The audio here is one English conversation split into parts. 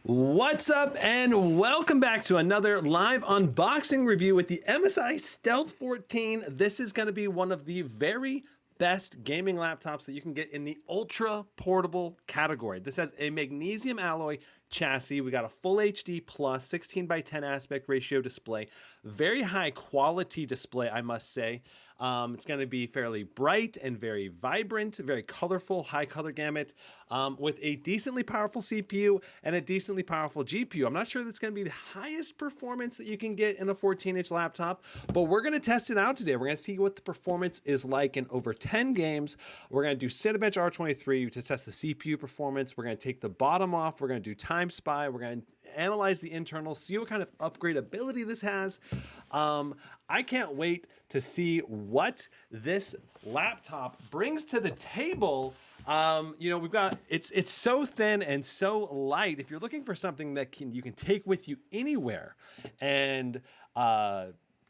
What's up and welcome back to another live unboxing review with the MSI Stealth 14. This is going to be one of the very best gaming laptops that you can get in the ultra portable category. This has a magnesium alloy chassis. We got a full HD plus 16 by 10 aspect ratio display. Very high quality display, I must say. It's going to be fairly bright and very vibrant, very colorful, high color gamut, with a decently powerful CPU and a decently powerful GPU. I'm not sure that's going to be the highest performance that you can get in a 14-inch laptop, but we're going to test it out today. We're going to see what the performance is like in over 10 games. We're going to do Cinebench R23 to test the CPU performance. We're going to take the bottom off. We're going to do Timespy. We're going to analyze the internals, see what kind of upgradability this has. I can't wait to see what this laptop brings to the table. You know, we've got, it's so thin and so light. If you're looking for something that you can take with you anywhere and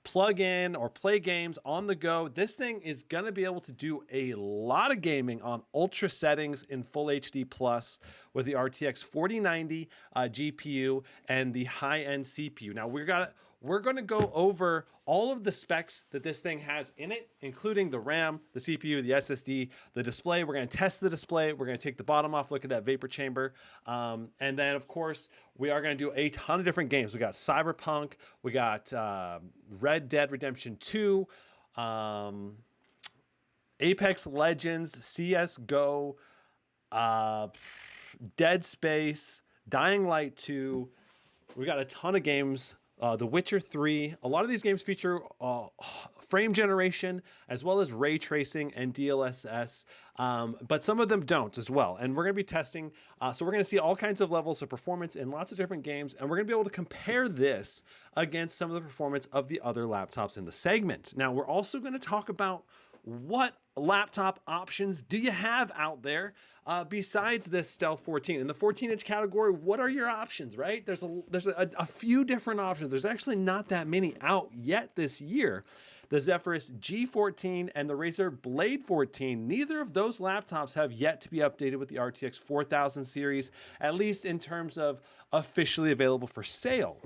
plug in or play games on the go, this thing is going to be able to do a lot of gaming on ultra settings in full HD plus with the RTX 4090 GPU and the high-end CPU. Now we're going to go over all of the specs that this thing has in it, including the RAM, the CPU, the SSD, the display. We're going to test the display. We're going to take the bottom off, look at that vapor chamber. And then, of course, we are going to do a ton of different games. We got Cyberpunk. We got Red Dead Redemption 2, Apex Legends, CSGO, Dead Space, Dying Light 2. We got a ton of games. The Witcher 3. A lot of these games feature frame generation as well as ray tracing and DLSS, but some of them don't as well. And we're going to be testing. So we're going to see all kinds of levels of performance in lots of different games, and we're going to be able to compare this against some of the performance of the other laptops in the segment. Now, we're also going to talk about what laptop options do you have out there besides this Stealth 14? In the 14-inch category, what are your options, right? There's a few different options. There's actually not that many out yet this year. The Zephyrus G14 and the Razer Blade 14, neither of those laptops have yet to be updated with the RTX 4000 series, at least in terms of officially available for sale.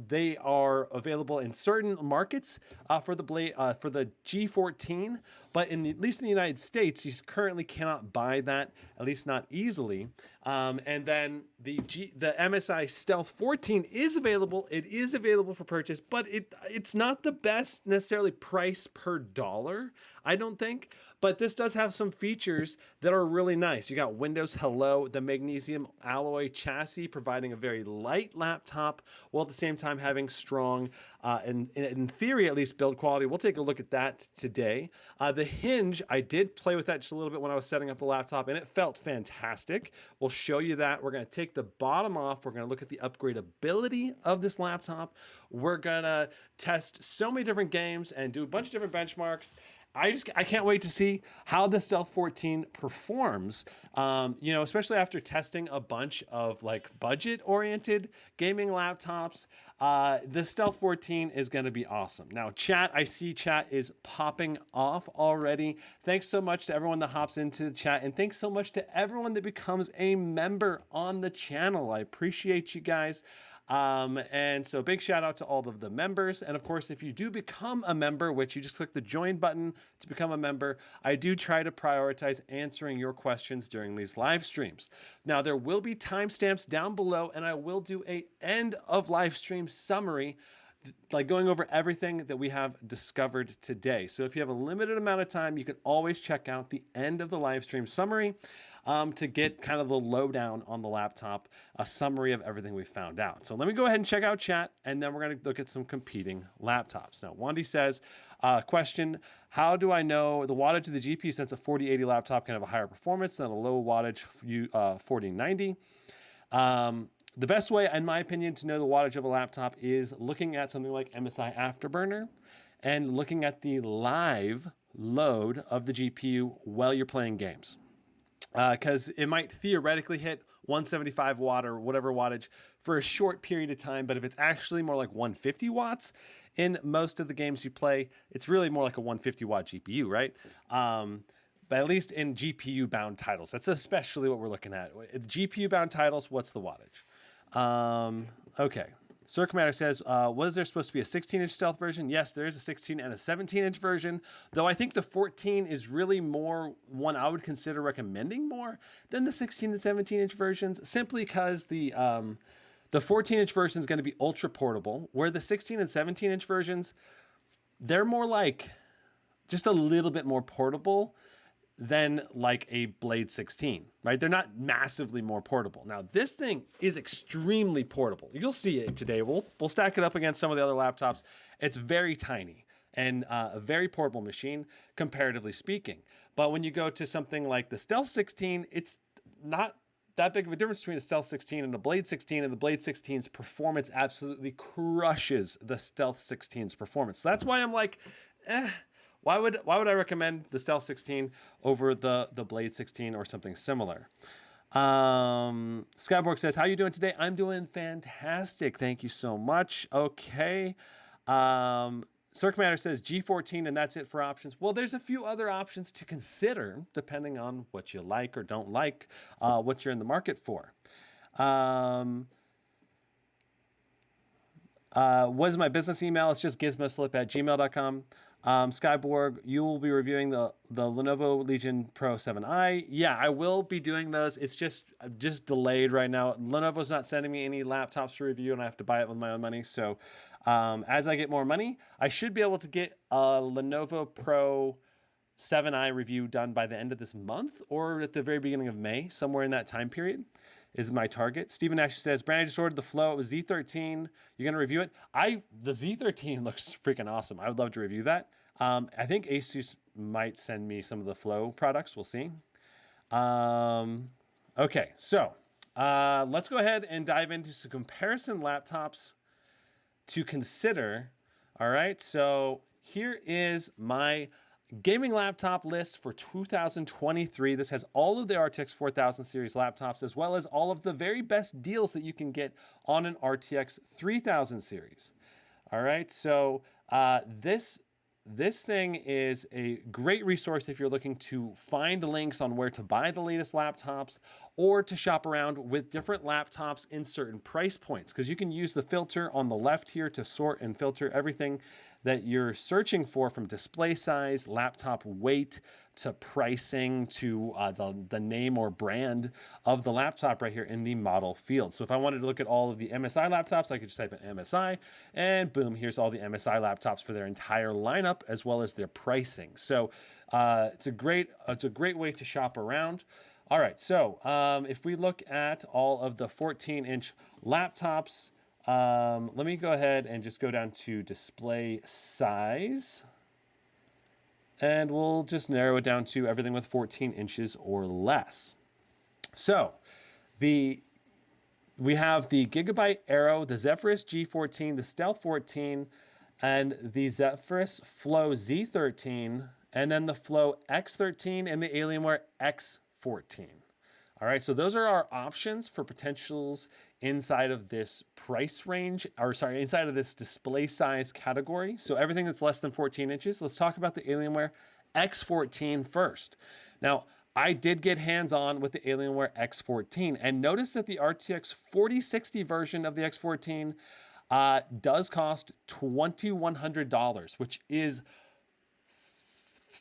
They are available in certain markets for the G14, but at least in the United States, you currently cannot buy that, at least not easily. And then the MSI Stealth 14 is available. It is available for purchase, but it's not the best necessarily price per dollar, I don't think. But this does have some features that are really nice. You got Windows Hello, the magnesium alloy chassis, providing a very light laptop, while at the same time having strong, and in theory at least, build quality. We'll take a look at that today. The hinge, I did play with that just a little bit when I was setting up the laptop, and it felt fantastic. We'll show you that. We're going to take the bottom off. We're going to look at the upgradability of this laptop. We're going to test so many different games and do a bunch of different benchmarks. I can't wait to see how the Stealth 14 performs, you know, especially after testing a bunch of like budget-oriented gaming laptops. The Stealth 14 is going to be awesome. Now, chat, I see chat is popping off already. Thanks so much to everyone that hops into the chat, and thanks so much to everyone that becomes a member on the channel. I appreciate you guys. And so big shout out to all of the members. And of course, if you do become a member, which you just click the join button to become a member, I do try to prioritize answering your questions during these live streams. Now, there will be timestamps down below, and I will do a end of live stream summary, like going over everything that we have discovered today. So if you have a limited amount of time, you can always check out the end of the live stream summary to get kind of the lowdown on the laptop, a summary of everything we found out. So let me go ahead and check out chat, and then we're going to look at some competing laptops. Now, Wandy says, question, how do I know the wattage of the GPU since a 4080 laptop can have a higher performance than a low wattage 4090? The best way, in my opinion, to know the wattage of a laptop is looking at something like MSI Afterburner and looking at the live load of the GPU while you're playing games. Because it might theoretically hit 175 watt or whatever wattage for a short period of time, but if it's actually more like 150 watts in most of the games you play, it's really more like a 150 watt GPU, right? But at least in GPU bound titles, that's especially what we're looking at. GPU bound titles, what's the wattage? Okay. Circumatter says, was there supposed to be a 16-inch stealth version? Yes, there is a 16 and a 17-inch version, though I think the 14 is really more one I would consider recommending more than the 16 and 17-inch versions, simply because the 14-inch version is going to be ultra portable, where the 16 and 17-inch versions, they're more like just a little bit more portable than like a Blade 16, right? They're not massively more portable. Now, this thing is extremely portable. You'll see it today. We'll stack it up against some of the other laptops. It's very tiny and a very portable machine, comparatively speaking. But when you go to something like the Stealth 16, it's not that big of a difference between the Stealth 16 and the Blade 16, and the Blade 16's performance absolutely crushes the Stealth 16's performance. So that's why I'm like, why would I recommend the Stealth 16 over the Blade 16 or something similar? Cyborg says, how you doing today? I'm doing fantastic. Thank you so much. Okay. Circumatter says G14 and that's it for options. Well, there's a few other options to consider depending on what you like or don't like, what you're in the market for. What is my business email? It's just gizmoslip@gmail.com. Skyborg, you will be reviewing the Lenovo Legion Pro 7i. Yeah, I will be doing those. It's just delayed right now. Lenovo's not sending me any laptops to review, and I have to buy it with my own money. So as I get more money, I should be able to get a Lenovo Pro 7i review done by the end of this month or at the very beginning of May, somewhere in that time period is my target. Stephen Nash says, Brandon, I just ordered the Flow. It was Z13. You're going to review it? The Z13 looks freaking awesome. I would love to review that. I think Asus might send me some of the Flow products. We'll see. Okay, so let's go ahead and dive into some comparison laptops to consider. All right, so here is my gaming laptop list for 2023. This has all of the RTX 4000 series laptops, as well as all of the very best deals that you can get on an RTX 3000 series. All right, so this thing is a great resource if you're looking to find links on where to buy the latest laptops or to shop around with different laptops in certain price points, because you can use the filter on the left here to sort and filter everything that you're searching for, from display size, laptop weight, to pricing, to the name or brand of the laptop right here in the model field. So if I wanted to look at all of the MSI laptops, I could just type in MSI and boom, here's all the MSI laptops for their entire lineup as well as their pricing. So it's a great way to shop around. All right, so if we look at all of the 14-inch laptops, let me go ahead and just go down to display size, and we'll just narrow it down to everything with 14 inches or less. So we have the Gigabyte Aero, the Zephyrus G14, the Stealth 14, and the Zephyrus Flow Z13, and then the Flow X13 and the Alienware X14. All right, so those are our options for potentials inside of this price range, or sorry, inside of this display size category. So everything that's less than 14 inches. Let's talk about the Alienware X14 first. Now, I did get hands-on with the Alienware X14, and notice that the RTX 4060 version of the X14 does cost $2,100, which is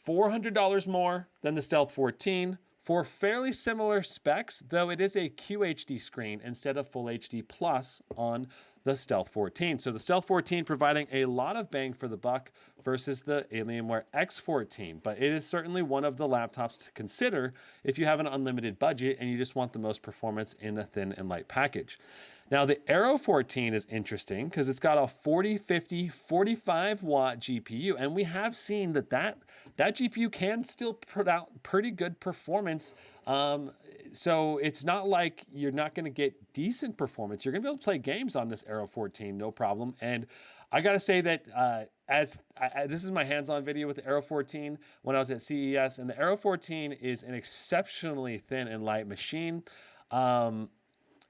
$400 more than the Stealth 14, for fairly similar specs, though it is a QHD screen instead of Full HD Plus on the Stealth 14. So the Stealth 14 providing a lot of bang for the buck versus the Alienware X14, but it is certainly one of the laptops to consider if you have an unlimited budget and you just want the most performance in a thin and light package. Now the Aero 14 is interesting because it's got a 4050 45 watt GPU, and we have seen that GPU can still put out pretty good performance. So it's not like you're not going to get decent performance. You're going to be able to play games on this Aero 14, no problem. And I got to say that this is my hands-on video with the Aero 14 when I was at CES, and the Aero 14 is an exceptionally thin and light machine.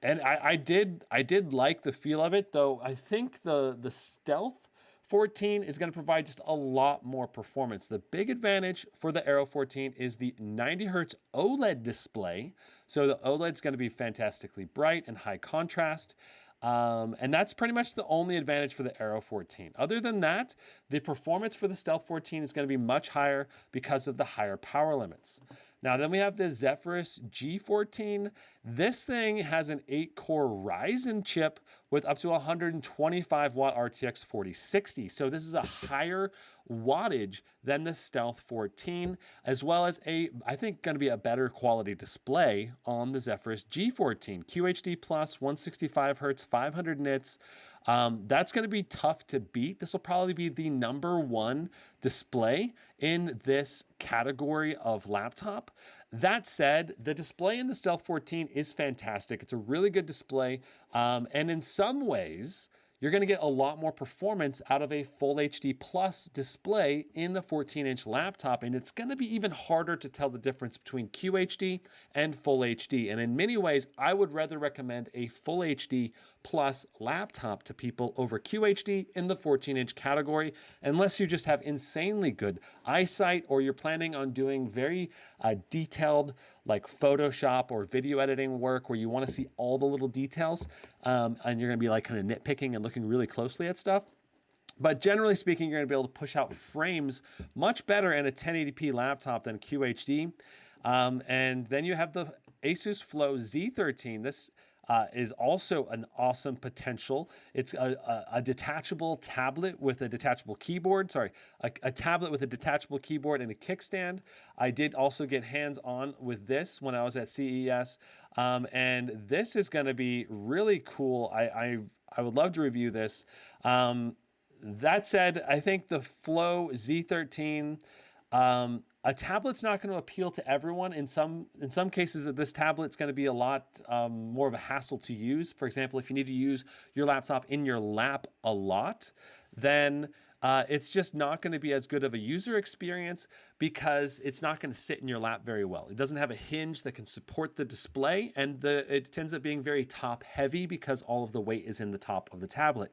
And I did like the feel of it, though I think the Stealth 14 is going to provide just a lot more performance. The big advantage for the Aero 14 is the 90 hertz OLED display. So the OLED is going to be fantastically bright and high contrast. And that's pretty much the only advantage for the Aero 14. Other than that, the performance for the Stealth 14 is going to be much higher because of the higher power limits. Now, then we have the Zephyrus G14. This thing has an 8-core Ryzen chip with up to 125 watt RTX 4060. So this is a higher wattage than the Stealth 14, as well as I think going to be a better quality display on the Zephyrus G14. QHD plus 165 hertz, 500 nits. That's going to be tough to beat. This will probably be the #1 display in this category of laptop. That said, the display in the Stealth 14 is fantastic. It's a really good display. And in some ways, you're going to get a lot more performance out of a full HD plus display in the 14-inch laptop, and it's going to be even harder to tell the difference between QHD and full HD. And in many ways, I would rather recommend a full HD plus laptop to people over QHD in the 14-inch category, unless you just have insanely good eyesight or you're planning on doing very detailed like Photoshop or video editing work where you want to see all the little details, and you're going to be like kind of nitpicking and looking really closely at stuff. But generally speaking, you're going to be able to push out frames much better in a 1080p laptop than QHD. And then you have the Asus Flow Z13. This is also an awesome potential. It's a detachable tablet with a detachable keyboard. Sorry, a tablet with a detachable keyboard and a kickstand. I did also get hands-on with this when I was at CES. And this is going to be really cool. I would love to review this. That said, I think the Flow Z13, a tablet's not going to appeal to everyone. In some cases, this tablet's going to be a lot more of a hassle to use. For example, if you need to use your laptop in your lap a lot, then it's just not going to be as good of a user experience because it's not going to sit in your lap very well. It doesn't have a hinge that can support the display, and it tends up being very top heavy because all of the weight is in the top of the tablet.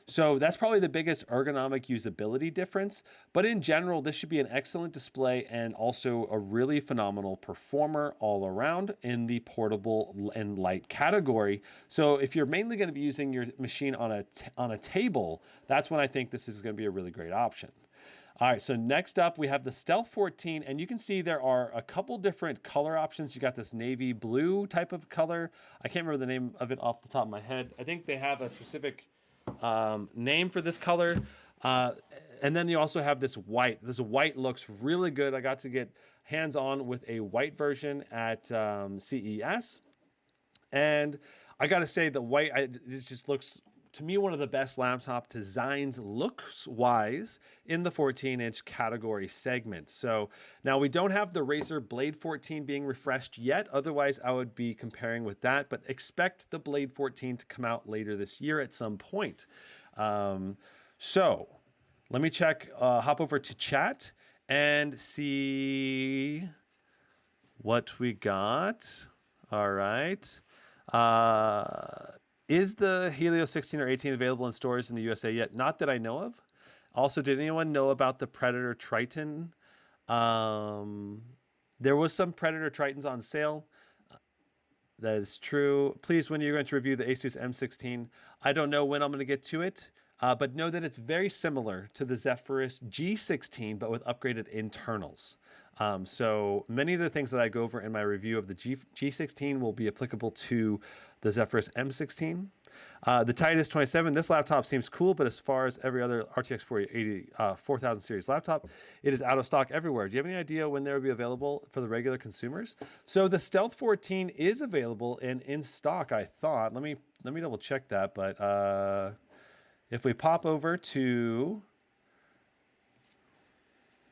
So that's probably the biggest ergonomic usability difference. But in general, this should be an excellent display and also a really phenomenal performer all around in the portable and light category. So if you're mainly going to be using your machine on a table, that's when I think this is going to be a really great option. All right, so next up we have the Stealth 14, and you can see there are a couple different color options. You got this navy blue type of color. I can't remember the name of it off the top of my head. I think they have a specific name for this color. And then you also have this white. This white looks really good. I got to get hands-on with a white version at CES. And I got to say the white, it just looks, to me, one of the best laptop designs looks-wise in the 14-inch category segment. So now we don't have the Razer Blade 14 being refreshed yet. Otherwise, I would be comparing with that. But expect the Blade 14 to come out later this year at some point. So let me check, hop over to chat and see what we got. All right. Is the Helio 16 or 18 available in stores in the USA yet? Not that I know of. Also, did anyone know about the Predator Triton? There was some Predator Tritons on sale. That is true. Please, when you're going to review the Asus M16, I don't know when I'm going to get to it, but know that it's very similar to the Zephyrus G16, but with upgraded internals. So many of the things that I go over in my review of the G16 will be applicable to the Zephyrus M16. The Titus 27, this laptop seems cool, but as far as every other RTX 4000 series laptop, it is out of stock everywhere. Do you have any idea when they will be available for the regular consumers? So the Stealth 14 is available and in stock, I thought. Let me double check that, but if we pop over to...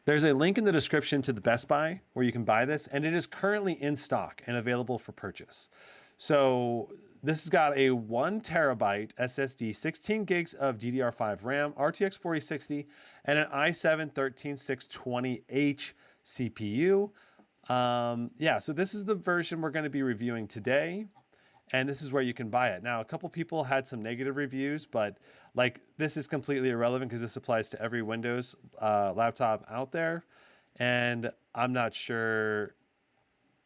There's a link in the description to the Best Buy where you can buy this, and it is currently in stock and available for purchase. So this has got a 1 terabyte SSD, 16 gigs of DDR5 RAM, RTX 4060, and an i7-13620H CPU. Yeah, so this is the version we're going to be reviewing today. and this is where you can buy it. Now, a couple people had some negative reviews, but like this is completely irrelevant because this applies to every Windows laptop out there. And I'm not sure.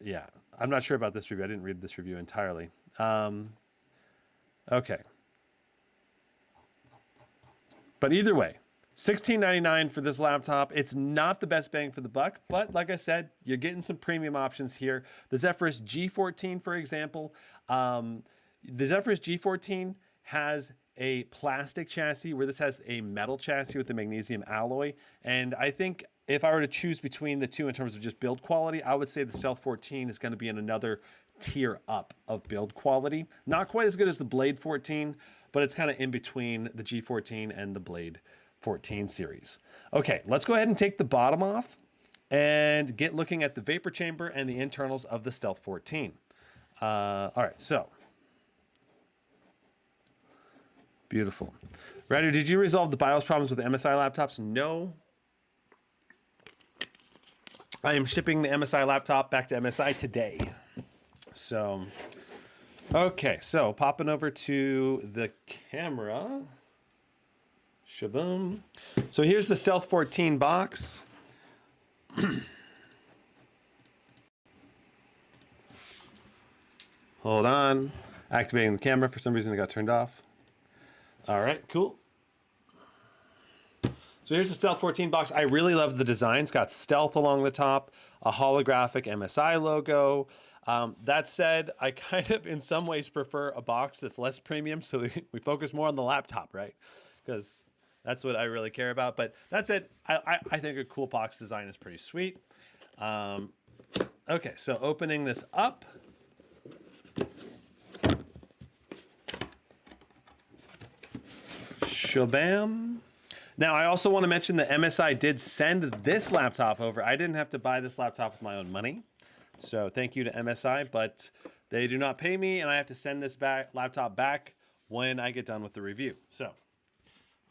Yeah, I'm not sure about this review. I didn't read this review entirely. Okay. But either way, $16.99 for this laptop. It's not the best bang for the buck, but like I said, you're getting some premium options here. The Zephyrus G14, for example, the Zephyrus G14 has a plastic chassis where this has a metal chassis with the magnesium alloy. And I think if I were to choose between the two in terms of just build quality, I would say the Stealth 14 is going to be in another tier up of build quality. Not quite as good as the Blade 14, but it's kind of in between the G14 and the Blade 14 series. Okay, let's go ahead and take the bottom off and get looking at the vapor chamber and the internals of the Stealth 14. All right, so. Beautiful. Ryder, did you resolve the BIOS problems with the MSI laptops? No. I am shipping the MSI laptop back to MSI today. So, okay, so popping over to the camera. Shaboom. So here's the Stealth 14 box. Hold on. Activating the camera. For some reason it got turned off. All right, cool. So here's the Stealth 14 box. I really love the design. It's got Stealth along the top, a holographic MSI logo. That said, I kind of, in some ways, prefer a box that's less premium, so we focus more on the laptop, right? Because that's what I really care about. But that said, I think a cool box design is pretty sweet. Okay, so opening this up. Shabam. Now, I also want to mention that MSI did send this laptop over. I didn't have to buy this laptop with my own money. So thank you to MSI, but they do not pay me, and I have to send this laptop back when I get done with the review. So,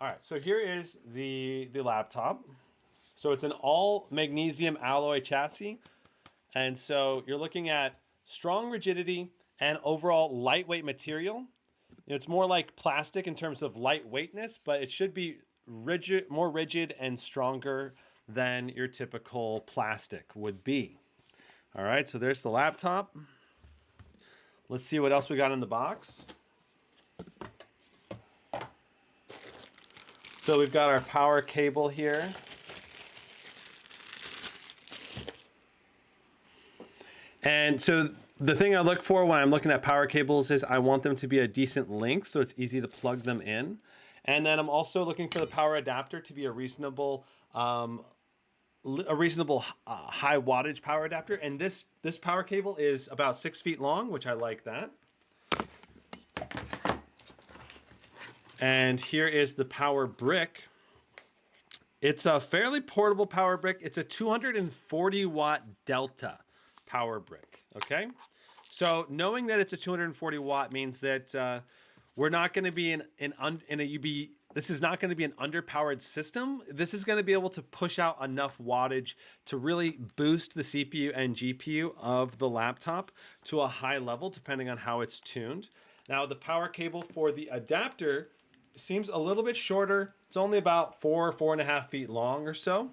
all right, so here is the laptop. So it's an all magnesium alloy chassis. And so you're looking at strong rigidity and overall lightweight material. It's more like plastic in terms of lightweightness, but it should be rigid, more rigid and stronger than your typical plastic would be. All right, so there's the laptop. Let's see what else we got in the box. So we've got our power cable here. And so the thing I look for when I'm looking at power cables is I want them to be a decent length so it's easy to plug them in. And then I'm also looking for the power adapter to be a reasonable high wattage power adapter. And this power cable is about 6 feet long, which I like that. And here is the power brick. It's a fairly portable power brick. It's a 240 watt Delta power brick, okay? So knowing that it's a 240 watt means that we're not going to be this is not going to be an underpowered system. This is going to be able to push out enough wattage to really boost the CPU and GPU of the laptop to a high level, depending on how it's tuned. Now, the power cable for the adapter seems a little bit shorter. It's only about 4.5 feet long or so.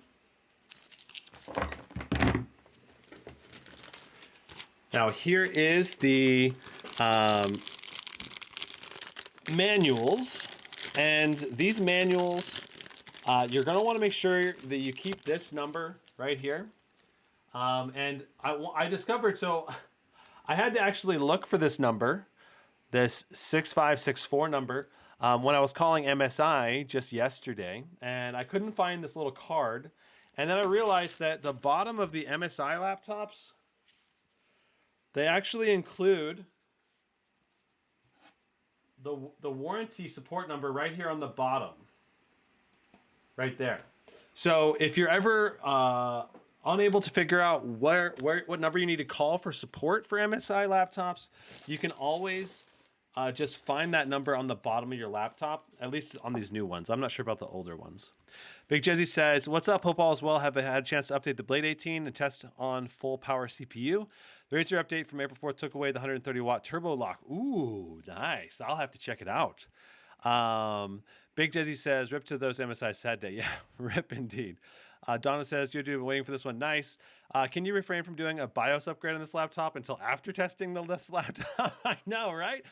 Now, here is the manuals. And these manuals, you're going to want to make sure that you keep this number right here. And I discovered, so I had to actually look for this number, this 6564 number, when I was calling MSI just yesterday. And I couldn't find this little card. And then I realized that the bottom of the MSI laptops, they actually include the warranty support number right here on the bottom, right there. So if you're ever unable to figure out what number you need to call for support for MSI laptops, you can always just find that number on the bottom of your laptop, at least on these new ones. I'm not sure about the older ones. Big Jezzy says, what's up? Hope all is well. Have I had a chance to update the Blade 18 and test on full power CPU? The Razer update from April 4th took away the 130 watt turbo lock. Ooh, nice. I'll have to check it out. Big Jezzy says, rip to those MSI sad day. Yeah, rip indeed. Donna says, you've been waiting for this one. Nice. Can you refrain from doing a BIOS upgrade on this laptop until after testing this laptop? I know, right?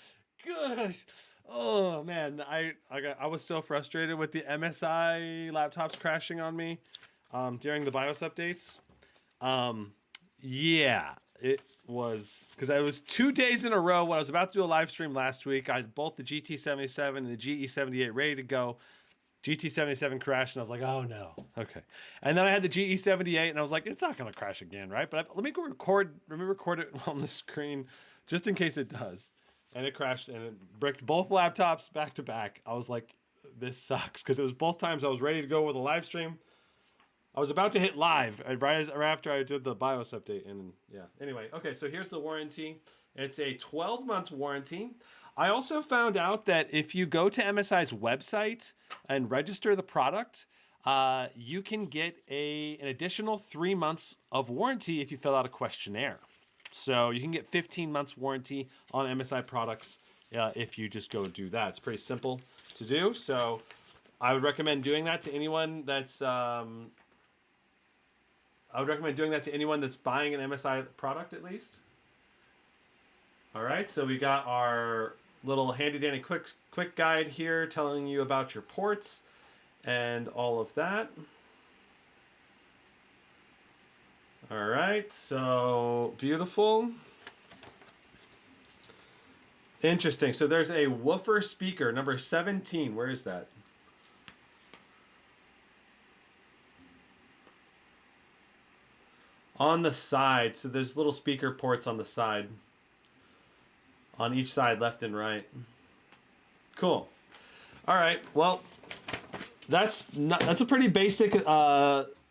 Gosh. Oh, man. I was so frustrated with the MSI laptops crashing on me during the BIOS updates. Yeah, it was because I was 2 days in a row when I was about to do a live stream last week. I had both the GT77 and the GE78 ready to go. GT77 crashed and I was like, oh no. Okay. And then I had the GE78 and I was like, it's not going to crash again, right? But let me go record it on the screen just in case it does. And it crashed and it bricked both laptops back to back. I was like, this sucks because it was both times I was ready to go with a live stream. I was about to hit live right after I did the BIOS update. And yeah, anyway. Okay, so here's the warranty. It's a 12-month warranty. I also found out that if you go to MSI's website and register the product, you can get an additional 3 months of warranty if you fill out a questionnaire. So you can get 15 months warranty on MSI products if you just go do that. It's pretty simple to do. So I would recommend doing that to anyone that's buying an MSI product at least. All right, so we got our little handy dandy quick guide here telling you about your ports and all of that. All right, so beautiful. Interesting. So there's a woofer speaker, number 17. Where is that? On the side. So there's little speaker ports on the side. On each side, left and right. Cool. All right. Well, that's a pretty basic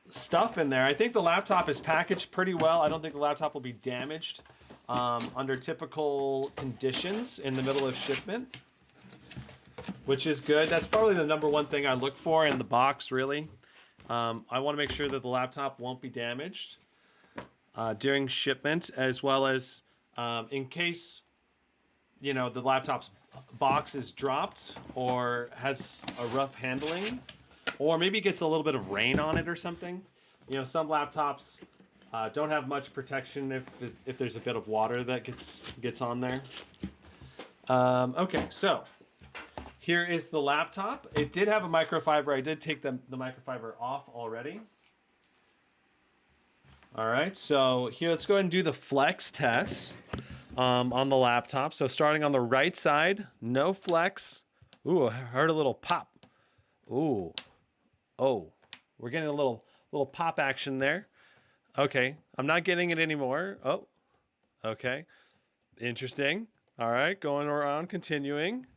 stuff in there. I think the laptop is packaged pretty well. I don't think the laptop will be damaged under typical conditions in the middle of shipment, which is good. That's probably the number one thing I look for in the box, really. I want to make sure that the laptop won't be damaged during shipment, as well as in case the laptop's box is dropped or has a rough handling, or maybe gets a little bit of rain on it or something. Some laptops don't have much protection if there's a bit of water that gets on there. Okay, so here is the laptop. It did have a microfiber. I did take the microfiber off already. All right, so here, let's go ahead and do the flex test on the laptop. So starting on the right side, no flex. Ooh, I heard a little pop. Ooh, oh, we're getting a little pop action there. Okay, I'm not getting it anymore. Oh, okay, interesting. All right, going around, continuing.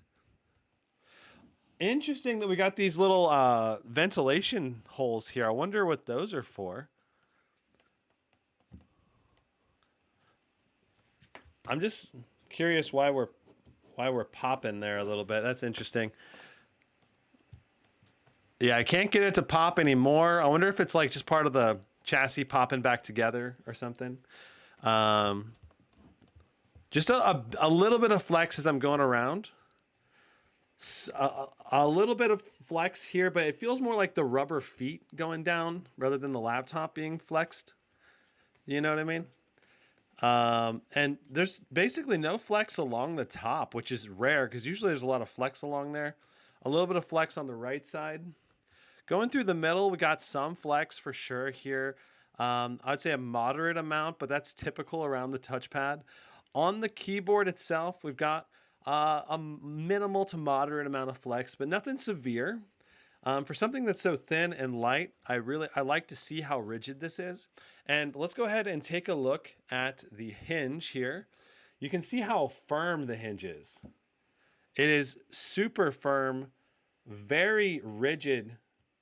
Interesting that we got these little ventilation holes here. I wonder what those are for. I'm just curious why we're popping there a little bit. That's interesting. Yeah, I can't get it to pop anymore. I wonder if it's like just part of the chassis popping back together or something. Just a little bit of flex as I'm going around. A little bit of flex here, but it feels more like the rubber feet going down rather than the laptop being flexed. You know what I mean? And there's basically no flex along the top, which is rare because usually there's a lot of flex along there. A little bit of flex on the right side. Going through the middle, we got some flex for sure here. I'd say a moderate amount, but that's typical around the touchpad. On the keyboard itself, we've got a minimal to moderate amount of flex, but nothing severe. For something that's so thin and light, I like to see how rigid this is. And let's go ahead and take a look at the hinge here. You can see how firm the hinge is. It is super firm, very rigid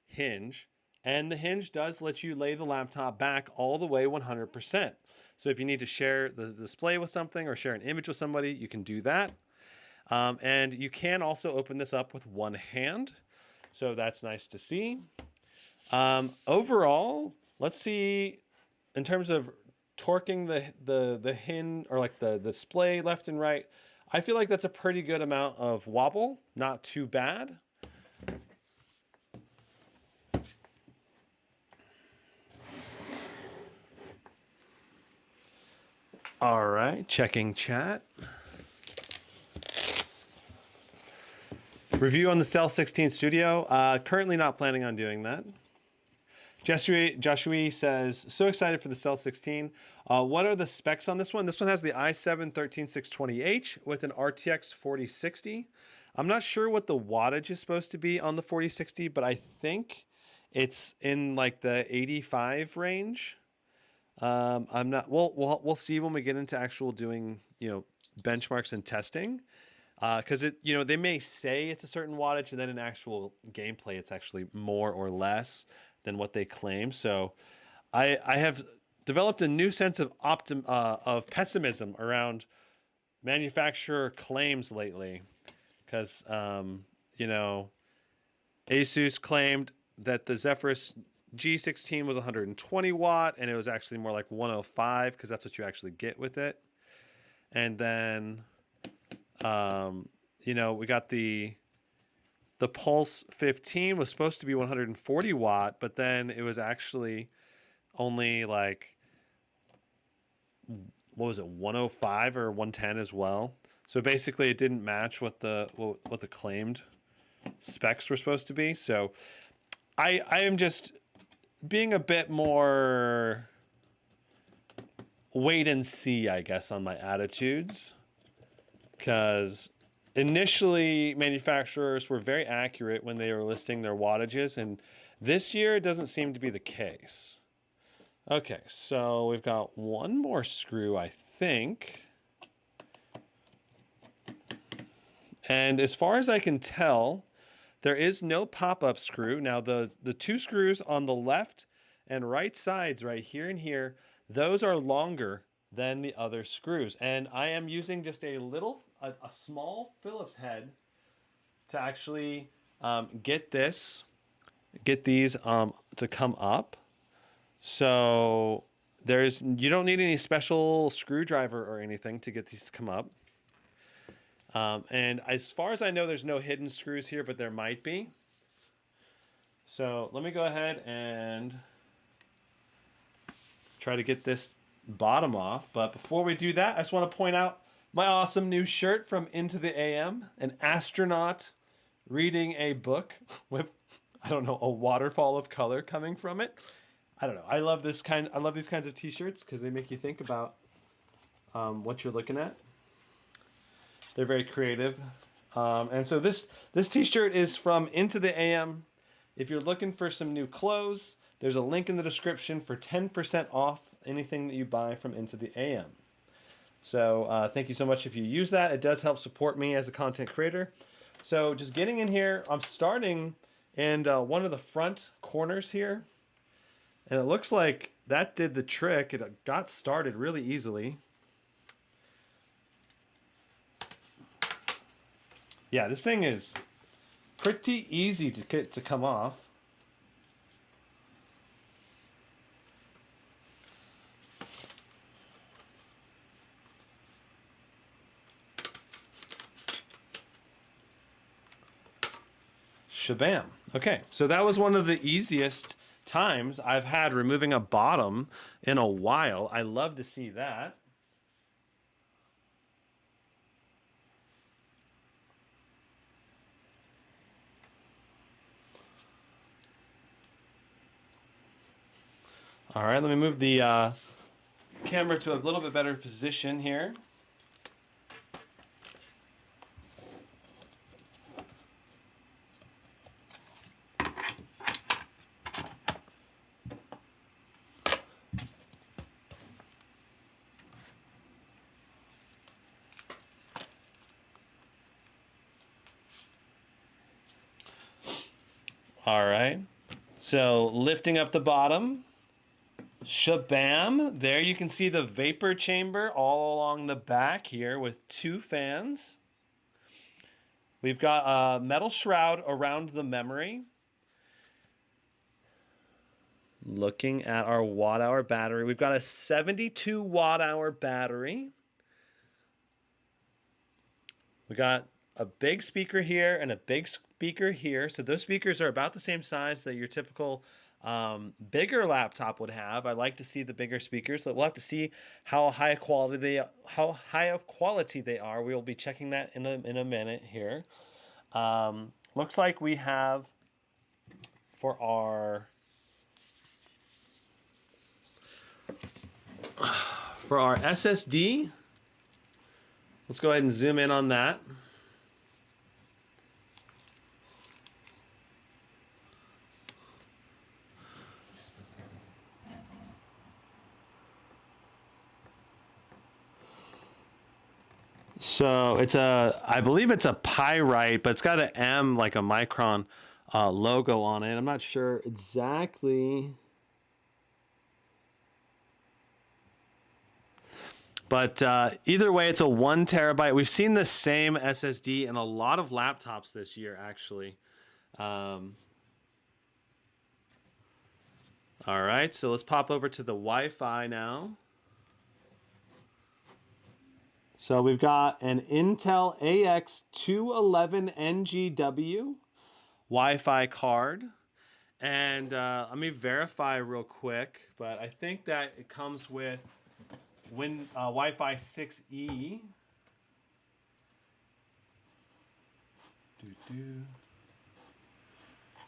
hinge. And the hinge does let you lay the laptop back all the way 100%. So if you need to share the display with something or share an image with somebody, you can do that. And you can also open this up with one hand. So that's nice to see. Overall, let's see in terms of torquing the hinge or like the display left and right, I feel like that's a pretty good amount of wobble. Not too bad. All right, checking chat. Review on the Stealth 16 Studio. Currently not planning on doing that. Joshua says, so excited for the Stealth 16. What are the specs on this one? This one has the i7-13620H with an RTX 4060. I'm not sure what the wattage is supposed to be on the 4060, but I think it's in like the 85 range. I'm not. We'll see when we get into actual doing benchmarks and testing, because they may say it's a certain wattage, and then in actual gameplay it's actually more or less than what they claim. So I have developed a new sense of pessimism around manufacturer claims lately, because Asus claimed that the Zephyrus G16 was 120 watt, and it was actually more like 105 because that's what you actually get with it. And then, we got the Pulse 15 was supposed to be 140 watt, but then it was actually only like, what was it, 105 or 110 as well. So basically, it didn't match what the claimed specs were supposed to be. So I am just being a bit more wait and see, I guess, on my attitudes, because initially manufacturers were very accurate when they were listing their wattages, and this year it doesn't seem to be the case. Okay, so we've got one more screw, I think. And as far as I can tell, there is no pop-up screw. Now, the two screws on the left and right sides, right here and here, those are longer than the other screws. And I am using just a small Phillips head to actually get these to come up. So you don't need any special screwdriver or anything to get these to come up. And as far as I know, there's no hidden screws here, but there might be. So let me go ahead and try to get this bottom off. But before we do that, I just want to point out my awesome new shirt from Into the AM, an astronaut reading a book with, I don't know, a waterfall of color coming from it. I don't know. I love these kinds of t-shirts because they make you think about what you're looking at. They're very creative. And so this t-shirt is from Into the AM. If you're looking for some new clothes, there's a link in the description for 10% off anything that you buy from Into the AM. So thank you so much if you use that. It does help support me as a content creator. So just getting in here, I'm starting in one of the front corners here. And it looks like that did the trick. It got started really easily. Yeah, this thing is pretty easy to get to come off. Shabam. Okay, so that was one of the easiest times I've had removing a bottom in a while. I love to see that. All right, let me move the camera to a little bit better position here. All right, so lifting up the bottom, shabam. There you can see the vapor chamber all along the back here with two fans. We've got a metal shroud around the memory. Looking at our watt-hour battery, we've got a 72 watt-hour battery. We got a big speaker here and a big speaker here. So those speakers are about the same size that your typical bigger laptop would have. I like to see the bigger speakers. We'll have to see how high of quality they are. We will be checking that in a minute here. Looks like we have for our SSD. Let's go ahead and zoom in on that. So it's I believe it's a pyrite, but it's got an M, like a micron logo on it. I'm not sure exactly. But either way, it's a 1 terabyte. We've seen the same SSD in a lot of laptops this year, actually. All right, so let's pop over to the Wi-Fi now. So we've got an Intel AX211NGW Wi-Fi card. And let me verify real quick, but I think that it comes with Wi-Fi 6E.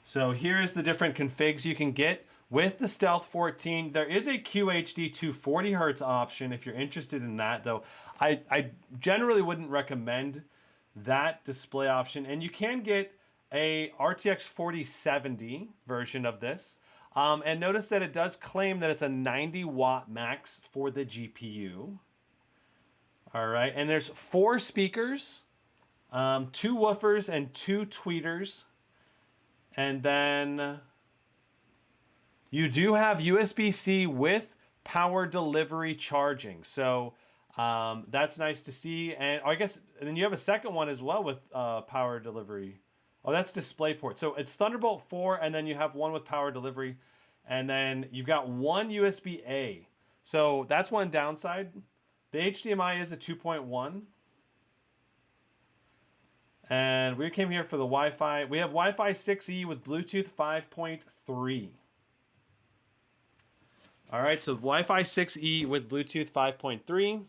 So here is the different configs you can get with the Stealth 14. There is a QHD 240 Hz option if you're interested in that, though I generally wouldn't recommend that display option. And you can get a RTX 4070 version of this. And notice that it does claim that it's a 90 watt max for the GPU. All right, and there's 4 speakers, 2 woofers, and 2 tweeters. And then you do have USB-C with power delivery charging. So that's nice to see. And I guess and then you have a second one as well with power delivery. Oh, that's DisplayPort. So it's Thunderbolt 4, and then you have one with power delivery. And then you've got one USB-A. So that's one downside. The HDMI is a 2.1. And we came here for the Wi-Fi. We have Wi-Fi 6E with Bluetooth 5.3. All right, so Wi-Fi 6E with Bluetooth 5.3.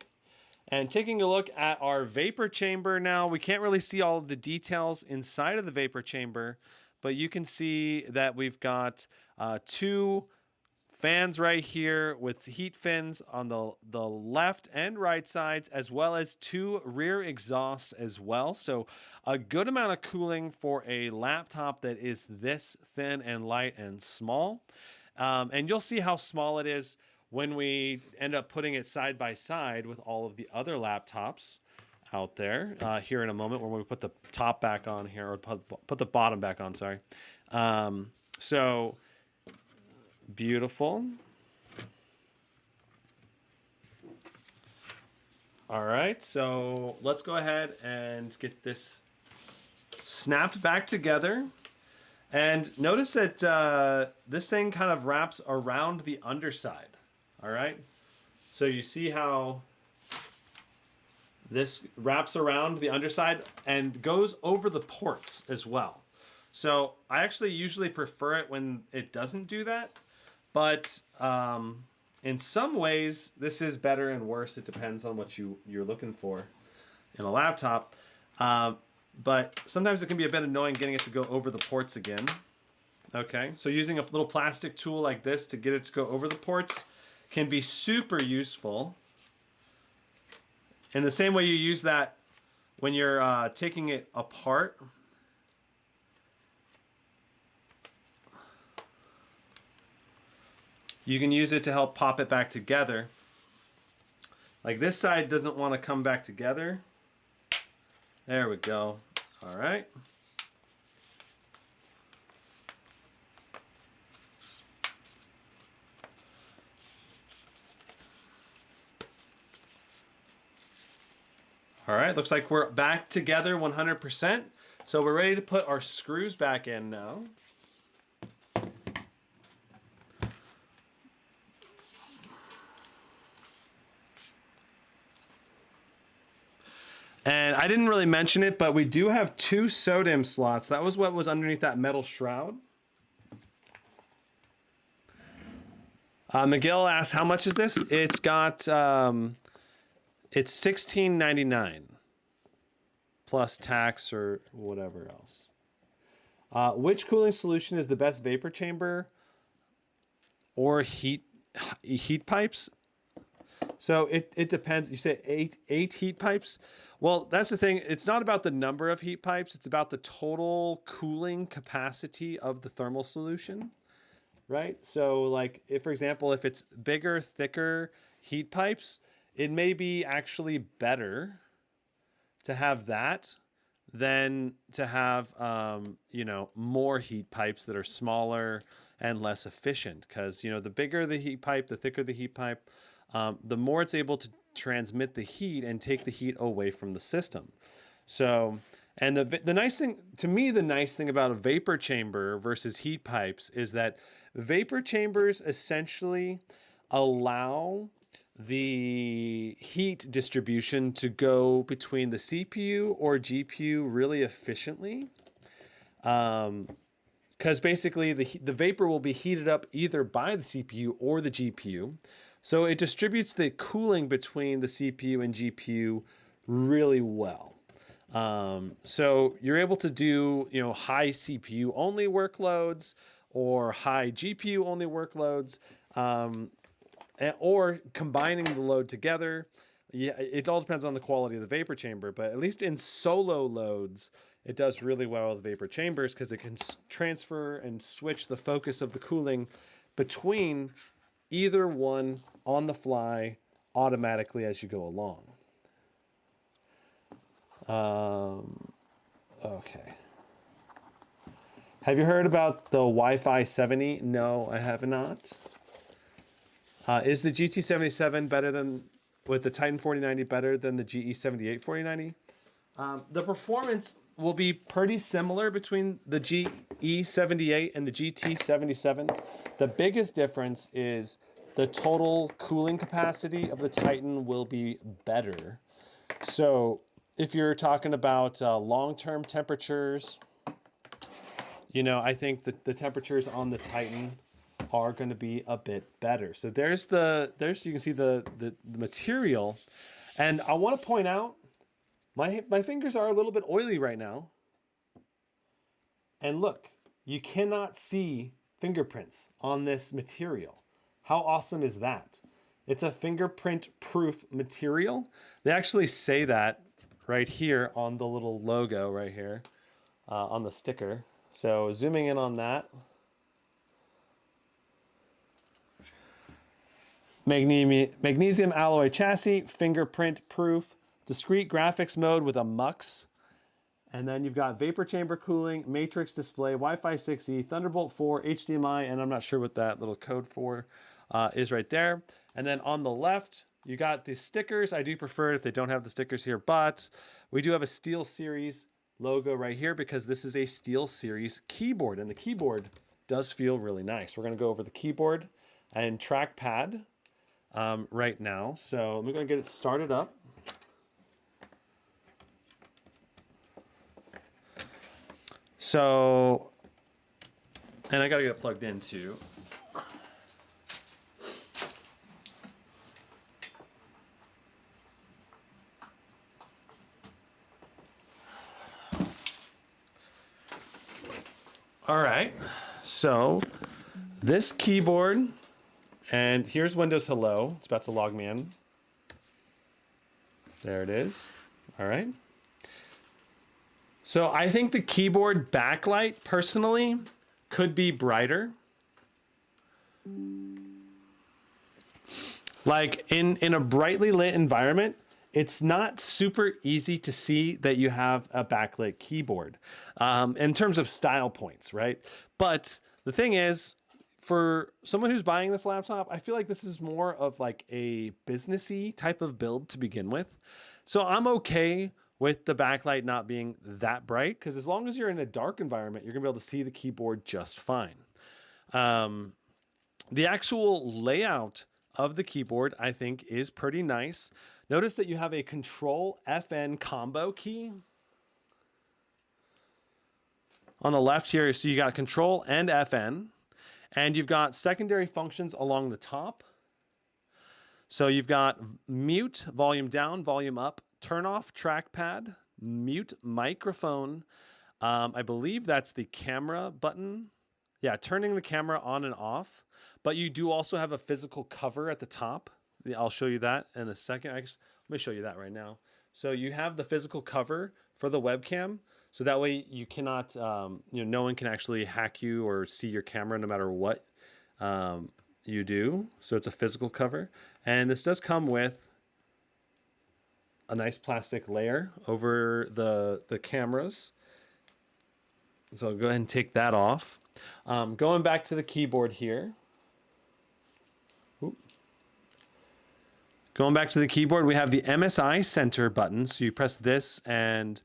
And taking a look at our vapor chamber now, we can't really see all of the details inside of the vapor chamber, but you can see that we've got 2 fans right here with heat fins on the left and right sides, as well as 2 rear exhausts as well. So a good amount of cooling for a laptop that is this thin and light and small. And you'll see how small it is when we end up putting it side by side with all of the other laptops out there here in a moment when we put the top back on here, or put the bottom back on, sorry. So beautiful. All right, so let's go ahead and get this snapped back together. And notice that this thing kind of wraps around the underside. All right, so you see how this wraps around the underside and goes over the ports as well. So I actually usually prefer it when it doesn't do that, but in some ways this is better and worse. It depends on what you're looking for in a laptop, but sometimes it can be a bit annoying getting it to go over the ports again. Okay, so using a little plastic tool like this to get it to go over the ports can be super useful. In the same way you use that when you're taking it apart. You can use it to help pop it back together. Like this side doesn't want to come back together. There we go. All right. All right, looks like we're back together 100%. So we're ready to put our screws back in now. And I didn't really mention it, but we do have 2 SODIMM slots. That was what was underneath that metal shroud. Miguel asked, how much is this? It's got, it's $16.99 plus tax or whatever else. Which cooling solution is the best, vapor chamber or heat pipes? So it depends. You say eight heat pipes. Well, that's the thing. It's not about the number of heat pipes. It's about the total cooling capacity of the thermal solution, right? So like if, for example, if it's bigger, thicker heat pipes, it may be actually better to have that than to have, you know, more heat pipes that are smaller and less efficient. Because, you know, the bigger the heat pipe, the thicker the heat pipe, the more it's able to transmit the heat and take the heat away from the system. So, and the nice thing, to me, the nice thing about a vapor chamber versus heat pipes is that vapor chambers essentially allow the heat distribution to go between the CPU or GPU really efficiently. Because basically the vapor will be heated up either by the CPU or the GPU. So it distributes the cooling between the CPU and GPU really well. So you're able to do, you know, high CPU only workloads or high GPU only workloads, or combining the load together. Yeah, it all depends on the quality of the vapor chamber, but at least in solo loads, it does really well with vapor chambers because it can transfer and switch the focus of the cooling between either one on the fly automatically as you go along. Okay. Have you heard about the Wi-Fi 70? No, I have not. Is the GT77 better than, with the Titan 4090 better than the GE78 4090? The performance will be pretty similar between the GE78 and the GT77. The biggest difference is the total cooling capacity of the Titan will be better. So if you're talking about long-term temperatures, you know, I think that the temperatures on the Titan are going to be a bit better. So there's you can see the material, and I want to point out my fingers are a little bit oily right now. And look, you cannot see fingerprints on this material. How awesome is that? It's a fingerprint proof material. They actually say that right here on the little logo right here on the sticker. So zooming in on that. Magnesium alloy chassis, fingerprint proof, discrete graphics mode with a MUX. And then you've got vapor chamber cooling, matrix display, Wi-Fi 6E, Thunderbolt 4, HDMI, and I'm not sure what that little code for is right there. And then on the left, you got the stickers. I do prefer if they don't have the stickers here, but we do have a SteelSeries logo right here because this is a SteelSeries keyboard, and the keyboard does feel really nice. We're going to go over the keyboard and trackpad right now. So I'm going to get it started up. So, and I got to get it plugged in too. All right, so this keyboard, and here's Windows Hello. It's about to log me in. There it is. All right. So I think the keyboard backlight, personally, could be brighter. Like in a brightly lit environment, it's not super easy to see that you have a backlit keyboard in terms of style points, right? But the thing is, for someone who's buying this laptop, I feel like this is more of like a businessy type of build to begin with. So I'm okay with the backlight not being that bright, because as long as you're in a dark environment, you're gonna be able to see the keyboard just fine. The actual layout of the keyboard, I think, is pretty nice. Notice that you have a Control FN combo key on the left here. So you got Control and FN, and you've got secondary functions along the top. So you've got mute, volume down, volume up, turn off trackpad, mute microphone. I believe that's the camera button. Yeah, turning the camera on and off. But you do also have a physical cover at the top. I'll show you that in a second. Let me show you that right now. So you have the physical cover for the webcam. So that way you cannot, no one can actually hack you or see your camera no matter what you do. So it's a physical cover. And this does come with a nice plastic layer over the cameras. So I'll go ahead and take that off. Going back to the keyboard here. Going back to the keyboard, we have the MSI Center button. So you press this and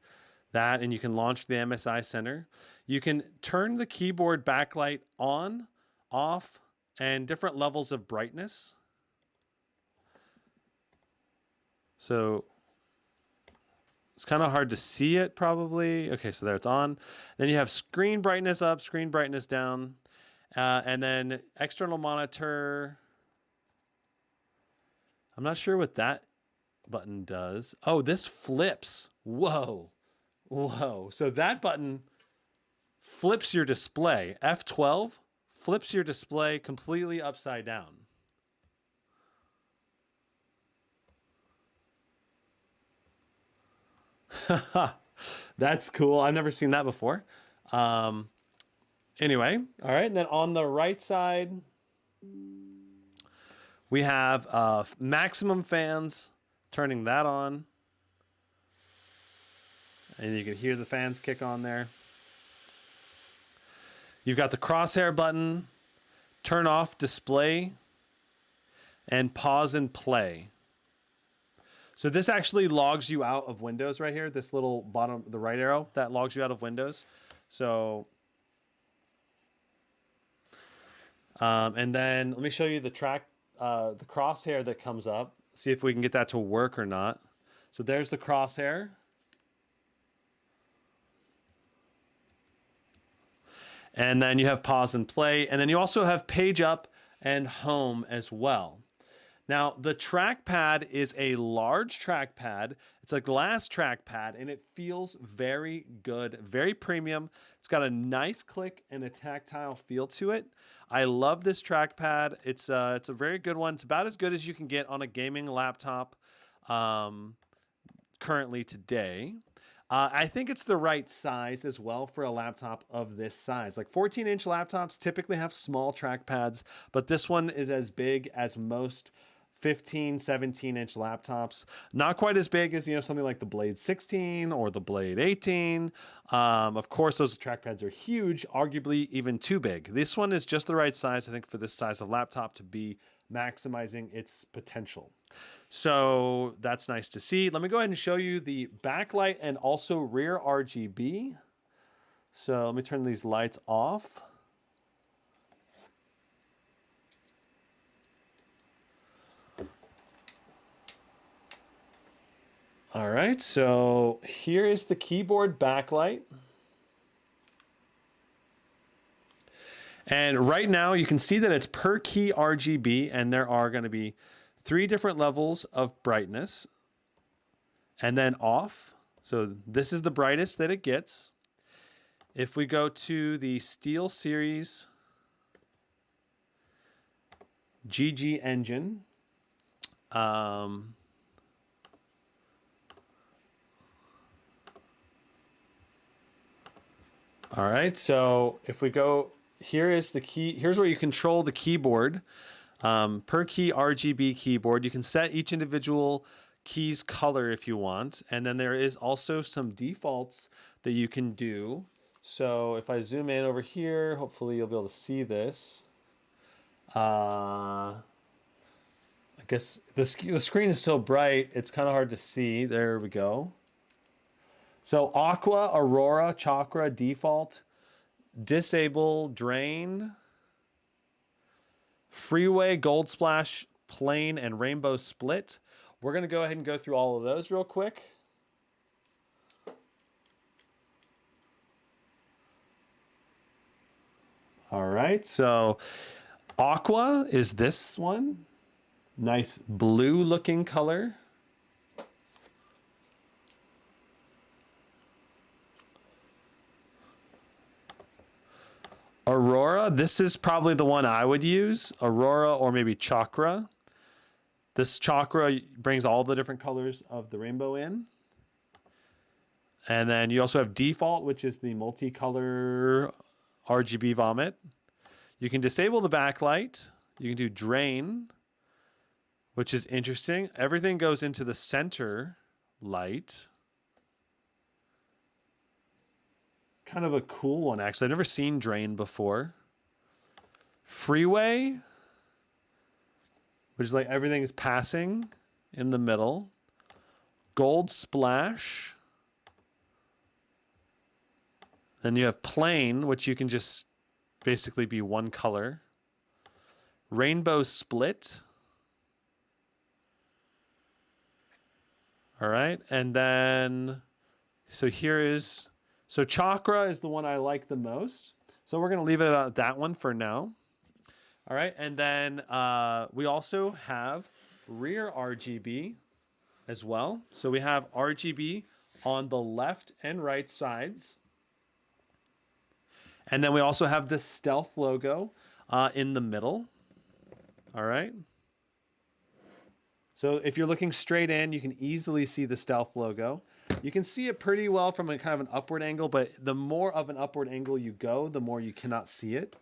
that, and you can launch the MSI Center. You can turn the keyboard backlight on, off, and different levels of brightness. So it's kind of hard to see it probably. Okay, so there it's on. Then you have screen brightness up, screen brightness down, and then external monitor. I'm not sure what that button does. Oh, this flips. Whoa. Whoa. So that button flips your display. F12 flips your display completely upside down. That's cool. I've never seen that before. Anyway, all right. And then on the right side, we have maximum fans, turning that on. And you can hear the fans kick on there. You've got the crosshair button, turn off display, and pause and play. So this actually logs you out of Windows right here. This little bottom, the right arrow, that logs you out of Windows. So, and then let me show you the the crosshair that comes up. See if we can get that to work or not. So there's the crosshair. And then you have pause and play. And then you also have page up and home as well. Now, the trackpad is a large trackpad. It's a glass trackpad, and it feels very good, very premium. It's got a nice click and a tactile feel to it. I love this trackpad. It's a very good one. It's about as good as you can get on a gaming laptop currently today. I think it's the right size as well for a laptop of this size. Like 14-inch laptops typically have small trackpads, but this one is as big as most 15, 17-inch laptops. Not quite as big as, something like the Blade 16 or the Blade 18. Of course, those trackpads are huge, arguably even too big. This one is just the right size, I think, for this size of laptop to be maximizing its potential. So that's nice to see. Let me go ahead and show you the backlight and also rear RGB. So let me turn these lights off. All right, so here is the keyboard backlight. And right now you can see that it's per key RGB, and there are going to be 3 different levels of brightness and then off. So this is the brightest that it gets. If we go to the SteelSeries GG engine, all right, so if we go, here is the key. Here's where you control the keyboard. Per key RGB keyboard. You can set each individual key's color if you want. And then there is also some defaults that you can do. So if I zoom in over here, hopefully you'll be able to see this. I guess the screen is so bright, it's kind of hard to see. There we go. So Aqua, Aurora, Chakra, Default, Disable, Drain, Freeway, Gold Splash, Plain, and Rainbow Split. we're going to go ahead and go through all of those real quick. All right, so Aqua is this one. Nice blue looking color. Aurora, this is probably the one I would use. Aurora or maybe Chakra. This Chakra brings all the different colors of the rainbow in. And then you also have Default, which is the multicolor RGB vomit. You can disable the backlight. You can do Drain, which is interesting. Everything goes into the center light. Kind of a cool one, actually. I've never seen Drain before. Freeway, which is like everything is passing in the middle. Gold Splash. Then you have Plain, which you can just basically be one color. Rainbow Split. All right, and then, so here is, so Chakra is the one I like the most. So we're gonna leave it at that one for now. All right, and then we also have rear RGB as well. So we have RGB on the left and right sides. And then we also have the Stealth logo in the middle. All right. So if you're looking straight in, you can easily see the Stealth logo. You can see it pretty well from a kind of an upward angle, but the more of an upward angle you go, the more you cannot see it.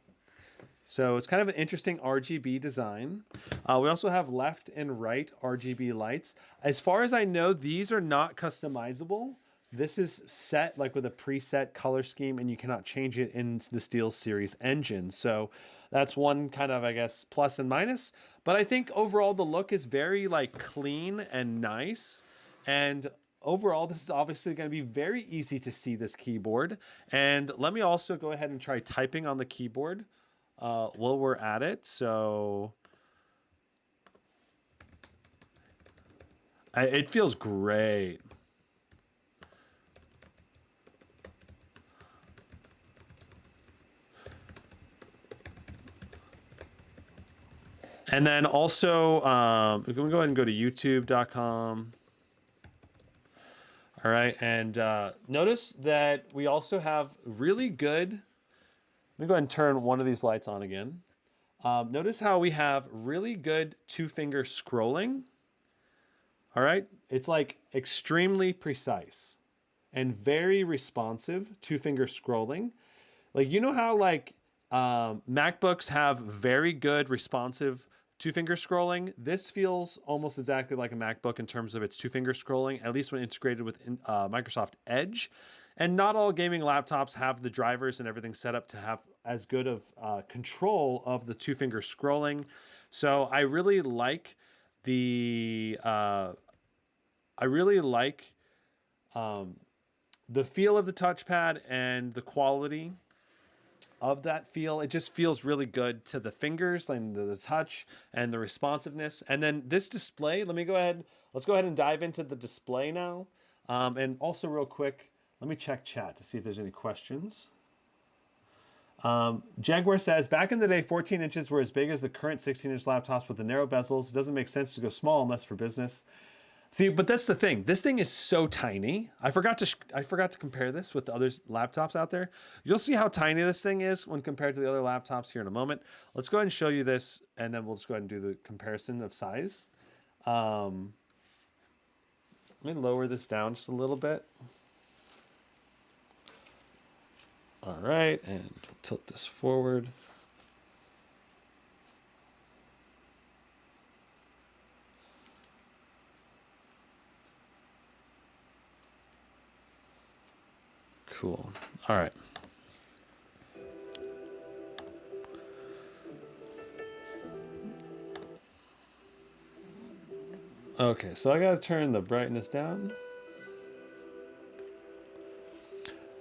So it's kind of an interesting RGB design. We also have left and right RGB lights. As far as I know, these are not customizable. This is set like with a preset color scheme, and you cannot change it in the SteelSeries engine. So that's one kind of, I guess, plus and minus. But I think overall the look is very like clean and nice. And overall, this is obviously going to be very easy to see this keyboard. And let me also go ahead and try typing on the keyboard while we're at it. So it feels great. And then also, we can go ahead and go to youtube.com. All right, and notice that we also have really good, let me go ahead and turn one of these lights on again. Notice how we have really good two-finger scrolling. All right, it's like extremely precise and very responsive two-finger scrolling. Like, you know how like MacBooks have very good responsive two-finger scrolling? This feels almost exactly like a MacBook in terms of its two-finger scrolling, at least when integrated with Microsoft Edge. And not all gaming laptops have the drivers and everything set up to have as good of control of the two-finger scrolling. So I really like the the feel of the touchpad and the quality of that feel. It just feels really good to the fingers and the touch and the responsiveness. And then this display, let's go ahead and dive into the display now. And also real quick, let me check chat to see if there's any questions. Jaguar says, back in the day, 14 inches were as big as the current 16-inch laptops with the narrow bezels. It doesn't make sense to go small unless for business. See, but that's the thing. This thing is so tiny. I forgot to compare this with the other laptops out there. You'll see how tiny this thing is when compared to the other laptops here in a moment. Let's go ahead and show you this, and then we'll just go ahead and do the comparison of size. Let me lower this down just a little bit. All right, and tilt this forward. Cool. All right. Okay, so I got to turn the brightness down.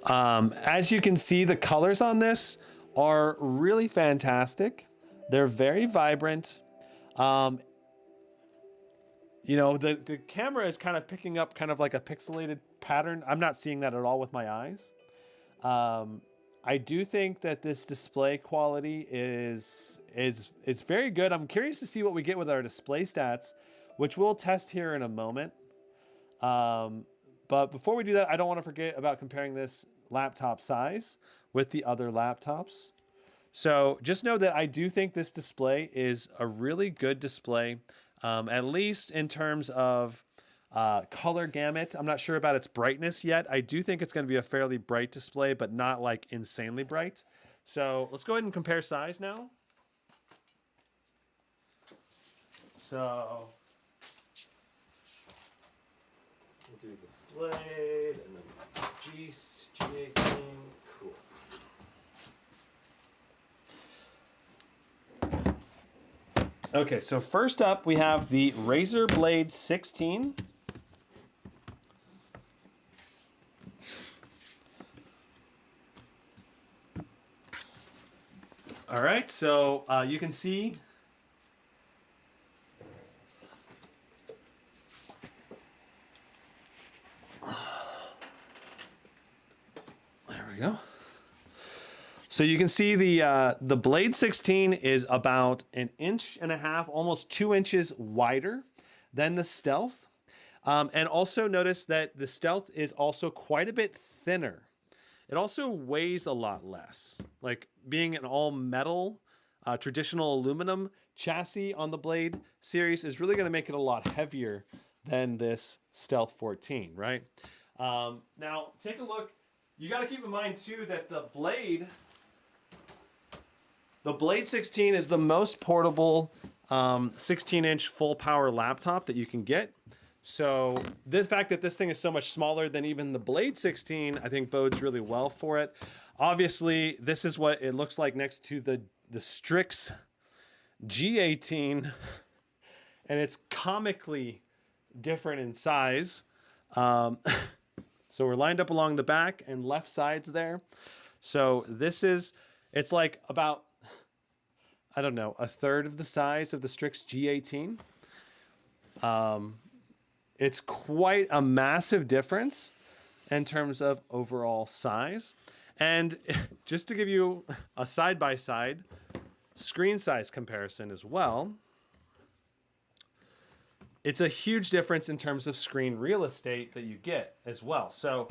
As you can see, the colors on this are really fantastic. They're very vibrant. You know, the camera is kind of picking up kind of like a pixelated pattern. I'm not seeing that at all with my eyes. I do think that this display quality is very good. I'm curious to see what we get with our display stats, which we'll test here in a moment. But before we do that, I don't want to forget about comparing this laptop size with the other laptops. So just know that I do think this display is a really good display, at least in terms of color gamut. I'm not sure about its brightness yet. I do think it's going to be a fairly bright display, but not like insanely bright. So let's go ahead and compare size now. So we'll do the blade and then G18. Cool. Okay, so first up we have the Razer Blade 16. All right, so you can see there we go. So you can see the Blade 16 is about 1.5 inches, almost 2 inches wider than the Stealth. And also notice that the Stealth is also quite a bit thinner. It also weighs a lot less. Like being an all metal, traditional aluminum chassis on the Blade series is really going to make it a lot heavier than this Stealth 14, right? Now take a look. You got to keep in mind too that the Blade 16 is the most portable 16-inch full power laptop that you can get. So the fact that this thing is so much smaller than even the Blade 16, I think bodes really well for it. Obviously, this is what it looks like next to the Strix G18, and it's comically different in size. So we're lined up along the back and left sides there. So this is, it's like about, I don't know, 1/3 of the size of the Strix G18. It's quite a massive difference in terms of overall size. And just to give you a side-by-side screen size comparison as well, it's a huge difference in terms of screen real estate that you get as well. So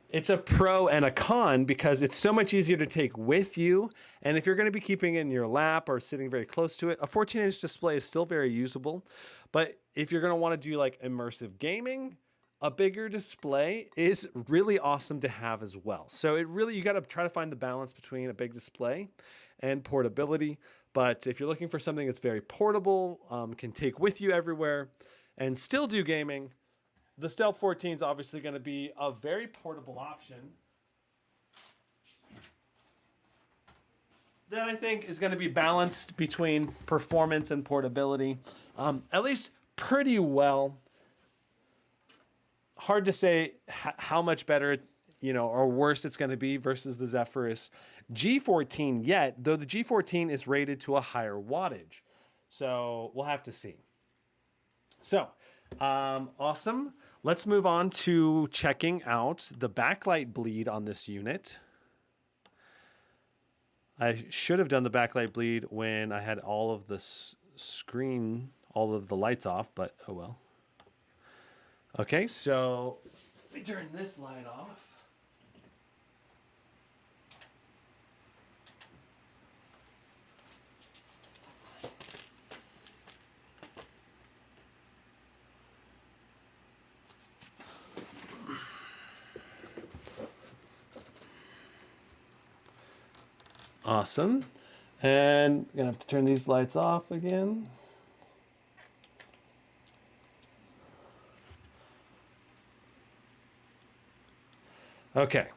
it's a pro and a con because it's so much easier to take with you. And if you're going to be keeping it in your lap or sitting very close to it, a 14-inch display is still very usable. But if you're going to want to do like immersive gaming, a bigger display is really awesome to have as well. So it really, you got to try to find the balance between a big display and portability. But if you're looking for something that's very portable, can take with you everywhere and still do gaming, the Stealth 14 is obviously going to be a very portable option that I think is going to be balanced between performance and portability, at least pretty well. Hard to say how much better, you know, or worse it's going to be versus the Zephyrus G14 yet, though the G14 is rated to a higher wattage. So we'll have to see. So, awesome. Let's move on to checking out the backlight bleed on this unit. I should have done the backlight bleed when I had all of the screen, all of the lights off, but oh well. Okay, so let me turn this light off. Awesome. And I'm gonna have to turn these lights off again. Okay,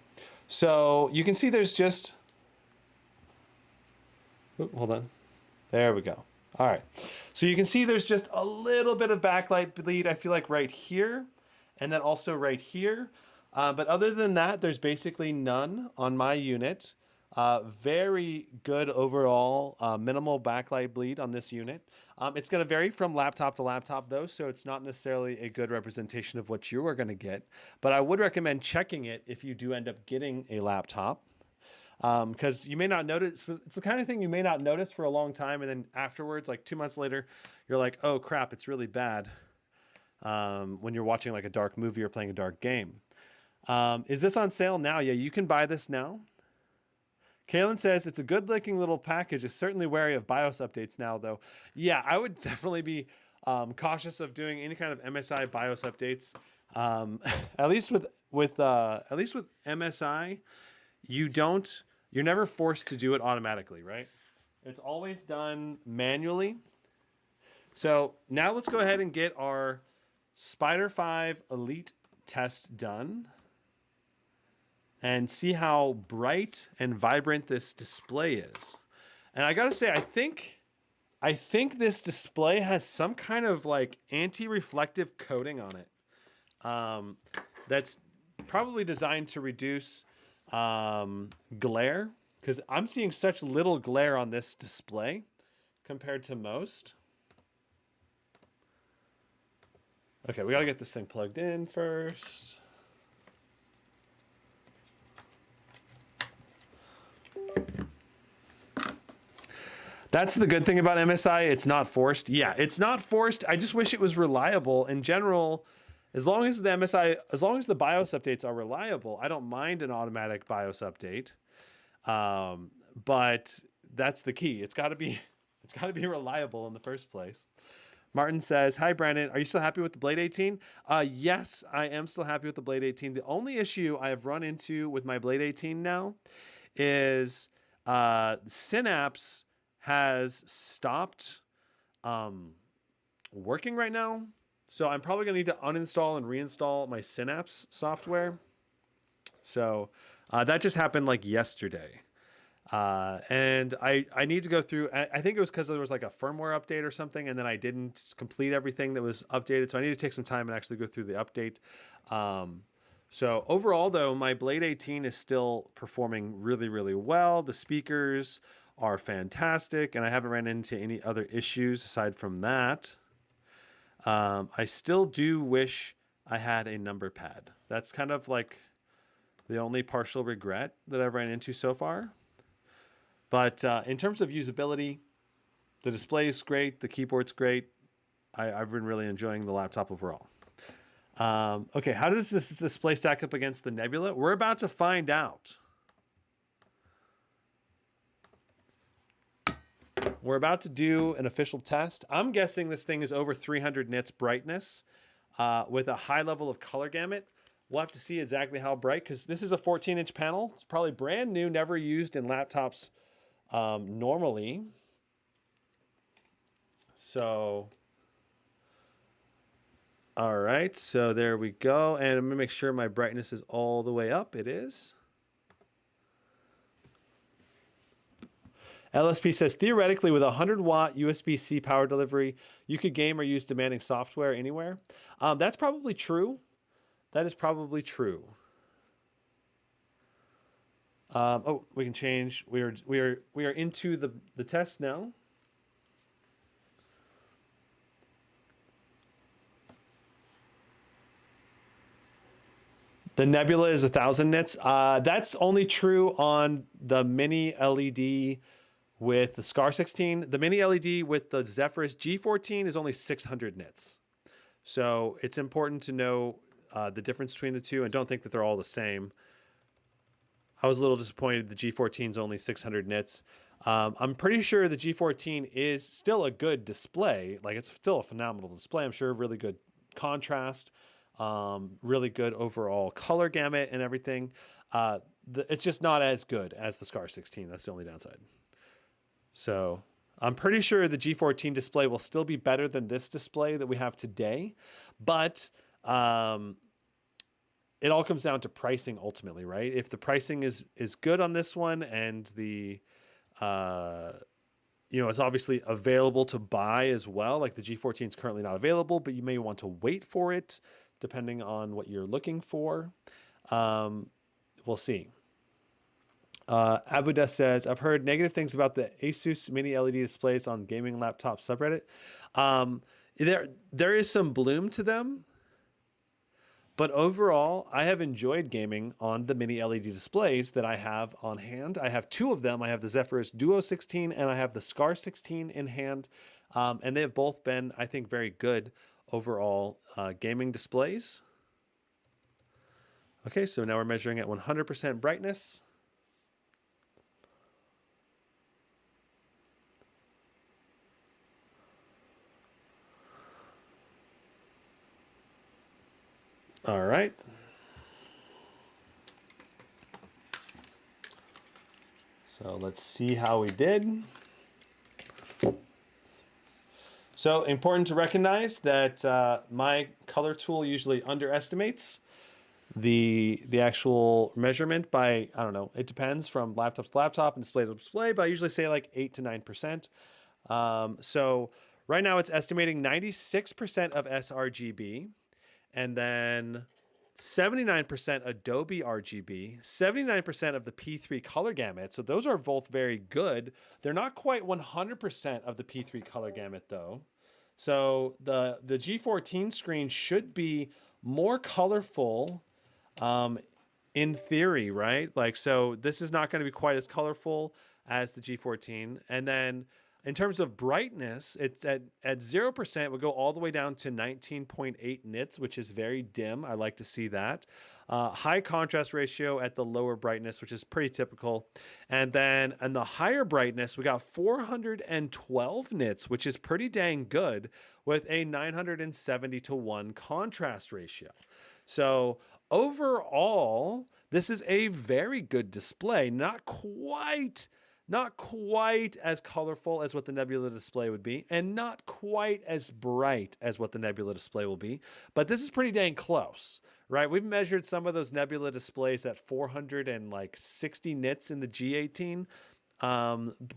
so you can see there's just, hold on. There we go. All right. So you can see there's just a little bit of backlight bleed, I feel like right here, and then also right here. But other than that, there's basically none on my unit. Very good overall, minimal backlight bleed on this unit. It's going to vary from laptop to laptop though, so it's not necessarily a good representation of what you are going to get. But I would recommend checking it if you do end up getting a laptop, because you may not notice. It's the kind of thing you may not notice for a long time, and then afterwards, like 2 months later, you're like, oh crap, it's really bad. When you're watching like a dark movie or playing a dark game. Is this on sale now? Yeah, you can buy this now. Kaylin says it's a good looking little package. Is certainly wary of BIOS updates now, though. Yeah, I would definitely be cautious of doing any kind of MSI BIOS updates. At least with MSI, you're never forced to do it automatically, right? It's always done manually. So now let's go ahead and get our Spyder 5 Elite test done and see how bright and vibrant this display is. And I gotta say, I think this display has some kind of like anti-reflective coating on it. That's probably designed to reduce glare, because I'm seeing such little glare on this display compared to most. Okay, we gotta get this thing plugged in first. That's the good thing about MSI. It's not forced. Yeah, it's not forced. I just wish it was reliable. In general, as long as the BIOS updates are reliable, I don't mind an automatic BIOS update. But that's the key. It's got to be reliable in the first place. Martin says, "Hi Brandon, are you still happy with the Blade 18?" Yes, I am still happy with the Blade 18. The only issue I have run into with my Blade 18 now is Synapse has stopped working right now. So I'm probably going to need to uninstall and reinstall my Synapse software. So that just happened like yesterday. And I need to go through, I think it was because there was like a firmware update or something, and then I didn't complete everything that was updated. So I need to take some time and actually go through the update. So overall though, my Blade 18 is still performing really, really well. The speakers are fantastic, and I haven't ran into any other issues aside from that. I still do wish I had a number pad. That's kind of like the only partial regret that I've ran into so far. But in terms of usability, the display is great. The keyboard's great. I've been really enjoying the laptop overall. Okay, how does this display stack up against the Nebula? We're about to find out. We're about to do an official test. I'm guessing this thing is over 300 nits brightness with a high level of color gamut. We'll have to see exactly how bright, because this is a 14-inch panel. It's probably brand new, never used in laptops normally. So, all right, so there we go. And I'm gonna make sure my brightness is all the way up. It is. LSP says, theoretically, with a 100-watt USB-C power delivery, you could game or use demanding software anywhere. That's probably true. That is probably true. Oh, we can change. We are into the test now. The Nebula is 1,000 nits. That's only true on the mini LED with the SCAR 16. The mini LED with the Zephyrus G14 is only 600 nits. So it's important to know the difference between the two, and don't think that they're all the same. I was a little disappointed the G14 is only 600 nits. I'm pretty sure the G14 is still a good display. Like, it's still a phenomenal display. I'm sure really good contrast, really good overall color gamut and everything. It's just not as good as the SCAR 16. That's the only downside. So I'm pretty sure the G14 display will still be better than this display that we have today, but it all comes down to pricing ultimately, right? If the pricing is good on this one, and the it's obviously available to buy as well. Like, the G14 is currently not available, but you may want to wait for it depending on what you're looking for. We'll see. Abuda says, I've heard negative things about the Asus mini LED displays on gaming laptop subreddit. Um, there is some bloom to them, but overall, I have enjoyed gaming on the mini LED displays that I have on hand. I have two of them. I have the Zephyrus Duo 16 and I have the Scar 16 in hand. And they have both been, I think, very good overall gaming displays. Okay, so now we're measuring at 100% brightness. All right. So let's see how we did. So important to recognize that my color tool usually underestimates the actual measurement by, I don't know, it depends from laptop to laptop and display to display, but I usually say like 8 to 9%. So right now it's estimating 96% of sRGB, and then 79% Adobe RGB, 79% of the P3 color gamut. So those are both very good. They're not quite 100% of the P3 color gamut though. So the G14 screen should be more colorful in theory, right? Like, so this is not going to be quite as colorful as the G14. And then in terms of brightness, it's at 0%, we'll go all the way down to 19.8 nits, which is very dim. I like to see that. High contrast ratio at the lower brightness, which is pretty typical. And then in the higher brightness, we got 412 nits, which is pretty dang good with a 970 to 1 contrast ratio. So overall, this is a very good display. Not quite as colorful as what the Nebula display would be, and not quite as bright as what the Nebula display will be, but this is pretty dang close, right? We've measured some of those Nebula displays at 460 nits in the G18.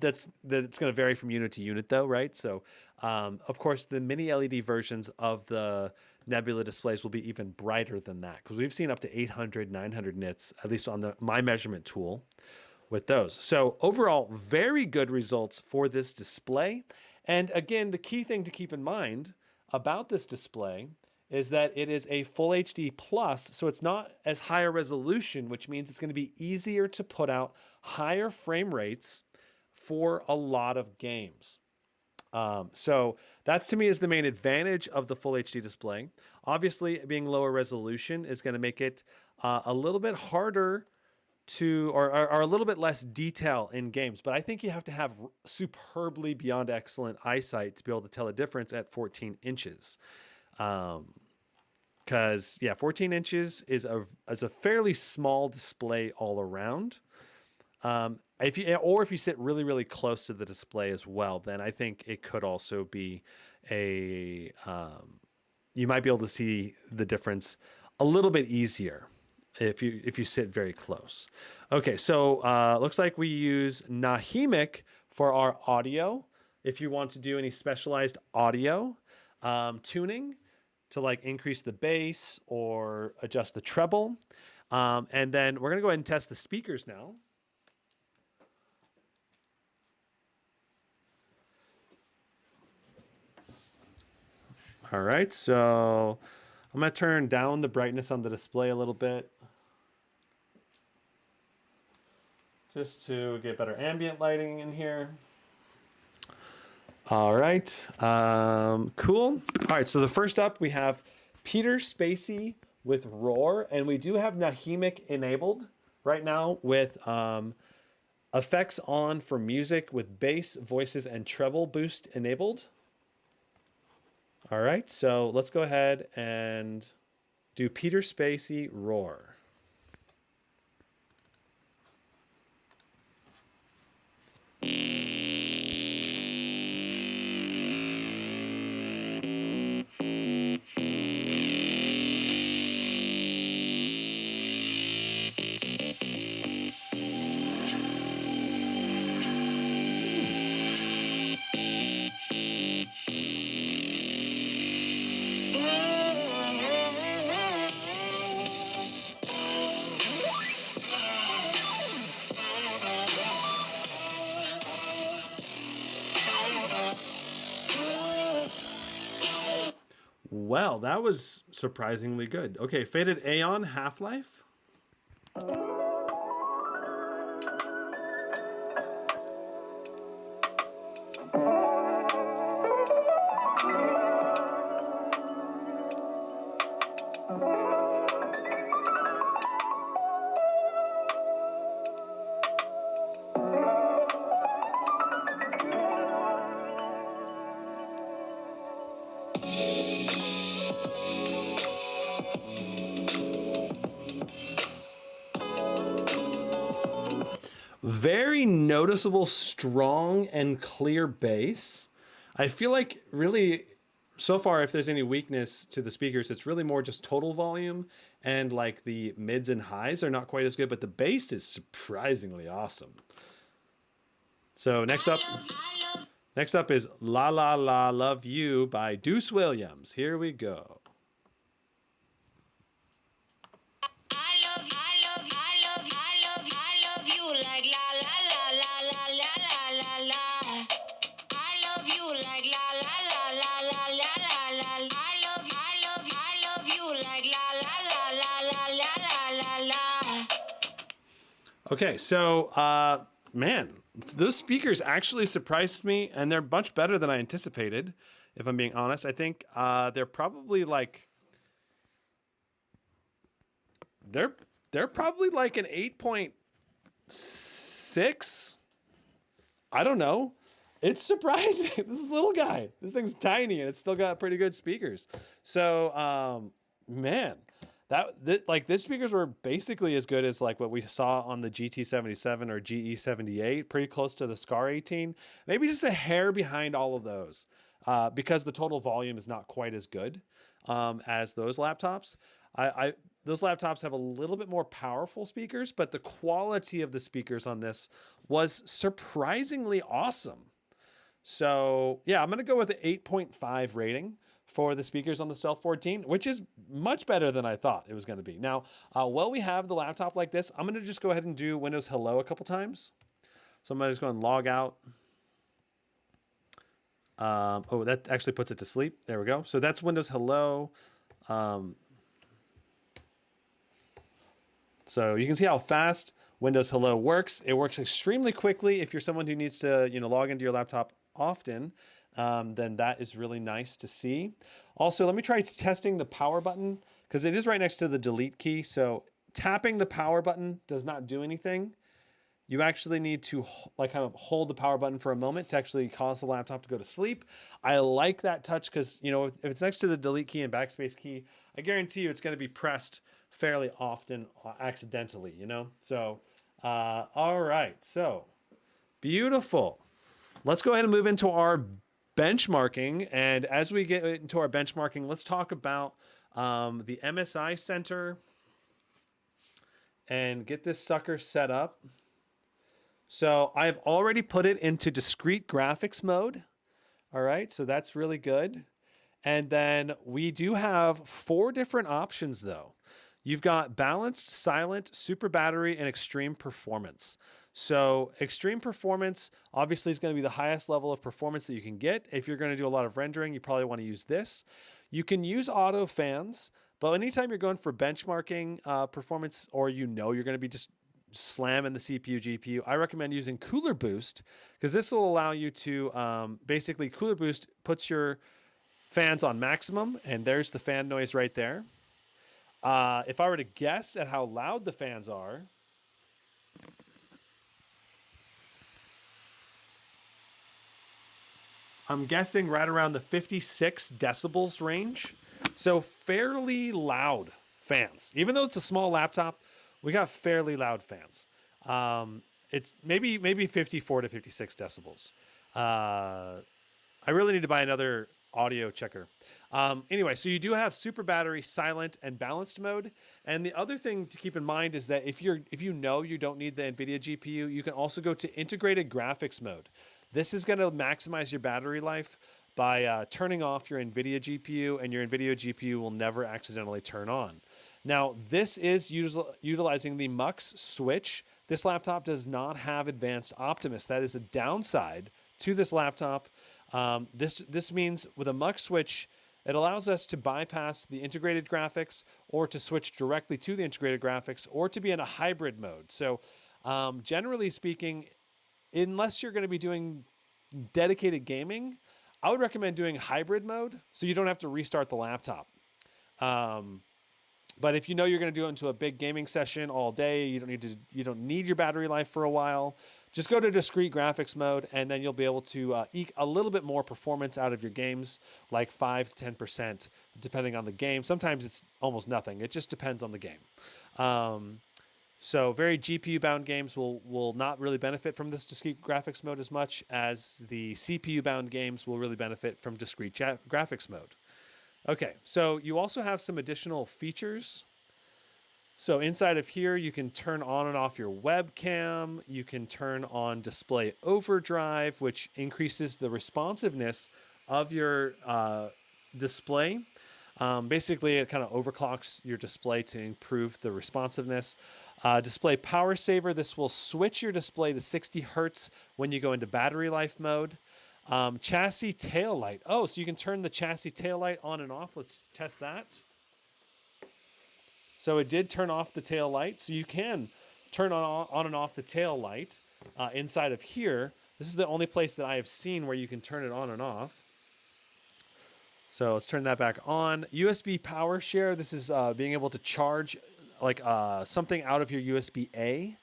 That's going to vary from unit to unit though, right? So, of course, the mini LED versions of the Nebula displays will be even brighter than that because we've seen up to 800, 900 nits, at least on my measurement tool with those. So overall, very good results for this display. And again, the key thing to keep in mind about this display is that it is a full HD plus, so it's not as high a resolution, which means it's going to be easier to put out higher frame rates for a lot of games. So that's to me is the main advantage of the full HD display. Obviously, being lower resolution is going to make it a little bit harder to, or a little bit less detail in games, but I think you have to have superbly beyond excellent eyesight to be able to tell a difference at 14 inches. Cause yeah, 14 inches is a fairly small display all around. If you sit really, really close to the display as well, then I think it could also be you might be able to see the difference a little bit easier if you sit very close. Okay, so looks like we use Nahimic for our audio. If you want to do any specialized audio tuning to like increase the bass or adjust the treble. And then we're gonna go ahead and test the speakers now. All right, so I'm gonna turn down the brightness on the display a little bit, just to get better ambient lighting in here. All right, cool. All right, so the first up we have Peter Spacey with Roar, and we do have Nahimic enabled right now with effects on for music with bass, voices, and treble boost enabled. All right, so let's go ahead and do Peter Spacey Roar. Well, that was surprisingly good. Okay, Faded Aeon Half-Life. Very noticeable, strong and clear bass. I feel like really, so far, if there's any weakness to the speakers, it's really more just total volume, and like the mids and highs are not quite as good, but the bass is surprisingly awesome. So next up is La La La Love You by Deuce Williams. Here we go. Okay, so man, those speakers actually surprised me, and they're much better than I anticipated. If I'm being honest, I think they're probably like they're probably like an 8.6. I don't know. It's surprising. This is a little guy. This thing's tiny, and it's still got pretty good speakers. So, man. Like these speakers were basically as good as like what we saw on the GT77 or GE78, pretty close to the SCAR 18, maybe just a hair behind all of those, because the total volume is not quite as good as those laptops. Those laptops have a little bit more powerful speakers, but the quality of the speakers on this was surprisingly awesome. So yeah, I'm gonna go with an 8.5 rating for the speakers on the Stealth 14, which is much better than I thought it was going to be. Now, while we have the laptop like this, I'm going to just go ahead and do Windows Hello a couple times. So I'm going to just go and log out. Oh, that actually puts it to sleep. There we go. So that's Windows Hello. So you can see how fast Windows Hello works. It works extremely quickly. If you're someone who needs to, log into your laptop often, then that is really nice to see. Also, let me try testing the power button, because it is right next to the delete key. So tapping the power button does not do anything. You actually need to like kind of hold the power button for a moment to actually cause the laptop to go to sleep. I like that touch because, if it's next to the delete key and backspace key, I guarantee you it's going to be pressed fairly often accidentally, So, all right. So beautiful. Let's go ahead and move into our benchmarking. And as we get into our benchmarking, let's talk about the MSI Center and get this sucker set up. So I've already put it into discrete graphics mode. All right, so that's really good. And then we do have 4 different options though. You've got balanced, silent, super battery, and extreme performance. So extreme performance obviously is going to be the highest level of performance that you can get. If you're going to do a lot of rendering, you probably want to use this. You can use auto fans, but anytime you're going for benchmarking performance, or you're going to be just slamming the CPU, GPU, I recommend using Cooler Boost, because this will allow you to basically Cooler Boost puts your fans on maximum, and there's the fan noise right there. If I were to guess at how loud the fans are, I'm guessing right around the 56 decibels range. So fairly loud fans. Even though it's a small laptop, we got fairly loud fans. It's maybe 54 to 56 decibels. I really need to buy another audio checker. Anyway, so you do have super battery, silent, and balanced mode. And the other thing to keep in mind is that if you don't need the NVIDIA GPU, you can also go to integrated graphics mode. This is going to maximize your battery life by turning off your NVIDIA GPU, and your NVIDIA GPU will never accidentally turn on. Now, this is utilizing the MUX switch. This laptop does not have advanced Optimus. That is a downside to this laptop. This means with a MUX switch, It allows us to bypass the integrated graphics or to switch directly to the integrated graphics or to be in a hybrid mode. So generally speaking, unless you're going to be doing dedicated gaming, I would recommend doing hybrid mode so you don't have to restart the laptop. But if you know you're going to do it into a big gaming session all day, you don't need your battery life for a while. Just go to discrete graphics mode, and then you'll be able to eke a little bit more performance out of your games, like 5 to 10%, depending on the game. Sometimes it's almost nothing. It just depends on the game. So very GPU-bound games will not really benefit from this discrete graphics mode as much as the CPU-bound games will really benefit from discrete graphics mode. Okay, so you also have some additional features. So inside of here, you can turn on and off your webcam. You can turn on display overdrive, which increases the responsiveness of your display. Basically, it kind of overclocks your display to improve the responsiveness. Display power saver. This will switch your display to 60 Hertz when you go into battery life mode. Chassis tail light. Oh, so you can turn the chassis tail light on and off. Let's test that. So it did turn off the tail light. So you can turn on and off the tail light inside of here. This is the only place that I have seen where you can turn it on and off. So let's turn that back on. USB power share. This is being able to charge like something out of your USB-A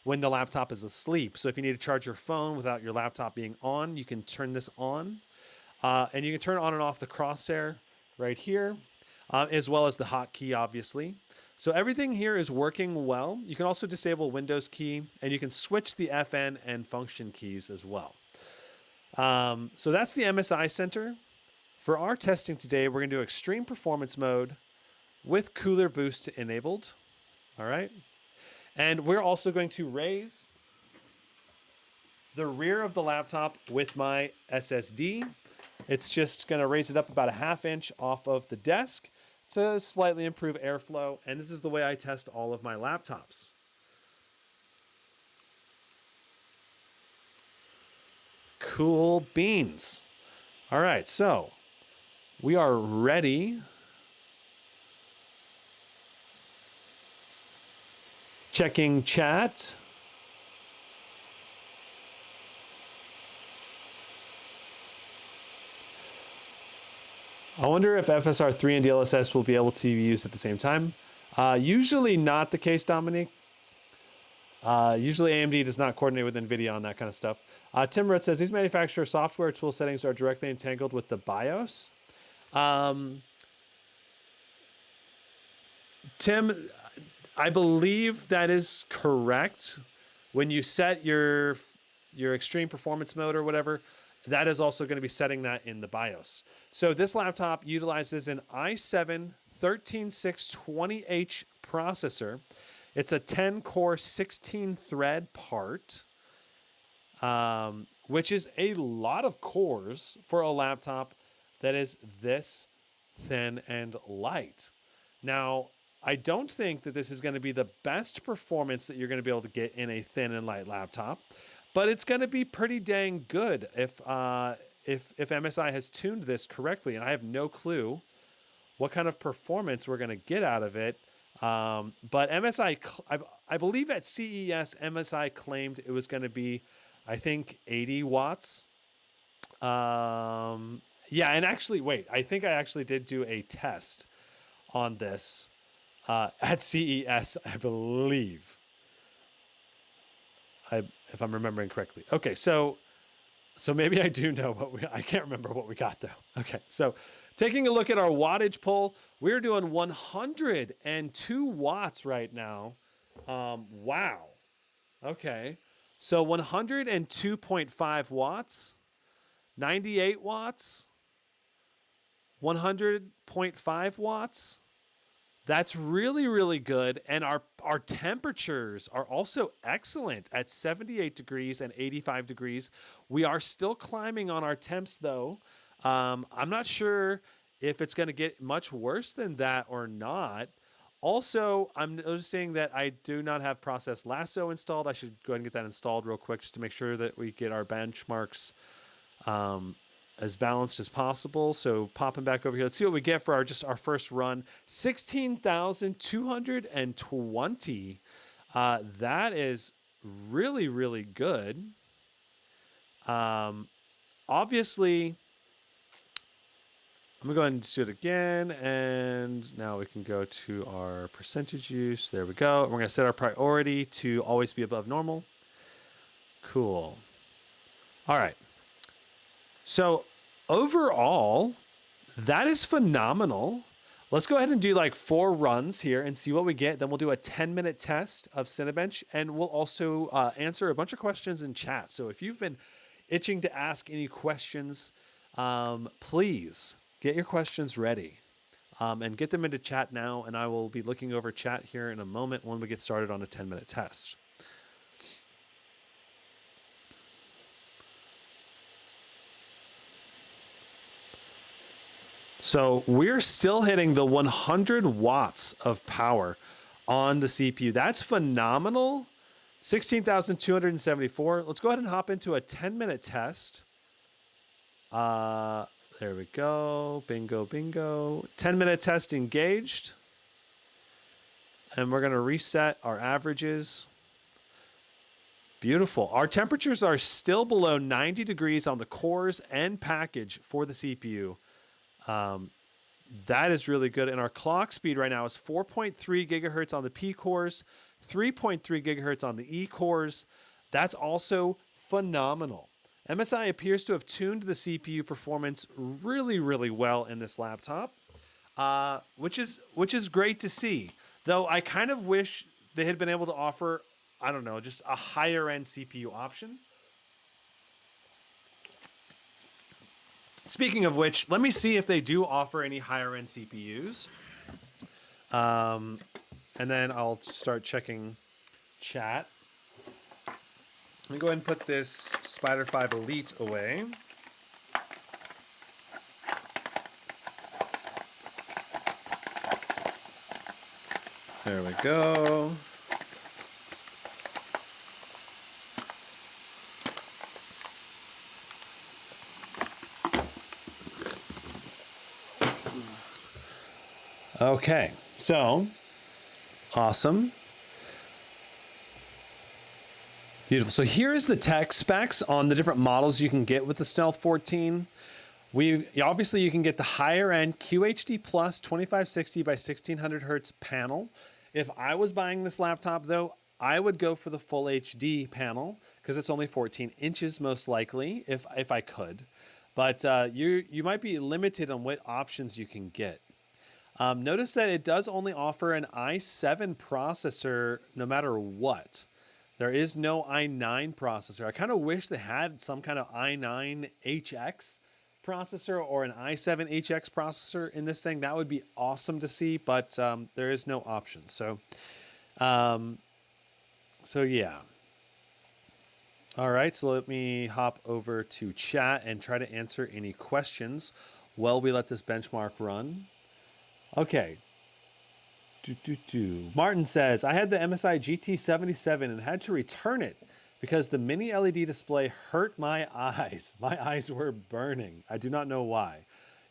when the laptop is asleep. So if you need to charge your phone without your laptop being on, you can turn this on. And you can turn on and off the crosshair right here, as well as the hotkey, obviously. So everything here is working well. You can also disable Windows key, and you can switch the FN and function keys as well. So that's the MSI Center. For our testing today, we're going to do extreme performance mode with cooler boost enabled. All right. And we're also going to raise the rear of the laptop with my SSD. It's just going to raise it up about a ½ inch off of the desk to slightly improve airflow. And this is the way I test all of my laptops. Cool beans. All right, so we are ready. Checking chat. I wonder if FSR3 and DLSS will be able to be used at the same time. Usually not the case, Dominique. Usually AMD does not coordinate with NVIDIA on that kind of stuff. Tim Rutt says, these manufacturer software tool settings are directly entangled with the BIOS. Tim, I believe that is correct. When you set your extreme performance mode or whatever, that is also going to be setting that in the BIOS. So this laptop utilizes an i7-13620H processor. It's a 10-core, 16-thread part, which is a lot of cores for a laptop that is this thin and light. Now, I don't think that this is going to be the best performance that you're going to be able to get in a thin and light laptop, but it's going to be pretty dang good if MSI has tuned this correctly. And I have no clue what kind of performance we're going to get out of it. But MSI, I believe at CES, MSI claimed it was going to be, I think, 80 watts. Yeah, and actually, wait, I think I actually did do a test on this at CES, I believe, if I'm remembering correctly. Okay, so maybe I do know what I can't remember what we got though. Okay, so taking a look at our wattage poll, we're doing 102 watts right now. Wow. Okay, so 102.5 watts, 98 watts, 100.5 watts. That's really, really good. And our temperatures are also excellent at 78 degrees and 85 degrees. We are still climbing on our temps though. I'm not sure if it's going to get much worse than that or not. Also, I'm noticing that I do not have Process Lasso installed. I should go ahead and get that installed real quick just to make sure that we get our benchmarks as balanced as possible. So popping back over here, let's see what we get for our first run. 16,220. That is really, really good. Obviously, I'm gonna go ahead and just do it again, and now we can go to our percentage use. There we go. We're gonna set our priority to always be above normal. Cool. All right. So overall, that is phenomenal. Let's go ahead and do like 4 runs here and see what we get. Then we'll do a 10-minute test of Cinebench, and we'll also answer a bunch of questions in chat. So if you've been itching to ask any questions, please get your questions ready and get them into chat now. And I will be looking over chat here in a moment when we get started on a 10-minute test. So we're still hitting the 100 watts of power on the CPU. That's phenomenal. 16,274. Let's go ahead and hop into a 10-minute test. There we go. Bingo, bingo. 10-minute test engaged. And we're going to reset our averages. Beautiful. Our temperatures are still below 90 degrees on the cores and package for the CPU. That is really good. And our clock speed right now is 4.3 gigahertz on the P cores, 3.3 gigahertz on the E cores. That's also phenomenal. MSI appears to have tuned the CPU performance really, really well in this laptop, which is great to see. Though I kind of wish they had been able to offer, I don't know, just a higher end CPU option. Speaking of which, let me see if they do offer any higher end CPUs. And then I'll start checking chat. Let me go ahead and put this Spyder 5 Elite away. There we go. Okay, so awesome. Beautiful. So here is the tech specs on the different models you can get with the Stealth 14. Obviously you can get the higher end QHD Plus 2560 by 1600 hertz panel. If I was buying this laptop though, I would go for the full HD panel because it's only 14 inches most likely if I could. But you might be limited on what options you can get. Notice that it does only offer an i7 processor no matter what. There is no i9 processor. I kind of wish they had some kind of i9 HX processor or an i7 HX processor in this thing. That would be awesome to see, but there is no option. So yeah. All right, so let me hop over to chat and try to answer any questions while we let this benchmark run. Okay. Martin says, I had the MSI GT77 and had to return it because the mini LED display hurt my eyes. My eyes were burning. I do not know why.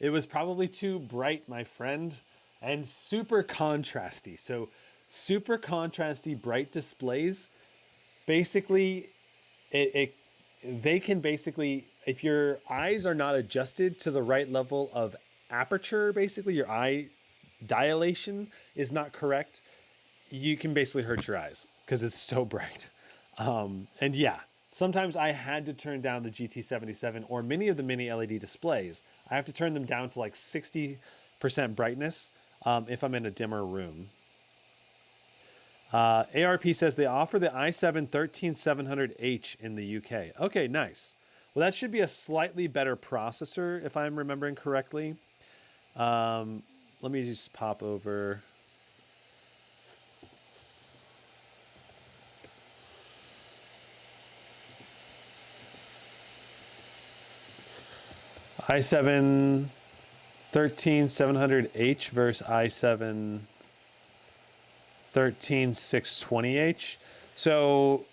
It was probably too bright, my friend, and super contrasty. So super contrasty bright displays, basically, they can basically, if your eyes are not adjusted to the right level of aperture, basically your eye dilation is not correct, you can basically hurt your eyes because it's so bright. And yeah, sometimes I had to turn down the GT77 or many of the mini LED displays. I have to turn them down to like 60% brightness if I'm in a dimmer room. ARP says they offer the i7 13700H in the UK. Okay, nice. Well, that should be a slightly better processor if I'm remembering correctly. Let me just pop over. i7 13700H versus i7 13620H. So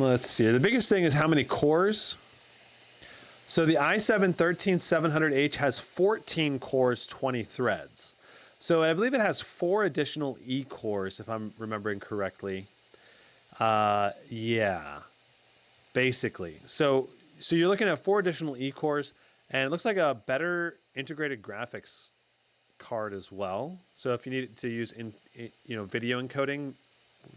Let's see. The biggest thing is how many cores. So the i7-13700H has 14 cores, 20 threads. So I believe it has 4 additional E cores, if I'm remembering correctly. Yeah, basically. So you're looking at 4 additional E cores, and it looks like a better integrated graphics card as well. So if you need to use video encoding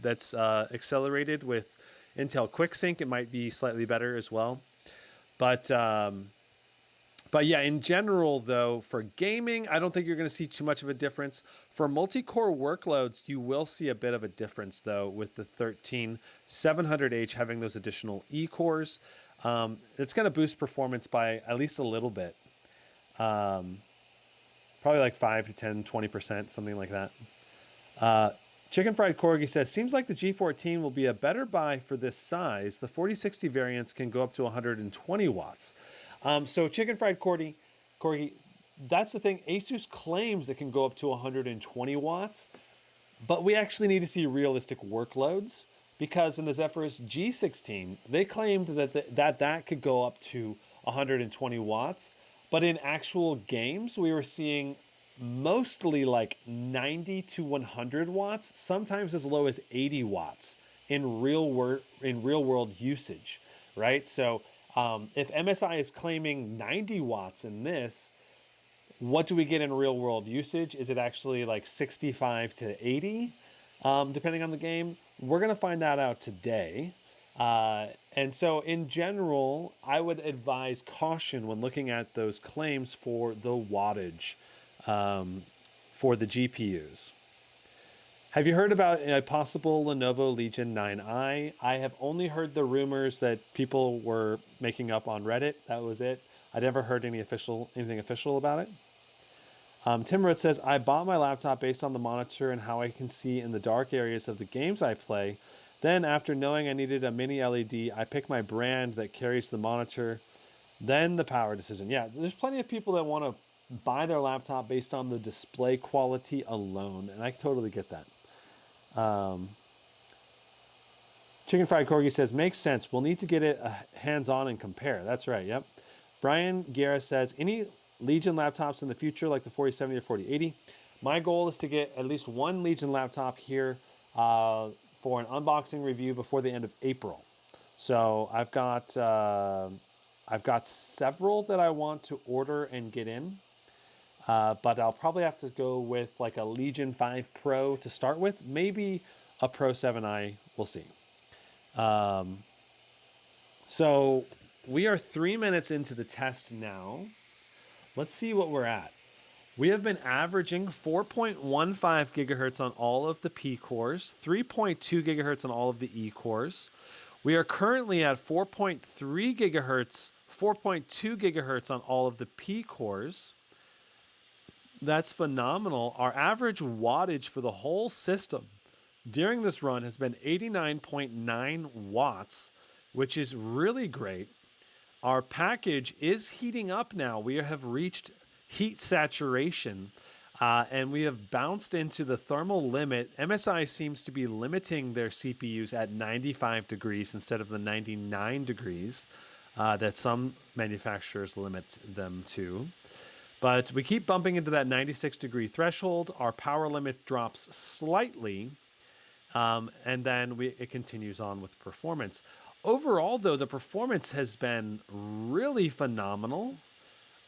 that's accelerated with Intel QuickSync, it might be slightly better as well. But yeah, in general, though, for gaming, I don't think you're going to see too much of a difference. For multi-core workloads, you will see a bit of a difference, though, with the 13700H having those additional E cores. It's going to boost performance by at least a little bit. Probably like 5 to 10, 20%, something like that. Chicken Fried Corgi says, seems like the G14 will be a better buy for this size. The 4060 variants can go up to 120 watts. So Chicken Fried Corgi, that's the thing. Asus claims it can go up to 120 watts, but we actually need to see realistic workloads, because in the Zephyrus G16, they claimed that could go up to 120 watts, but in actual games, we were seeing mostly like 90 to 100 watts, sometimes as low as 80 watts in real world usage, right? So if MSI is claiming 90 watts in this, what do we get in real world usage? Is it actually like 65 to 80, depending on the game? We're going to find that out today. And so in general, I would advise caution when looking at those claims for the wattage for the GPUs. Have you heard about a possible Lenovo Legion 9i? I have only heard the rumors that people were making up on Reddit. That was it. I never heard anything official about it. Timrod says, I bought my laptop based on the monitor and how I can see in the dark areas of the games I play. Then after knowing I needed a mini LED, I picked my brand that carries the monitor, then the power decision. Yeah, there's plenty of people that want to buy their laptop based on the display quality alone, and I totally get that. Chicken Fried Corgi says, makes sense. We'll need to get it hands-on and compare. That's right, yep. Brian Guerra says, any Legion laptops in the future like the 4070 or 4080? My goal is to get at least one Legion laptop here for an unboxing review before the end of April. So I've got several that I want to order and get in. But I'll probably have to go with like a Legion 5 Pro to start with. Maybe a Pro 7i. We'll see. So we are 3 minutes into the test now. Let's see what we're at. We have been averaging 4.15 gigahertz on all of the P cores, 3.2 gigahertz on all of the E cores. We are currently at 4.3 gigahertz, 4.2 gigahertz on all of the P cores. That's phenomenal. Our average wattage for the whole system during this run has been 89.9 watts, which is really great. Our package is heating up now. We have reached heat saturation, and we have bounced into the thermal limit. MSI seems to be limiting their CPUs at 95 degrees instead of the 99 degrees that some manufacturers limit them to. But we keep bumping into that 96 degree threshold. Our power limit drops slightly, and then it continues on with performance. Overall, though, the performance has been really phenomenal.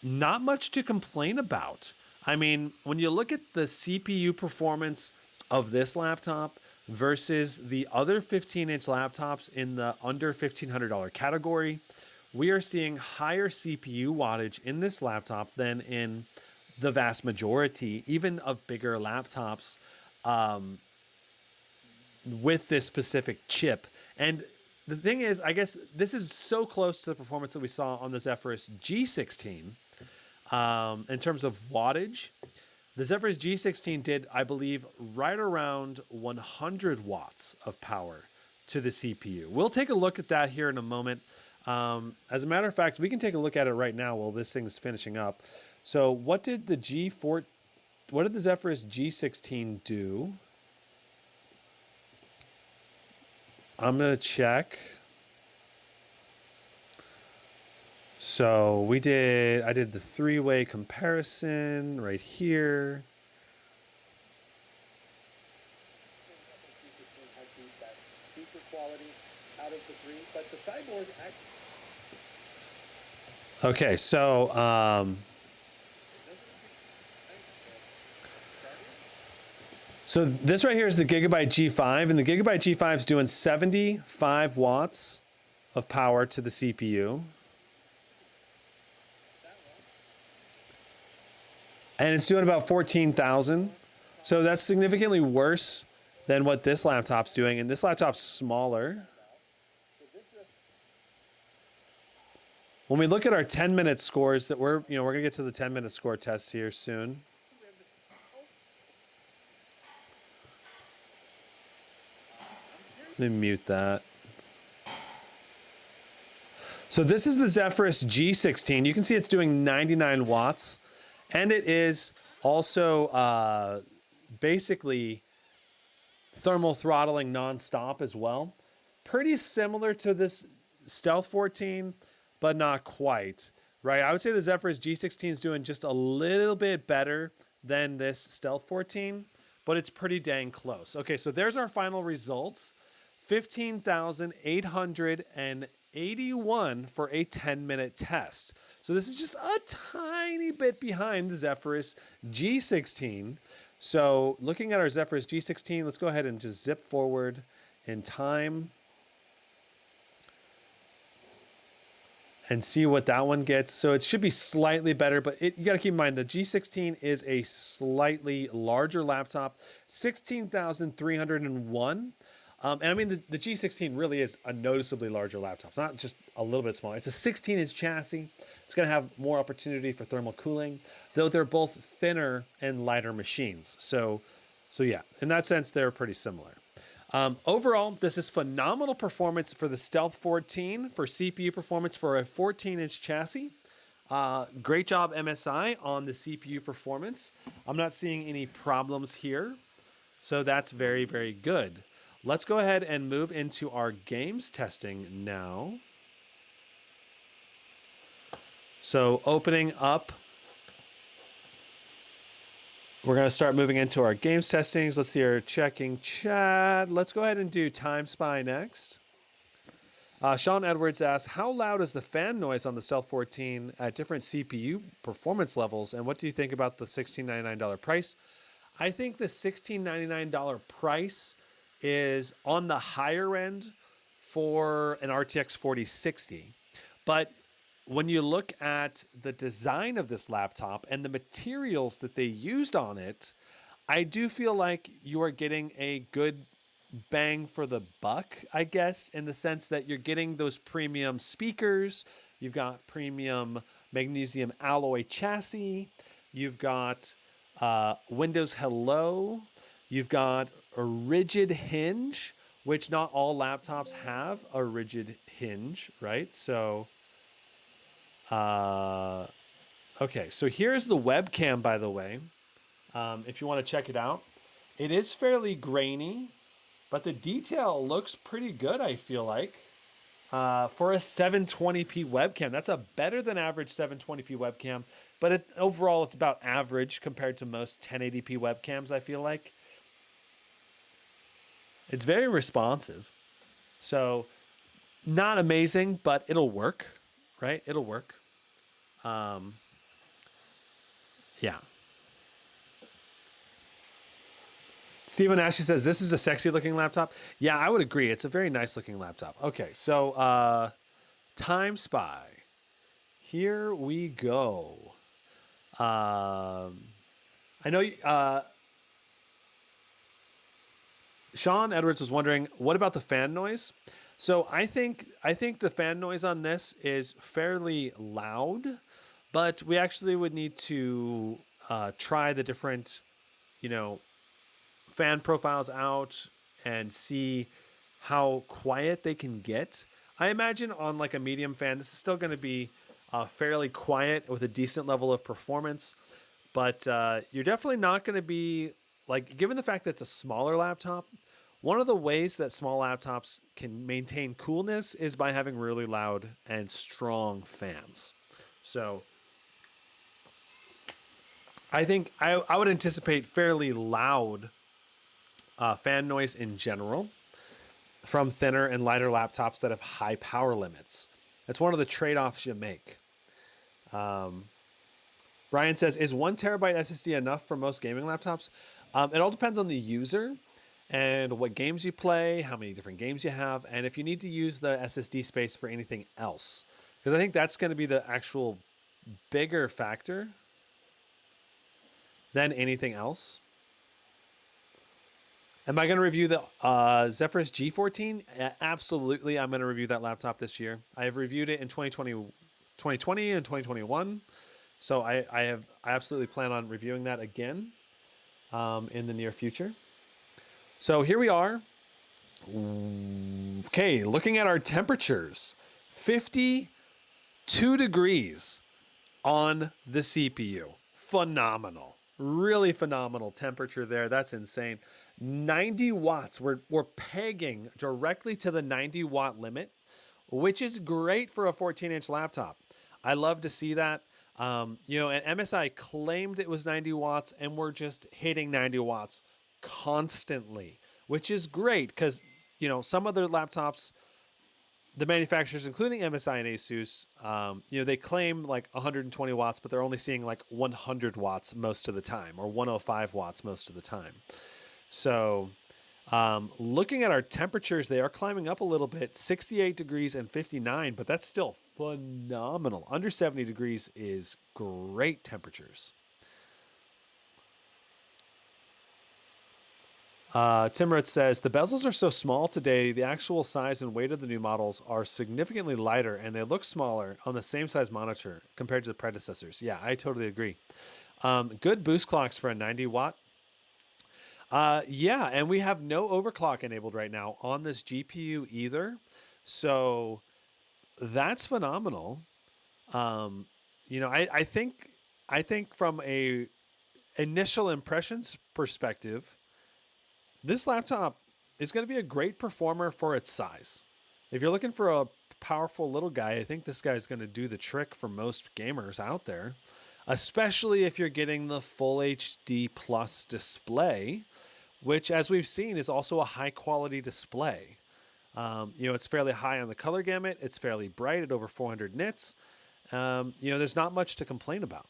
Not much to complain about. I mean, when you look at the CPU performance of this laptop versus the other 15-inch laptops in the under $1,500 category, we are seeing higher CPU wattage in this laptop than in the vast majority, even of bigger laptops with this specific chip. And the thing is, I guess this is so close to the performance that we saw on the Zephyrus G16 in terms of wattage. The Zephyrus G16 did, I believe, right around 100 watts of power to the CPU. We'll take a look at that here in a moment. As a matter of fact, we can take a look at it right now while this thing's finishing up. So what did the Zephyrus G16 do? I'm going to check. So I did the three-way comparison right here. Okay, so this right here is the Gigabyte G5, and the Gigabyte G5 is doing 75 watts of power to the CPU. And it's doing about 14,000. So that's significantly worse than what this laptop's doing, and this laptop's smaller. When we look at our 10-minute scores that we're going to get to the 10-minute score test here soon. Let me mute that. So this is the Zephyrus G16. You can see it's doing 99 watts. And it is also basically thermal throttling nonstop as well. Pretty similar to this Stealth 14, but not quite, right? I would say the Zephyrus G16 is doing just a little bit better than this Stealth 14, but it's pretty dang close. Okay, so there's our final results. 15,881 for a 10-minute test. So this is just a tiny bit behind the Zephyrus G16. So looking at our Zephyrus G16, let's go ahead and just zip forward in time and see what that one gets. So it should be slightly better, but you got to keep in mind the G16 is a slightly larger laptop, 16,301. And I mean, the G16 really is a noticeably larger laptop. It's not just a little bit smaller. It's a 16-inch chassis. It's going to have more opportunity for thermal cooling, though they're both thinner and lighter machines. So yeah, in that sense, they're pretty similar. Overall, this is phenomenal performance for the Stealth 14 for CPU performance for a 14-inch chassis. Great job, MSI, on the CPU performance. I'm not seeing any problems here. So that's very, very good. Let's go ahead and move into our games testing now. So opening up, we're going to start moving into our games testings. Let's see our checking chat. Let's go ahead and do Timespy next. Sean Edwards asks, how loud is the fan noise on the Stealth 14 at different CPU performance levels? And what do you think about the $1699 price? I think the $1699 price is on the higher end for an RTX 4060. But when you look at the design of this laptop and the materials that they used on it, I do feel like you are getting a good bang for the buck, I guess, in the sense that you're getting those premium speakers, you've got premium magnesium alloy chassis, you've got Windows Hello, you've got a rigid hinge, which not all laptops have a rigid hinge, right? So, okay, so here's the webcam, by the way, if you want to check it out. It is fairly grainy, but the detail looks pretty good, I feel like, for a 720p webcam. That's a better than average 720p webcam, but overall it's about average compared to most 1080p webcams, I feel like. It's very responsive. So not amazing, but it'll work, right? It'll work. Yeah. Stephen Ashley says, this is a sexy looking laptop. Yeah, I would agree. It's a very nice looking laptop. Okay, so Timespy. Here we go. I know Sean Edwards was wondering, what about the fan noise? So I think the fan noise on this is fairly loud, but we actually would need to try the different, fan profiles out and see how quiet they can get. I imagine on like a medium fan, this is still going to be fairly quiet with a decent level of performance, but you're definitely not going to be like, given the fact that it's a smaller laptop, One of the ways that small laptops can maintain coolness is by having really loud and strong fans. So I think I would anticipate fairly loud fan noise in general from thinner and lighter laptops that have high power limits. That's one of the trade-offs you make. Brian says, is 1 terabyte SSD enough for most gaming laptops? It all depends on the user and what games you play, how many different games you have, and if you need to use the SSD space for anything else. Because I think that's going to be the actual bigger factor than anything else. Am I going to review the Zephyrus G14? Absolutely, I'm going to review that laptop this year. I have reviewed it in 2020 and 2021. So I absolutely plan on reviewing that again in the near future. So here we are. Okay, looking at our temperatures. 52 degrees on the CPU. Phenomenal. Really phenomenal temperature there. That's insane. 90 watts. We're pegging directly to the 90 watt limit, which is great for a 14-inch laptop. I love to see that. You know, and MSI claimed it was 90 watts, and we're just hitting 90 watts constantly, which is great because, you know, some other laptops, the manufacturers, including MSI and Asus, you know, they claim like 120 watts, but they're only seeing like 100 watts most of the time, or 105 watts most of the time. So looking at our temperatures, they are climbing up a little bit, 68 degrees and 59, but that's still phenomenal. Under 70 degrees is great temperatures. Timrod says, the bezels are so small today, the actual size and weight of the new models are significantly lighter, and they look smaller on the same size monitor compared to the predecessors. Yeah, I totally agree. Good boost clocks for a 90 watt. Yeah, and we have no overclock enabled right now on this GPU either. So that's phenomenal. You know, I think from a initial impressions perspective, this laptop is going to be a great performer for its size. If you're looking for a powerful little guy, I think this guy's going to do the trick for most gamers out there, especially if you're getting the full HD plus display, which, as we've seen, is also a high quality display. You know, it's fairly high on the color gamut. It's fairly bright at over 400 nits. You know, there's not much to complain about.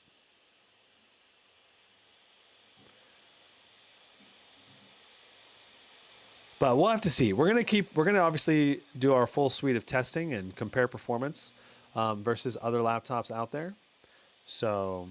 But we'll have to see. We're gonna obviously do our full suite of testing and compare performance versus other laptops out there. So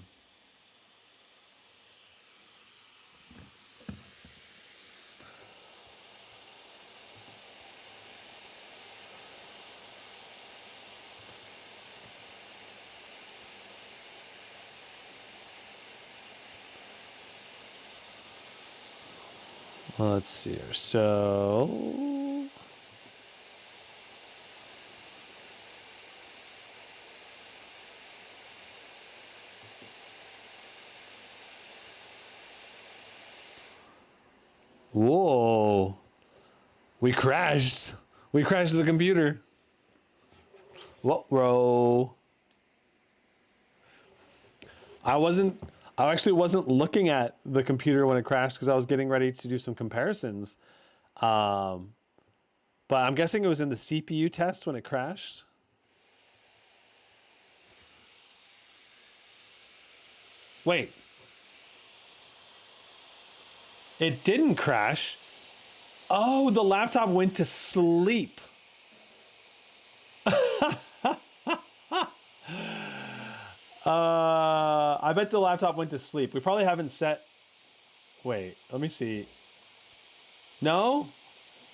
let's see here. So whoa. We crashed. We crashed the computer. What, bro? I actually wasn't looking at the computer when it crashed because I was getting ready to do some comparisons. But I'm guessing it was in the CPU test when it crashed. Wait. It didn't crash. Oh, the laptop went to sleep. I bet the laptop went to sleep. We probably haven't set... Wait, let me see. No?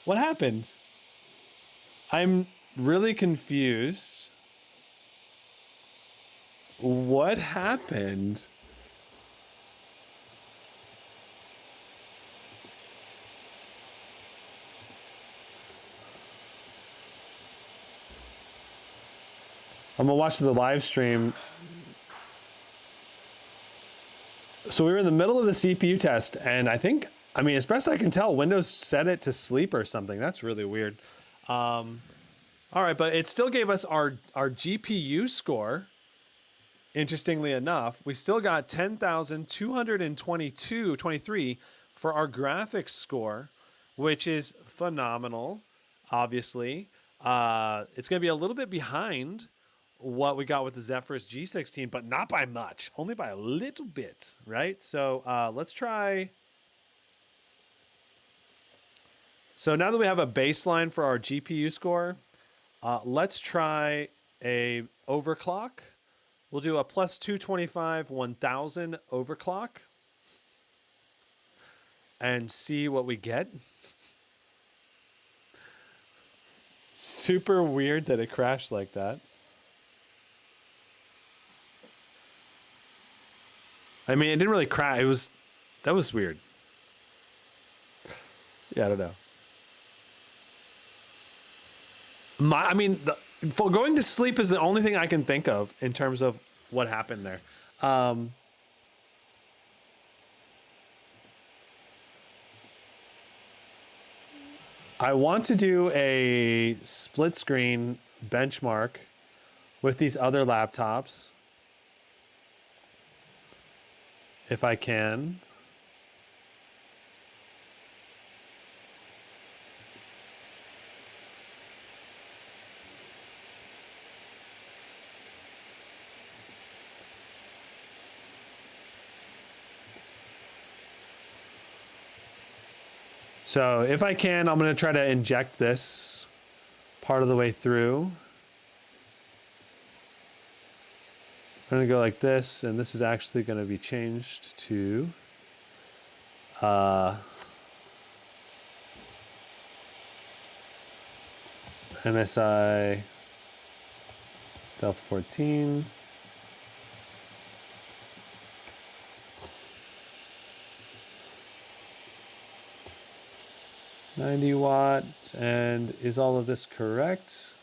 What happened? I'm really confused. What happened? I'm gonna watch the live stream. So we were in the middle of the CPU test, and I think I mean, as best I can tell, Windows set it to sleep or something. That's really weird. All right, but it still gave us our GPU score. Interestingly enough, we still got 10,223 for our graphics score, which is phenomenal, obviously. It's going to be a little bit behind what we got with the Zephyrus G16, but not by much, only by a little bit, right? So let's try. So now that we have a baseline for our GPU score, let's try a overclock. We'll do a plus 225 1000 overclock and see what we get. Super weird that it crashed like that. I mean, it didn't really crash. That was weird. Yeah, I don't know. I mean, for going to sleep is the only thing I can think of in terms of what happened there. I want to do a split screen benchmark with these other laptops, if I can. So if I can, I'm going to try to inject this part of the way through. I'm going to go like this, and this is actually going to be changed to MSI Stealth 14. 90 watt, and is all of this correct?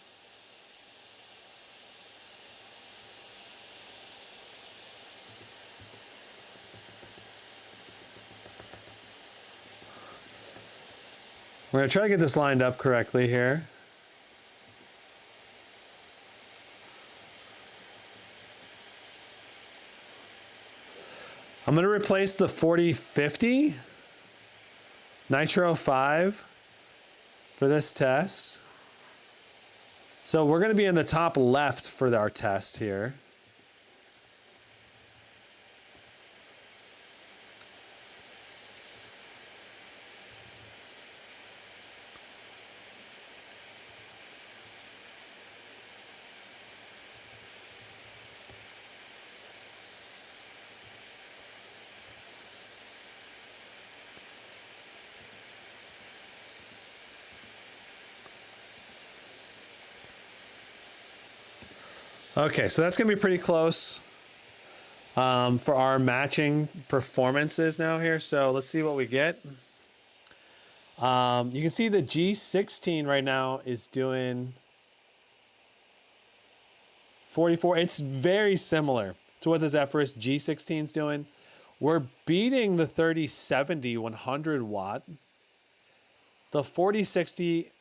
We're gonna try to get this lined up correctly here. I'm gonna replace the 4050 Nitro 5 for this test. So we're going to be in the top left for our test here. Okay, so that's going to be pretty close for our matching performances now here. So let's see what we get. You can see the G16 right now is doing 44. It's very similar to what the Zephyrus G16 is doing. We're beating the 3070 100 watt. The 4060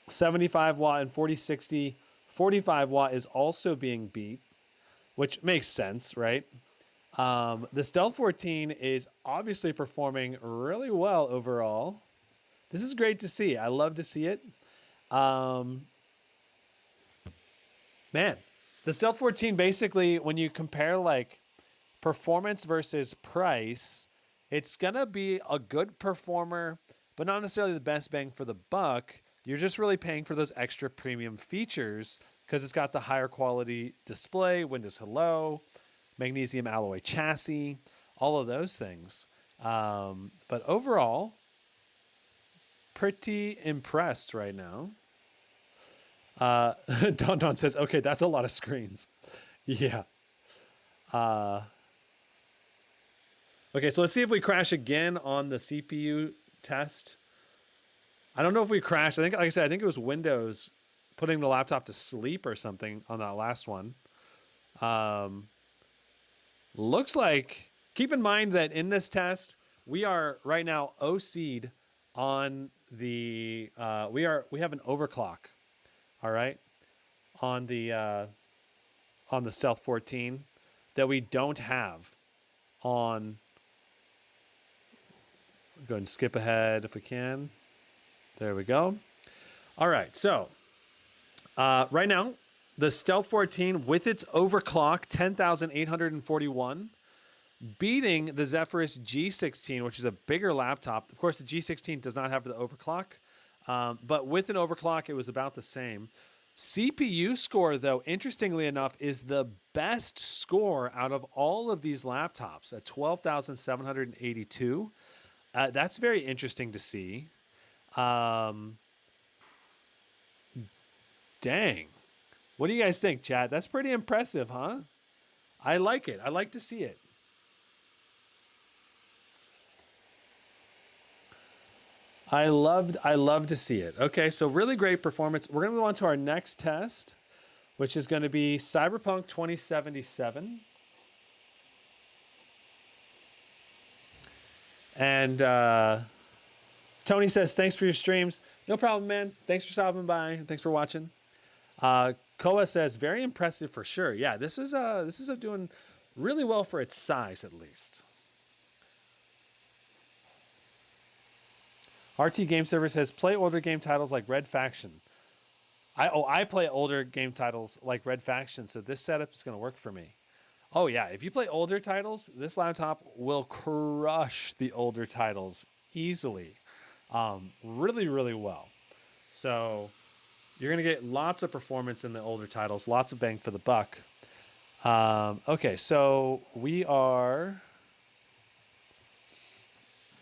75 watt and 4060 45 watt is also being beat, which makes sense, right? The Stealth 14 is obviously performing really well overall. This is great to see. I love to see it. Man, the Stealth 14 basically, when you compare like performance versus price, it's gonna be a good performer, but not necessarily the best bang for the buck. You're just really paying for those extra premium features because it's got the higher quality display, Windows Hello, magnesium alloy chassis, all of those things. But overall, pretty impressed right now. Don says, okay, that's a lot of screens. Yeah. Okay, so let's see if we crash again on the CPU test. I don't know if we crashed. I think, like I said, I think it was Windows putting the laptop to sleep or something on that last one. Looks like, keep in mind that in this test, we are right now OC'd on the we have an overclock, all right, on the Stealth 14 that we don't have on. Go ahead and skip ahead if we can. There we go. All right, so right now the Stealth 14 with its overclock 10,841. Beating the Zephyrus G16, which is a bigger laptop. Of course, the G16 does not have the overclock, but with an overclock, it was about the same. CPU score, though, interestingly enough, is the best score out of all of these laptops at 12,782. That's very interesting to see. Dang. What do you guys think, chat? That's pretty impressive, huh? I like it. I like to see it. I love to see it. Okay, so really great performance. We're going to move on to our next test, which is going to be Cyberpunk 2077. And Tony says, thanks for your streams. No problem, man. Thanks for stopping by. Thanks for watching. Koa says, very impressive for sure. Yeah, this is doing really well for its size, at least. RT Game Server says, play older game titles like Red Faction. I play older game titles like Red Faction, so this setup is going to work for me. Oh, yeah. If you play older titles, this laptop will crush the older titles easily. Really, really well. So you're going to get lots of performance in the older titles, lots of bang for the buck. Okay, so we are...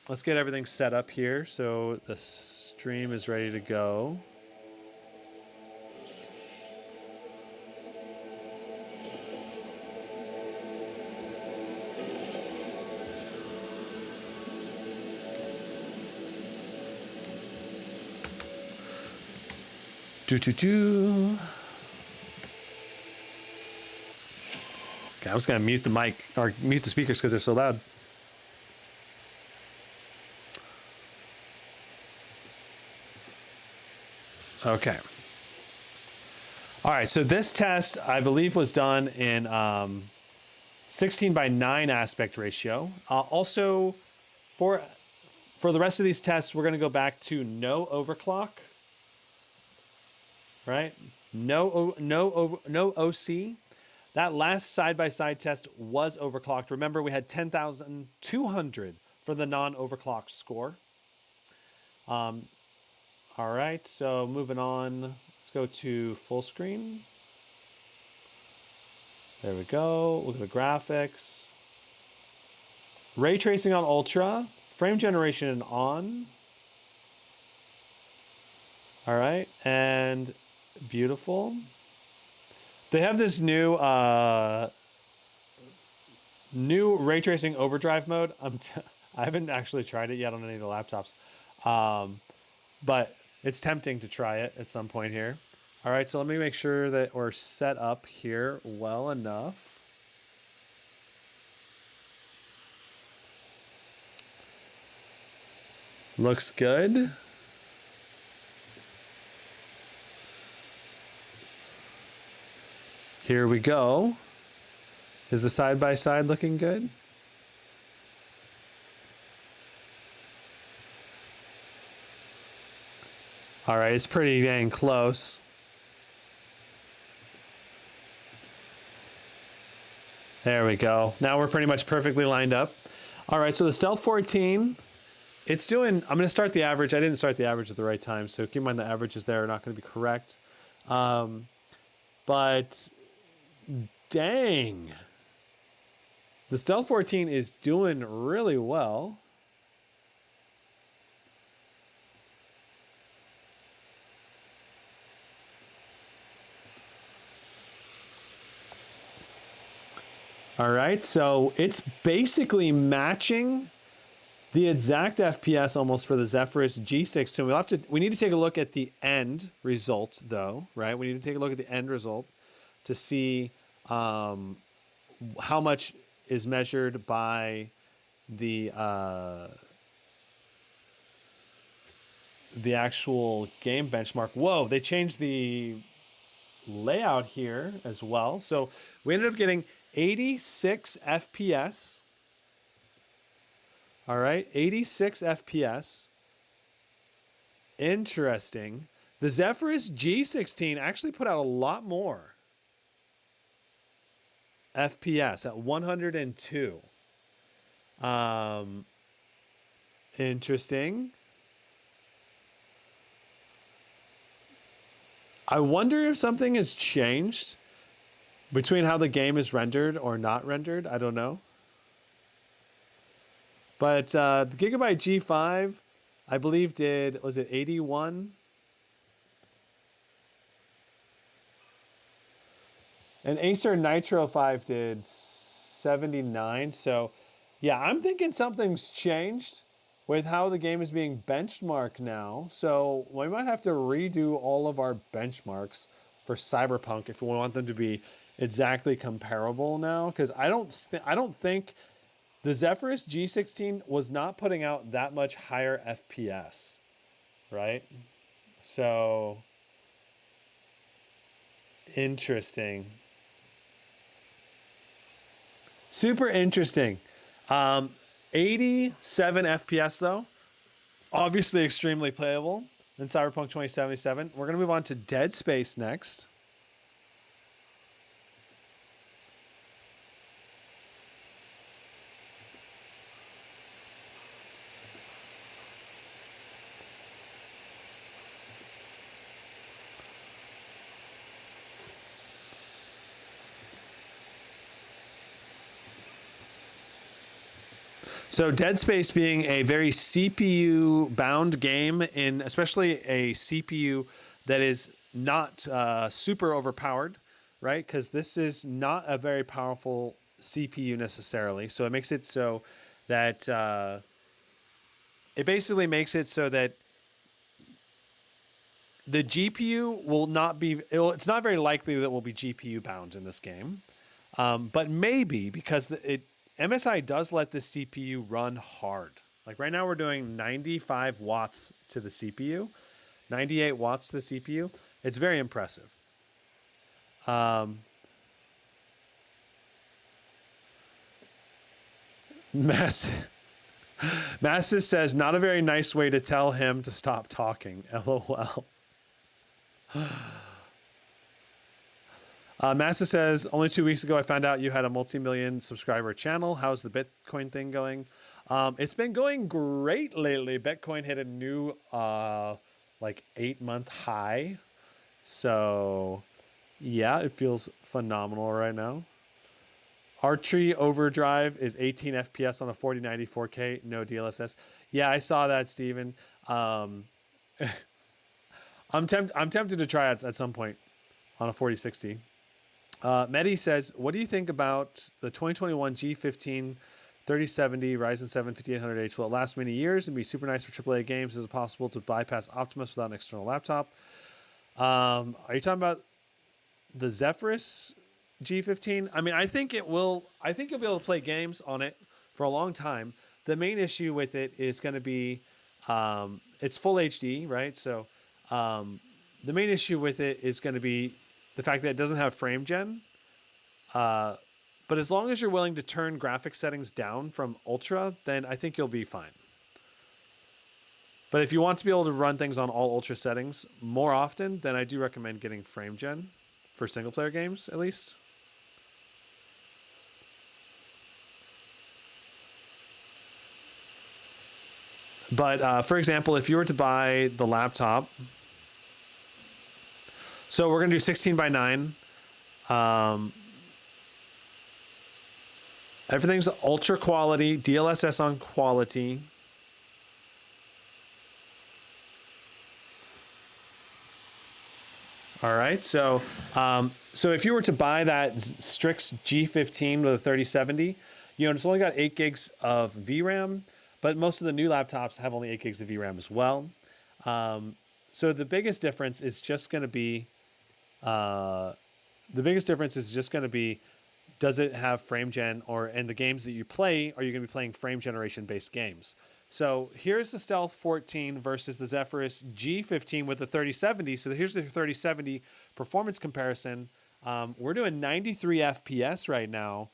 Let's get everything set up here so the stream is ready to go. Okay, I was gonna mute the mic or mute the speakers because they're so loud. Okay. All right, so this test, I believe, was done in 16:9 aspect ratio. Also, for the rest of these tests, we're going to go back to no overclock, right? No OC. That last side-by-side test was overclocked. Remember, we had 10,200 for the non-overclocked score. All right, so moving on, let's go to full screen. There we go. Look at the graphics. Ray tracing on ultra, frame generation on. All right, and beautiful. They have this new new ray tracing overdrive mode. I haven't actually tried it yet on any of the laptops, but it's tempting to try it at some point here. All right, so let me make sure that we're set up here well enough. Looks good. Here we go. Is the side-by-side looking good? All right, it's pretty dang close. There we go. Now we're pretty much perfectly lined up. All right, so the Stealth 14, it's doing, I'm gonna start the average. I didn't start the average at the right time, so keep in mind the averages there are not gonna be correct. But dang, the Stealth 14 is doing really well. All right, so it's basically matching the exact FPS almost for the Zephyrus G6. So we need to take a look at the end result though, right? We need to take a look at the end result to see how much is measured by the actual game benchmark. Whoa, they changed the layout here as well. So we ended up getting 86 FPS. All right, 86 FPS. Interesting. The Zephyrus G16 actually put out a lot more FPS at 102. Interesting. I wonder if something has changed between how the game is rendered or not rendered. I don't know. But the Gigabyte G5, I believe did, was it 81? And Acer Nitro 5 did 79. So yeah, I'm thinking something's changed with how the game is being benchmarked now. So we might have to redo all of our benchmarks for Cyberpunk if we want them to be exactly comparable now. Because I don't think the Zephyrus G16 was not putting out that much higher FPS, right? So interesting. Super interesting. 87 FPS though. Obviously extremely playable in Cyberpunk 2077. We're going to move on to Dead Space next. So Dead Space being a very CPU bound game, in especially a CPU that is not super overpowered, right? Because this is not a very powerful CPU necessarily. So it makes it so that it basically makes it so that the GPU will not be, it's not very likely that it will be GPU bound in this game. But maybe because MSI does let the CPU run hard. Like right now we're doing 95 watts to the CPU, 98 watts to the CPU. It's very impressive. Masses says, not a very nice way to tell him to stop talking. LOL. Massa says, only 2 weeks ago I found out you had a multi-million subscriber channel. How's the Bitcoin thing going? It's been going great lately. Bitcoin hit a new like 8-month high. So yeah, it feels phenomenal right now. Archery Overdrive is 18 FPS on a 4090 4K, no DLSS. Yeah, I saw that, Steven. I'm tempted to try it at some point on a 4060. Mehdi says, what do you think about the 2021 G15 3070 Ryzen 7 5800H? Will it last many years and be super nice for AAA games? Is it possible to bypass Optimus without an external laptop? Are you talking about the Zephyrus G15? I mean, I think it will. I think you'll be able to play games on it for a long time. The main issue with it is going to be it's full HD, right? So the main issue with it is going to be the fact that it doesn't have frame gen. But as long as you're willing to turn graphic settings down from ultra, then I think you'll be fine. But if you want to be able to run things on all ultra settings more often, then I do recommend getting frame gen for single player games, at least. But for example, if you were to buy the laptop, so we're going to do 16 by 9. Everything's ultra quality, DLSS on quality. All right, so so if you were to buy that Strix G15 with a 3070, you know, it's only got 8 gigs of VRAM, but most of the new laptops have only 8 gigs of VRAM as well. So the biggest difference is just going to be does it have frame gen, or and the games that you play, are you going to be playing frame generation based games? So here's the Stealth 14 versus the Zephyrus G15 with the 3070. So here's the 3070 performance comparison. We're doing 93 FPS right now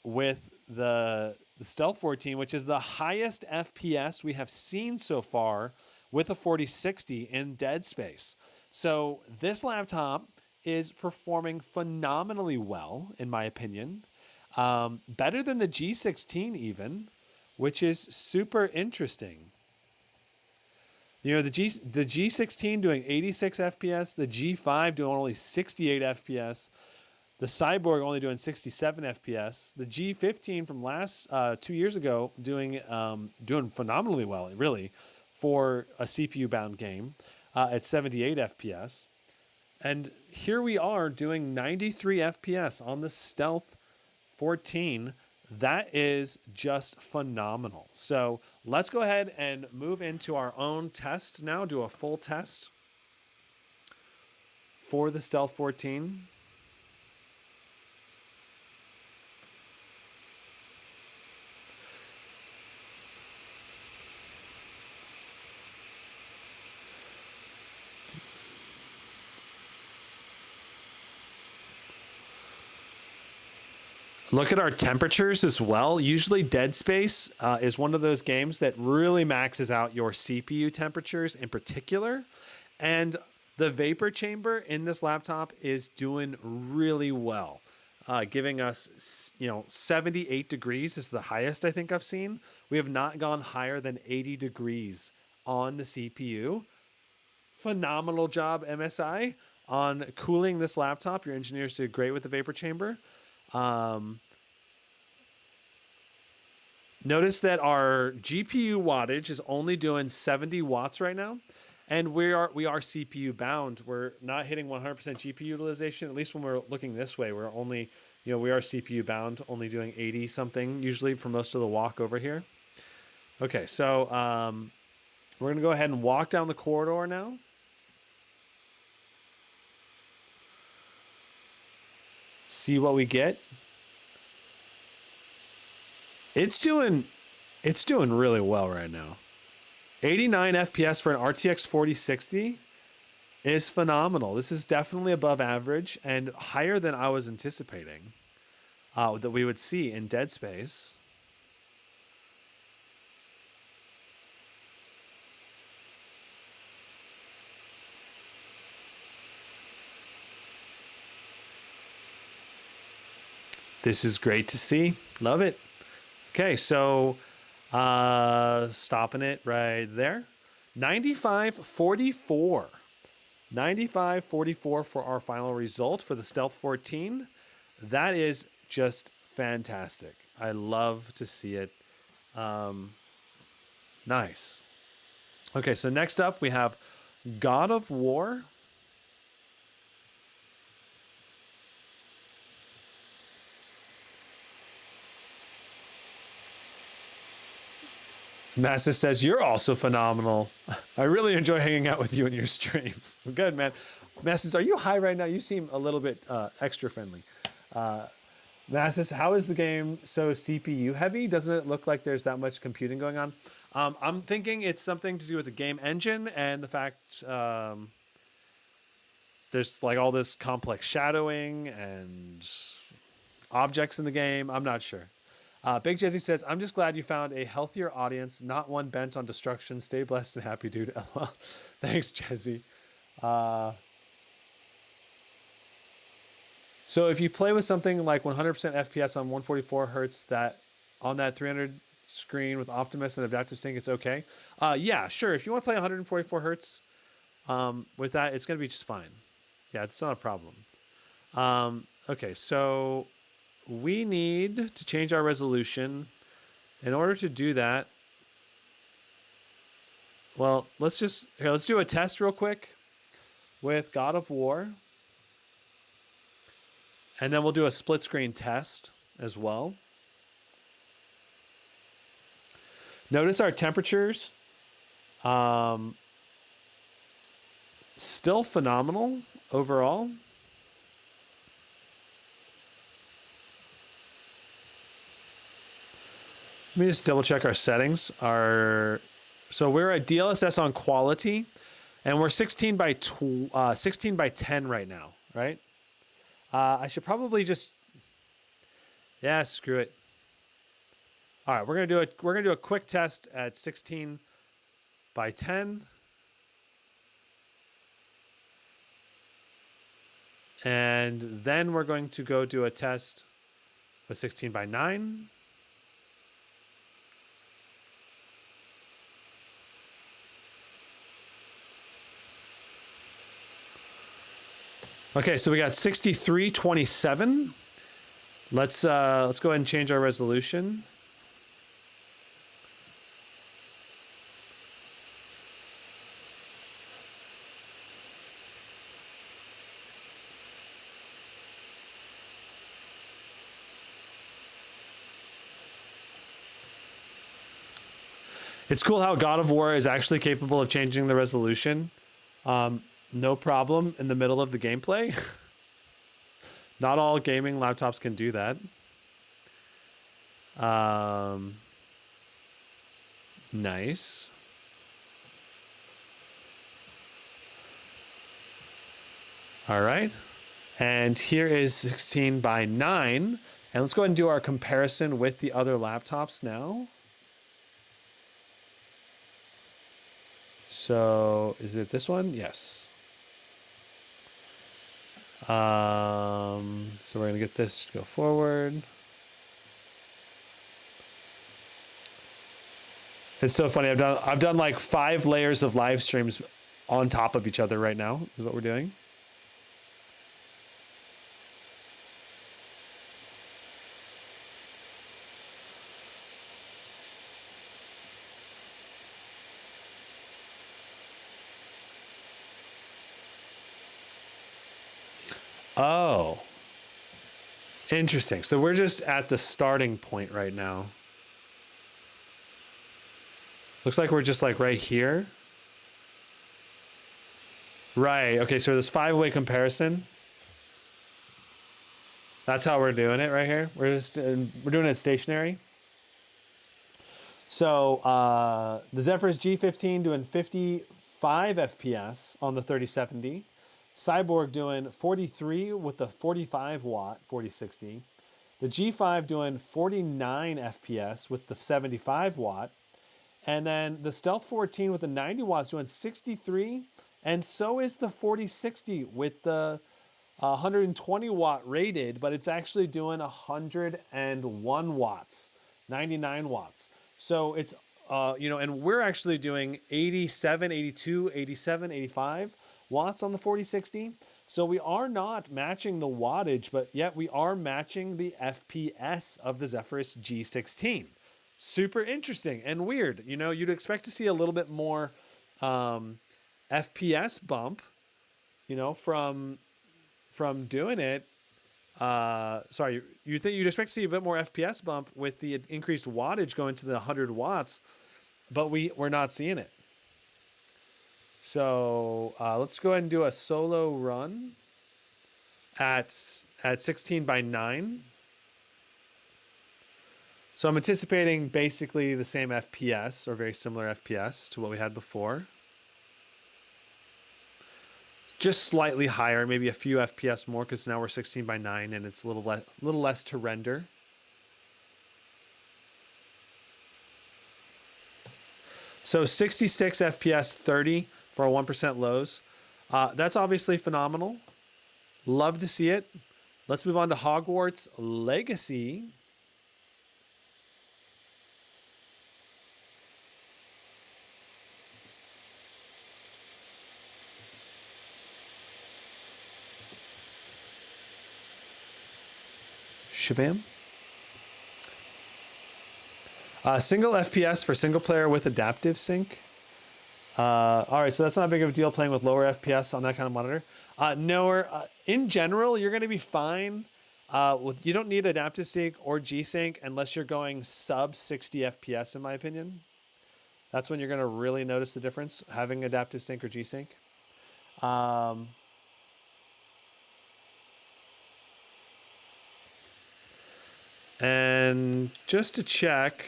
with the Stealth 14, which is the highest FPS we have seen so far with a 4060 in Dead Space. So this laptop is performing phenomenally well, in my opinion. Better than the G16 even, which is super interesting. You know, the G16 doing 86 FPS, the G5 doing only 68 FPS, the Cyborg only doing 67 FPS, the G15 from last 2 years ago doing phenomenally well, really, for a CPU-bound game at 78 FPS. And here we are doing 93 FPS on the Stealth 14. That is just phenomenal. So let's go ahead and move into our own test now, do a full test for the Stealth 14. Look at our temperatures as well. Usually Dead Space is one of those games that really maxes out your CPU temperatures in particular. And the vapor chamber in this laptop is doing really well, giving us, 78 degrees is the highest I think I've seen. We have not gone higher than 80 degrees on the CPU. Phenomenal job, MSI, on cooling this laptop. Your engineers did great with the vapor chamber. Notice that our GPU wattage is only doing 70 watts right now, and we are CPU bound. We're not hitting 100% GPU utilization. At least when we're looking this way, we're only, we are CPU bound, only doing 80 something usually for most of the walk over here. Okay, so we're gonna go ahead and walk down the corridor now. See what we get. It's doing really well right now. 89 FPS for an RTX 4060 is phenomenal. This is definitely above average and higher than I was anticipating that we would see in Dead Space. This is great to see. Love it. Okay, so stopping it right there. 95.44. 95.44 for our final result for the Stealth 14. That is just fantastic. I love to see it. Nice. Okay, so next up we have God of War. Massa says, you're also phenomenal. I really enjoy hanging out with you in your streams. Good, man. Massa, are you high right now? You seem a little bit extra friendly. Massa, how is the game so CPU heavy? Doesn't it look like there's that much computing going on? I'm thinking it's something to do with the game engine and the fact there's like all this complex shadowing and objects in the game. I'm not sure. Big Jesse says, I'm just glad you found a healthier audience, not one bent on destruction. Stay blessed and happy, dude. Thanks, Jesse. So if you play with something like 100% FPS on 144 hertz, that on that 300 screen with Optimus and Adaptive Sync, it's okay. Yeah, sure. If you want to play 144 hertz with that, it's going to be just fine. Yeah, it's not a problem. Okay, so we need to change our resolution. In order to do that, well, let's do a test real quick with God of War. And then we'll do a split screen test as well. Notice our temperatures. Still phenomenal overall. me just double check our settings. So we're at DLSS on quality, and we're 16 by 10 right now, right? I should probably just, yeah, screw it. All right, we're gonna do a quick test at 16 by 10. And then we're going to go do a test with 16 by 9. Okay, so we got 6327. Let's go ahead and change our resolution. It's cool how God of War is actually capable of changing the resolution. No problem in the middle of the gameplay. Not all gaming laptops can do that. Nice. All right. And here is 16 by 9. And let's go ahead and do our comparison with the other laptops now. So is it this one? Yes. So we're gonna get this to go forward. It's so funny. I've done like 5 layers of live streams on top of each other right now, is what we're doing. Oh, interesting. So we're just at the starting point right now. Looks like we're just like right here. Right. Okay. So this 5-way comparison. That's how we're doing it right here. We're doing it stationary. So the Zephyrus G15 doing 55 FPS on the 3070. Cyborg doing 43 with the 45 watt 4060. The G5 doing 49 FPS with the 75 watt. And then the Stealth 14 with the 90 watts doing 63. And so is the 4060 with the 120 watt rated, but it's actually doing 101 watts, 99 watts. So it's, and we're actually doing 87, 82, 87, 85 watts on the 4060. So we are not matching the wattage, but yet we are matching the FPS of the Zephyrus G16. Super interesting and weird. You know, you'd expect to see a little bit more FPS bump, you know, from doing it. Sorry, you'd expect to see a bit more FPS bump with the increased wattage going to the 100 watts, but we're not seeing it. So let's go ahead and do a solo run at 16 by 9. So I'm anticipating basically the same FPS or very similar FPS to what we had before. Just slightly higher, maybe a few FPS more because now we're 16 by 9 and it's a little less to render. So 66 FPS 30 for our 1% lows. That's obviously phenomenal. Love to see it. Let's move on to Hogwarts Legacy. Shabam. Single FPS for single player with adaptive sync. All right, so that's not a big of a deal playing with lower FPS on that kind of monitor. No, in general, you're going to be fine. You don't need adaptive sync or G-Sync unless you're going sub 60 FPS, in my opinion. That's when you're going to really notice the difference, having adaptive sync or G-Sync. And just to check,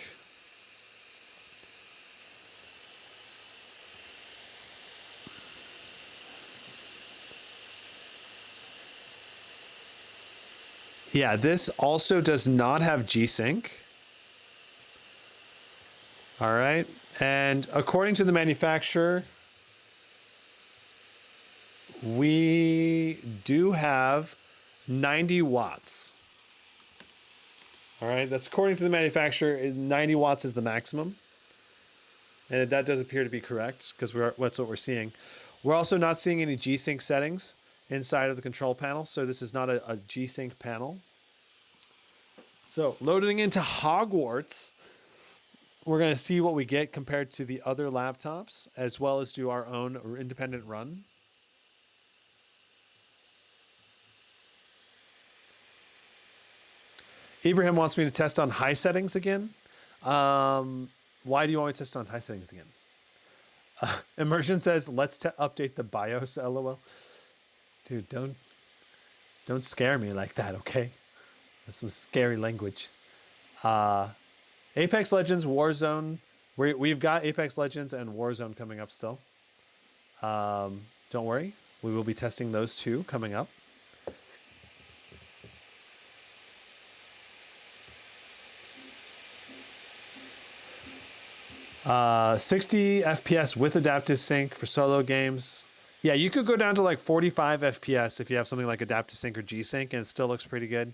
Yeah, this also does not have G-Sync. All right. And according to the manufacturer, we do have 90 watts. All right. That's according to the manufacturer. 90 watts is the maximum. And that does appear to be correct because that's what we're seeing. We're also not seeing any G-Sync settings inside of the control panel. So this is not a G-Sync panel. So loading into Hogwarts, we're going to see what we get compared to the other laptops, as well as do our own independent run. Ibrahim wants me to test on high settings again. Why do you want me to test on high settings again? Immersion says, let's update the BIOS, LOL. Dude, don't scare me like that, okay? That's some scary language. Apex Legends, Warzone. We've got Apex Legends and Warzone coming up still. Don't worry. We will be testing those two coming up. Uh, 60 FPS with adaptive sync for solo games. Yeah, you could go down to like 45 FPS if you have something like adaptive sync or G-Sync, and it still looks pretty good.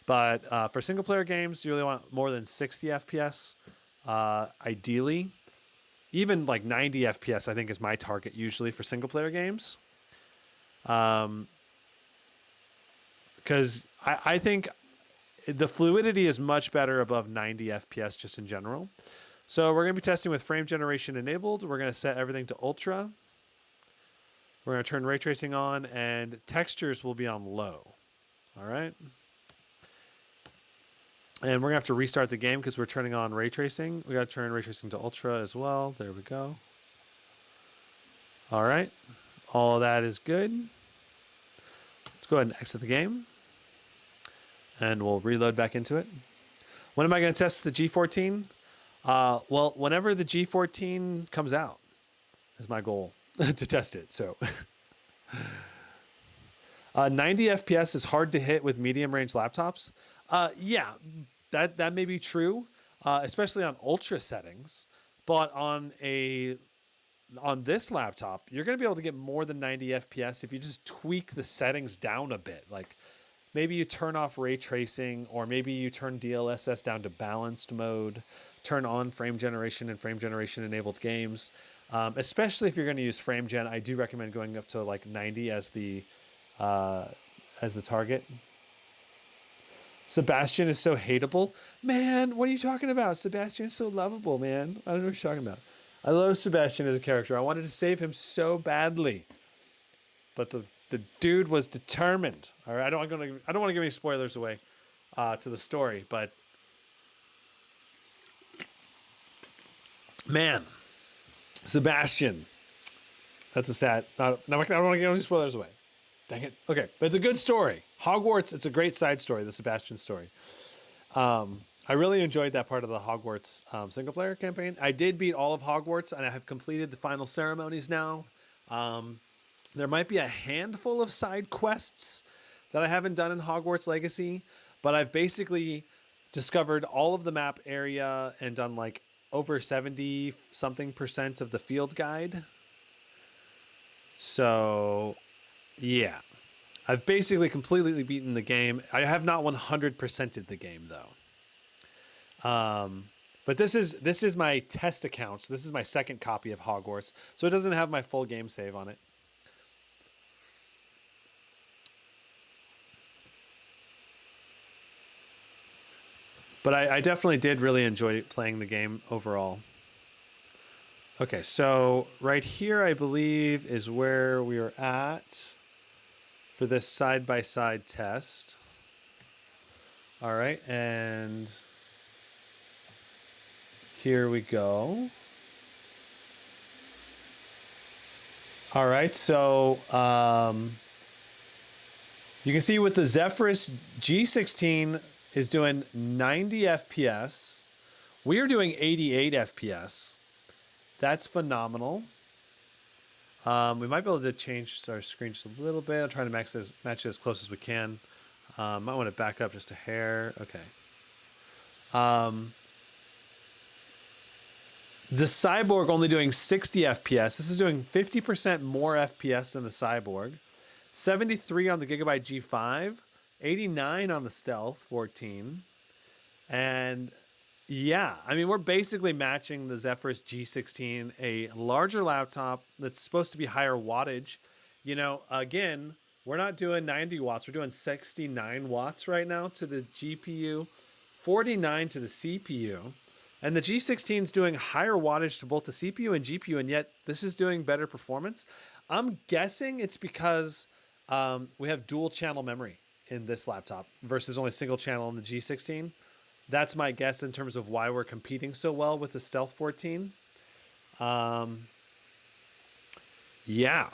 But for single player games, you really want more than 60 FPS, ideally. Even like 90 FPS, I think, is my target usually for single player games. Because I think the fluidity is much better above 90 FPS just in general. So we're going to be testing with frame generation enabled. We're going to set everything to ultra. We're going to turn ray tracing on, and textures will be on low. All right. And we're going to have to restart the game because we're turning on ray tracing. We got to turn ray tracing to ultra as well. There we go. All right. All of that is good. Let's go ahead and exit the game. And we'll reload back into it. When am I going to test the G14? Well, whenever the G14 comes out is my goal to test it. So 90 FPS is hard to hit with medium range laptops. Yeah, that may be true, especially on ultra settings. But on this laptop, you're going to be able to get more than 90 FPS if you just tweak the settings down a bit. Like maybe you turn off ray tracing, or maybe you turn DLSS down to balanced mode, turn on frame generation and frame generation enabled games. Especially if you're going to use frame gen, I do recommend going up to like 90 as the target. Sebastian is so hateable. Man, what are you talking about? Sebastian is so lovable, man. I don't know what you're talking about. I love Sebastian as a character. I wanted to save him so badly. But the dude was determined. All right, I don't want to give any spoilers away to the story, but man, Sebastian. That's a sad. I don't want to give any spoilers away. Dang it. Okay, but it's a good story. Hogwarts, it's a great side story, the Sebastian story. I really enjoyed that part of the Hogwarts single player campaign. I did beat all of Hogwarts, and I have completed the final ceremonies now. There might be a handful of side quests that I haven't done in Hogwarts Legacy, but I've basically discovered all of the map area and done like over 70-something% of the field guide. So yeah, I've basically completely beaten the game. I have not 100%ed the game though. But this is my test account. So this is my second copy of Hogwarts. So it doesn't have my full game save on it. But I definitely did really enjoy playing the game overall. Okay, so right here, I believe, is where we are at for this side-by-side test. All right, and here we go. All right, so you can see with the Zephyrus G16 is doing 90 FPS. We are doing 88 FPS. That's phenomenal. We might be able to change our screen just a little bit. I'm trying to match it as close as we can. Might want to back up just a hair. Okay. The Cyborg only doing 60 FPS. This is doing 50% more FPS than the Cyborg. 73 on the Gigabyte G5. 89 on the Stealth 14. And yeah, I mean, we're basically matching the Zephyrus G16, a larger laptop that's supposed to be higher wattage. You know, again, we're not doing 90 watts. We're doing 69 watts right now to the GPU, 49 to the CPU. And the G16 is doing higher wattage to both the CPU and GPU, and yet this is doing better performance. I'm guessing it's because we have dual channel memory in this laptop versus only single channel in the G16. That's my guess in terms of why we're competing so well with the Stealth 14. Yeah.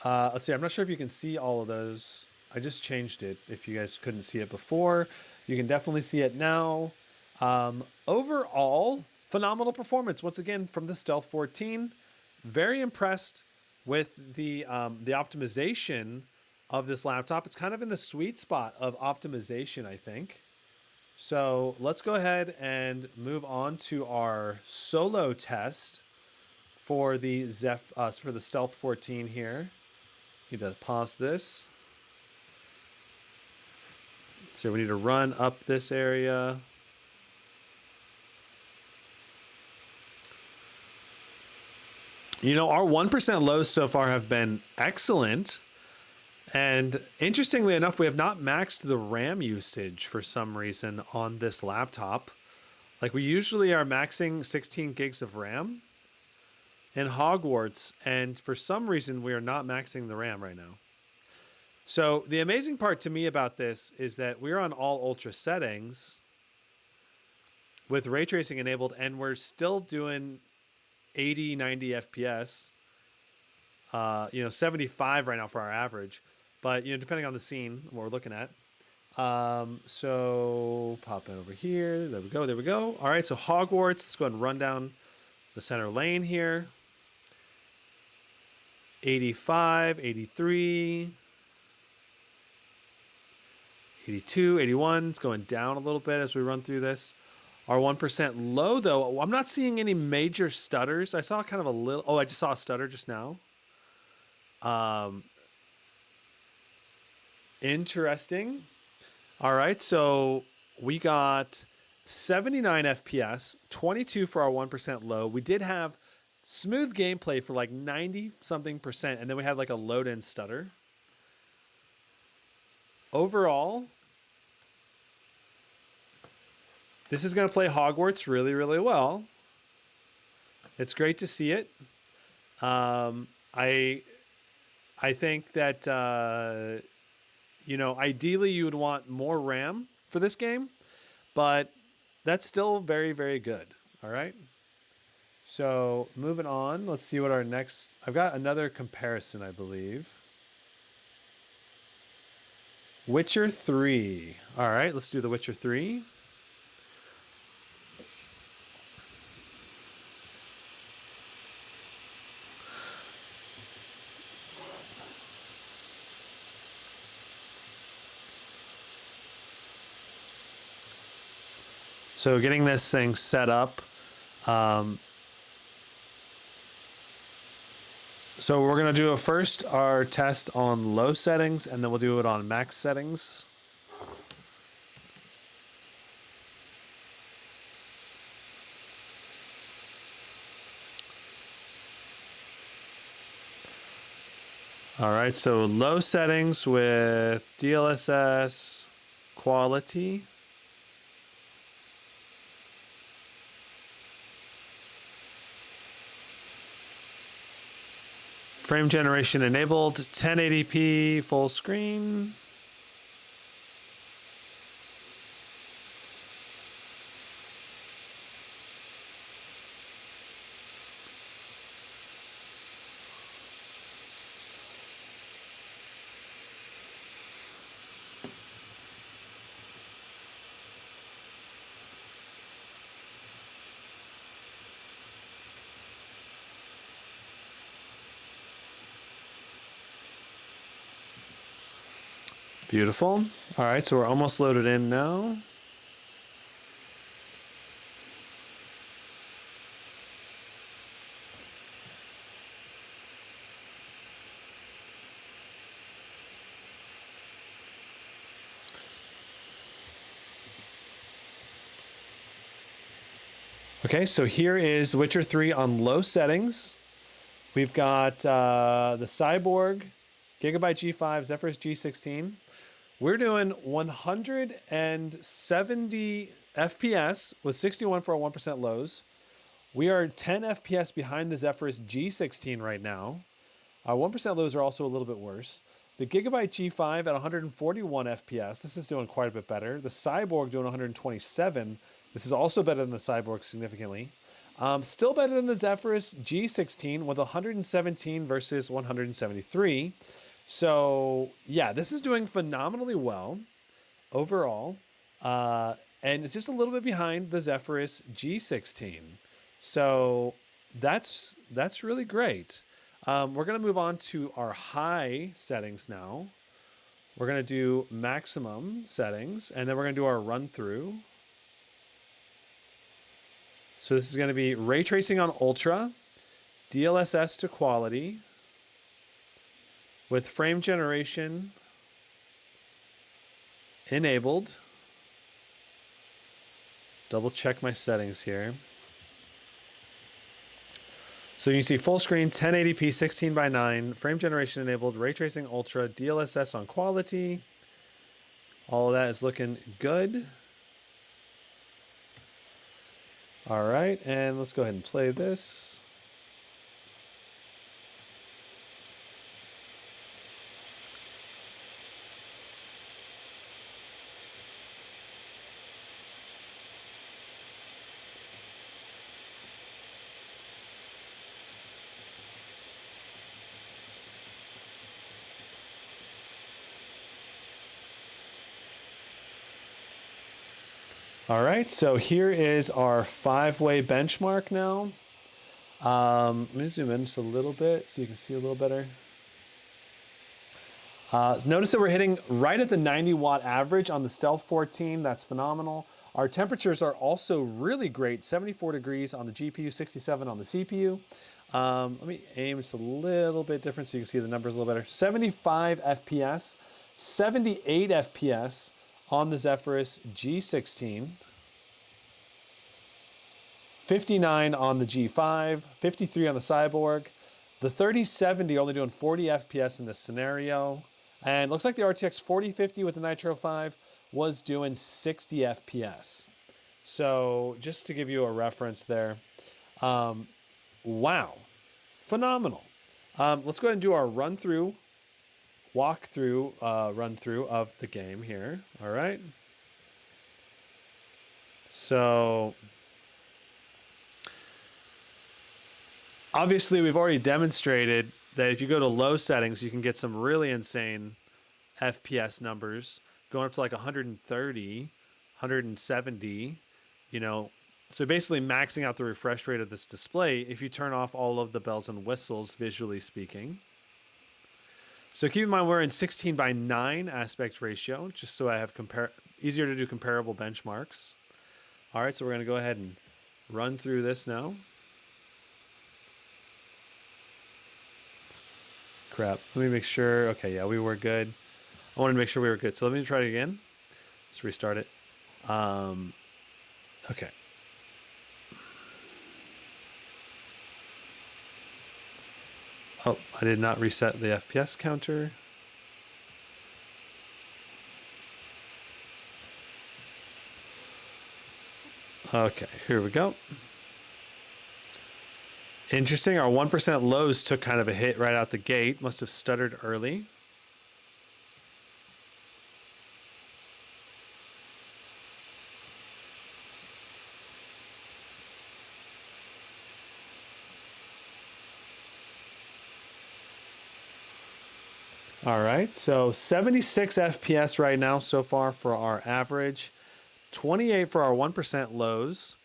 Let's see. I'm not sure if you can see all of those. I just changed it. If you guys couldn't see it before, you can definitely see it now. Overall, phenomenal performance. Once again, from the Stealth 14. Very impressed with the optimization of this laptop. It's kind of in the sweet spot of optimization, I think. So let's go ahead and move on to our solo test for the Stealth 14 here. Need to pause this. So we need to run up this area. You know, our 1% lows so far have been excellent. And interestingly enough, we have not maxed the RAM usage for some reason on this laptop. Like, we usually are maxing 16 gigs of RAM in Hogwarts, and for some reason we are not maxing the RAM right now. So the amazing part to me about this is that we're on all ultra settings with ray tracing enabled, and we're still doing 80, 90 FPS. 75 right now for our average. But, depending on the scene, what we're looking at. So pop it over here. There we go. There we go. All right. So Hogwarts. Let's go ahead and run down the center lane here. 85, 83, 82, 81. It's going down a little bit as we run through this. Our 1% low, though, I'm not seeing any major stutters. I saw kind of a little. Oh, I just saw a stutter just now. Interesting. All right, so we got 79 FPS, 22 for our 1% low. We did have smooth gameplay for like 90-something%, and then we had like a load-in stutter. Overall, this is going to play Hogwarts really, really well. It's great to see it. I think that, ideally you would want more RAM for this game, but that's still very, very good. All right. So moving on, let's see what our next, I've got another comparison, I believe. Witcher 3. All right, let's do the Witcher 3. So getting this thing set up. So we're going to do first our test on low settings, and then we'll do it on max settings. All right, so low settings with DLSS quality. Frame generation enabled, 1080p full screen. Beautiful. All right, so we're almost loaded in now. Okay, so here is Witcher 3 on low settings. We've got the Cyborg, Gigabyte G5, Zephyrus G16. We're doing 170 FPS with 61 for our 1% lows. We are 10 FPS behind the Zephyrus G16 right now. Our 1% lows are also a little bit worse. The Gigabyte G5 at 141 FPS. This is doing quite a bit better. The Cyborg doing 127. This is also better than the Cyborg significantly. Still better than the Zephyrus G16 with 117 versus 173. So yeah, this is doing phenomenally well overall. And it's just a little bit behind the Zephyrus G16. So that's really great. We're going to move on to our high settings now. We're going to do maximum settings, and then we're going to do our run through. So this is going to be ray tracing on ultra, DLSS to quality, with frame generation enabled. Double check my settings here. So you can see full screen, 1080p, 16:9, frame generation enabled, ray tracing ultra, DLSS on quality. All of that is looking good. All right, and let's go ahead and play this. All right, so here is our 5-way benchmark now. Let me zoom in just a little bit so you can see a little better. Notice that we're hitting right at the 90-watt average on the Stealth 14. That's phenomenal. Our temperatures are also really great, 74 degrees on the GPU, 67 on the CPU. Let me aim just a little bit different so you can see the numbers a little better. 75 FPS, 78 FPS on the Zephyrus G16, 59 on the G5, 53 on the Cyborg, the 3070 only doing 40 FPS in this scenario, and looks like the RTX 4050 with the Nitro 5 was doing 60 FPS. So just to give you a reference there, wow, phenomenal. Let's go ahead and do our run through of the game here. All right. So obviously we've already demonstrated that if you go to low settings, you can get some really insane FPS numbers going up to like 130, 170, you know. So basically maxing out the refresh rate of this display if you turn off all of the bells and whistles, visually speaking. So keep in mind we're in 16:9 aspect ratio, just so I have easier to do comparable benchmarks. All right, so we're going to go ahead and run through this now. Crap. Let me make sure. Okay, yeah, we were good. I wanted to make sure we were good. So let me try it again. Let's restart it. Okay. Oh, I did not reset the FPS counter. Okay, here we go. Interesting, our 1% lows took kind of a hit right out the gate. Must have stuttered early. All right, so 76 FPS right now so far for our average, 28 for our 1% lows,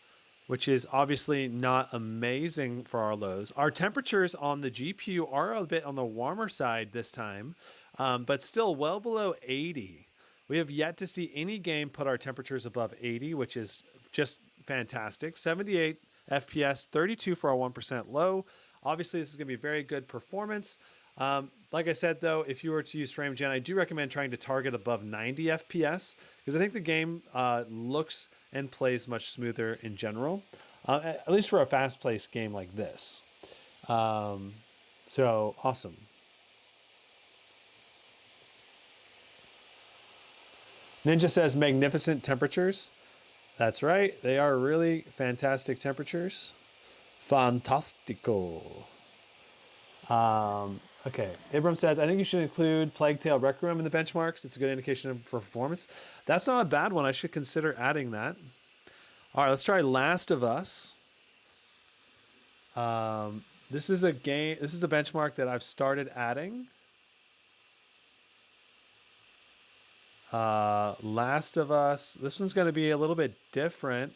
which is obviously not amazing for our lows. Our temperatures on the GPU are a bit on the warmer side this time. but still well below 80. We have yet to see any game put our temperatures above 80, which is just fantastic. 78 FPS, 32 for our 1% low. Obviously, this is going to be very good performance. Like I said, though, if you were to use frame gen, I do recommend trying to target above 90 FPS because I think the game looks and plays much smoother in general, at least for a fast-paced game like this. So awesome. Ninja says magnificent temperatures. That's right. They are really fantastic temperatures. Fantastico. Okay. Abram says, I think you should include Plague Tale Requiem in the benchmarks. It's a good indication for performance. That's not a bad one. I should consider adding that. All right, let's try Last of Us. This is a game. This is a benchmark that I've started adding. Last of Us. This one's going to be a little bit different.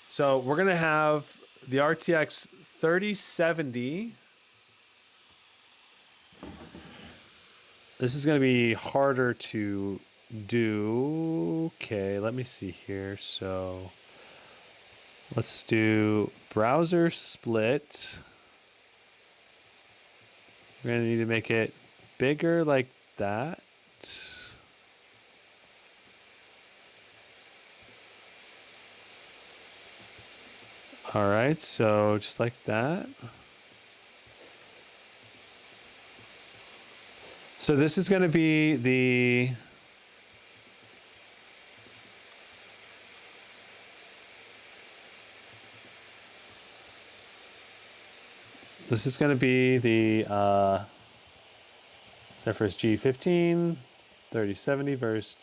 So we're going to have the RTX 3070. This is going to be harder to do. Okay, let me see here. So let's do browser split. We're going to need to make it bigger like that. All right, so just like that. So this is going to be the Zephyrus G15 3070 versus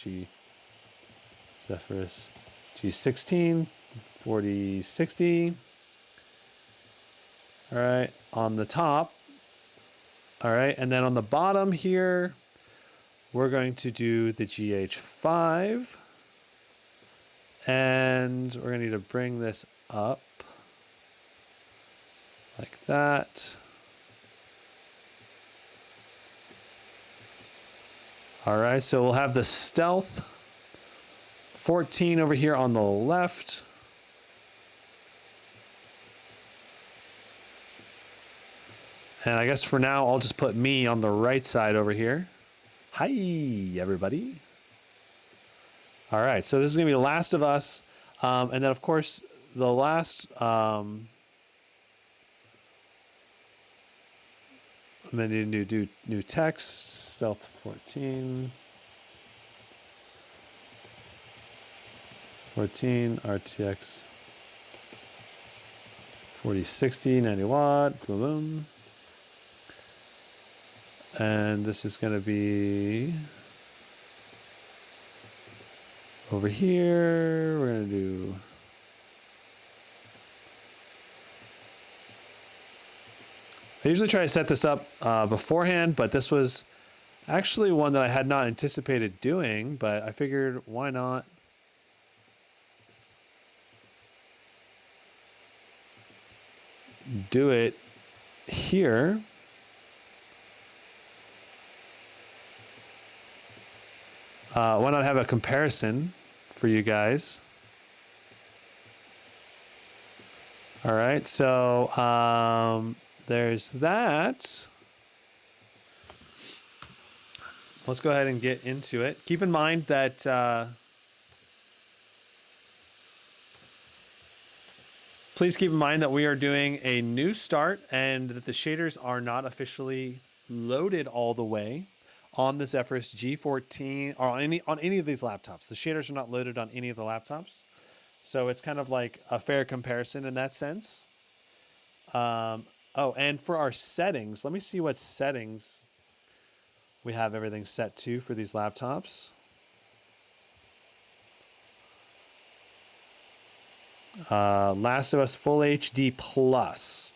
Zephyrus G16 4060. All right, on the top. All right, and then on the bottom here, we're going to do the GH5. And we're going to need to bring this up like that. All right, so we'll have the Stealth 14 over here on the left. And I guess for now, I'll just put me on the right side over here. Hi, everybody. All right, so this is going to be The Last of Us. And then, of course, the last... I'm going to need to do new text, Stealth 14. 14, RTX 4060, 90 watt, boom, boom. And this is going to be over here. We're going to do I usually try to set this up beforehand, but this was actually one that I had not anticipated doing, but I figured why not do it here. Why not have a comparison for you guys? All right, so there's that. Let's go ahead and get into it. Keep in mind that please keep in mind that we are doing a new start and that the shaders are not officially loaded all the way on the Zephyrus G14 or on any of these laptops. The shaders are not loaded on any of the laptops. So it's kind of like a fair comparison in that sense. Oh, and for our settings, let me see what settings we have everything set to for these laptops. Last of Us Full HD Plus.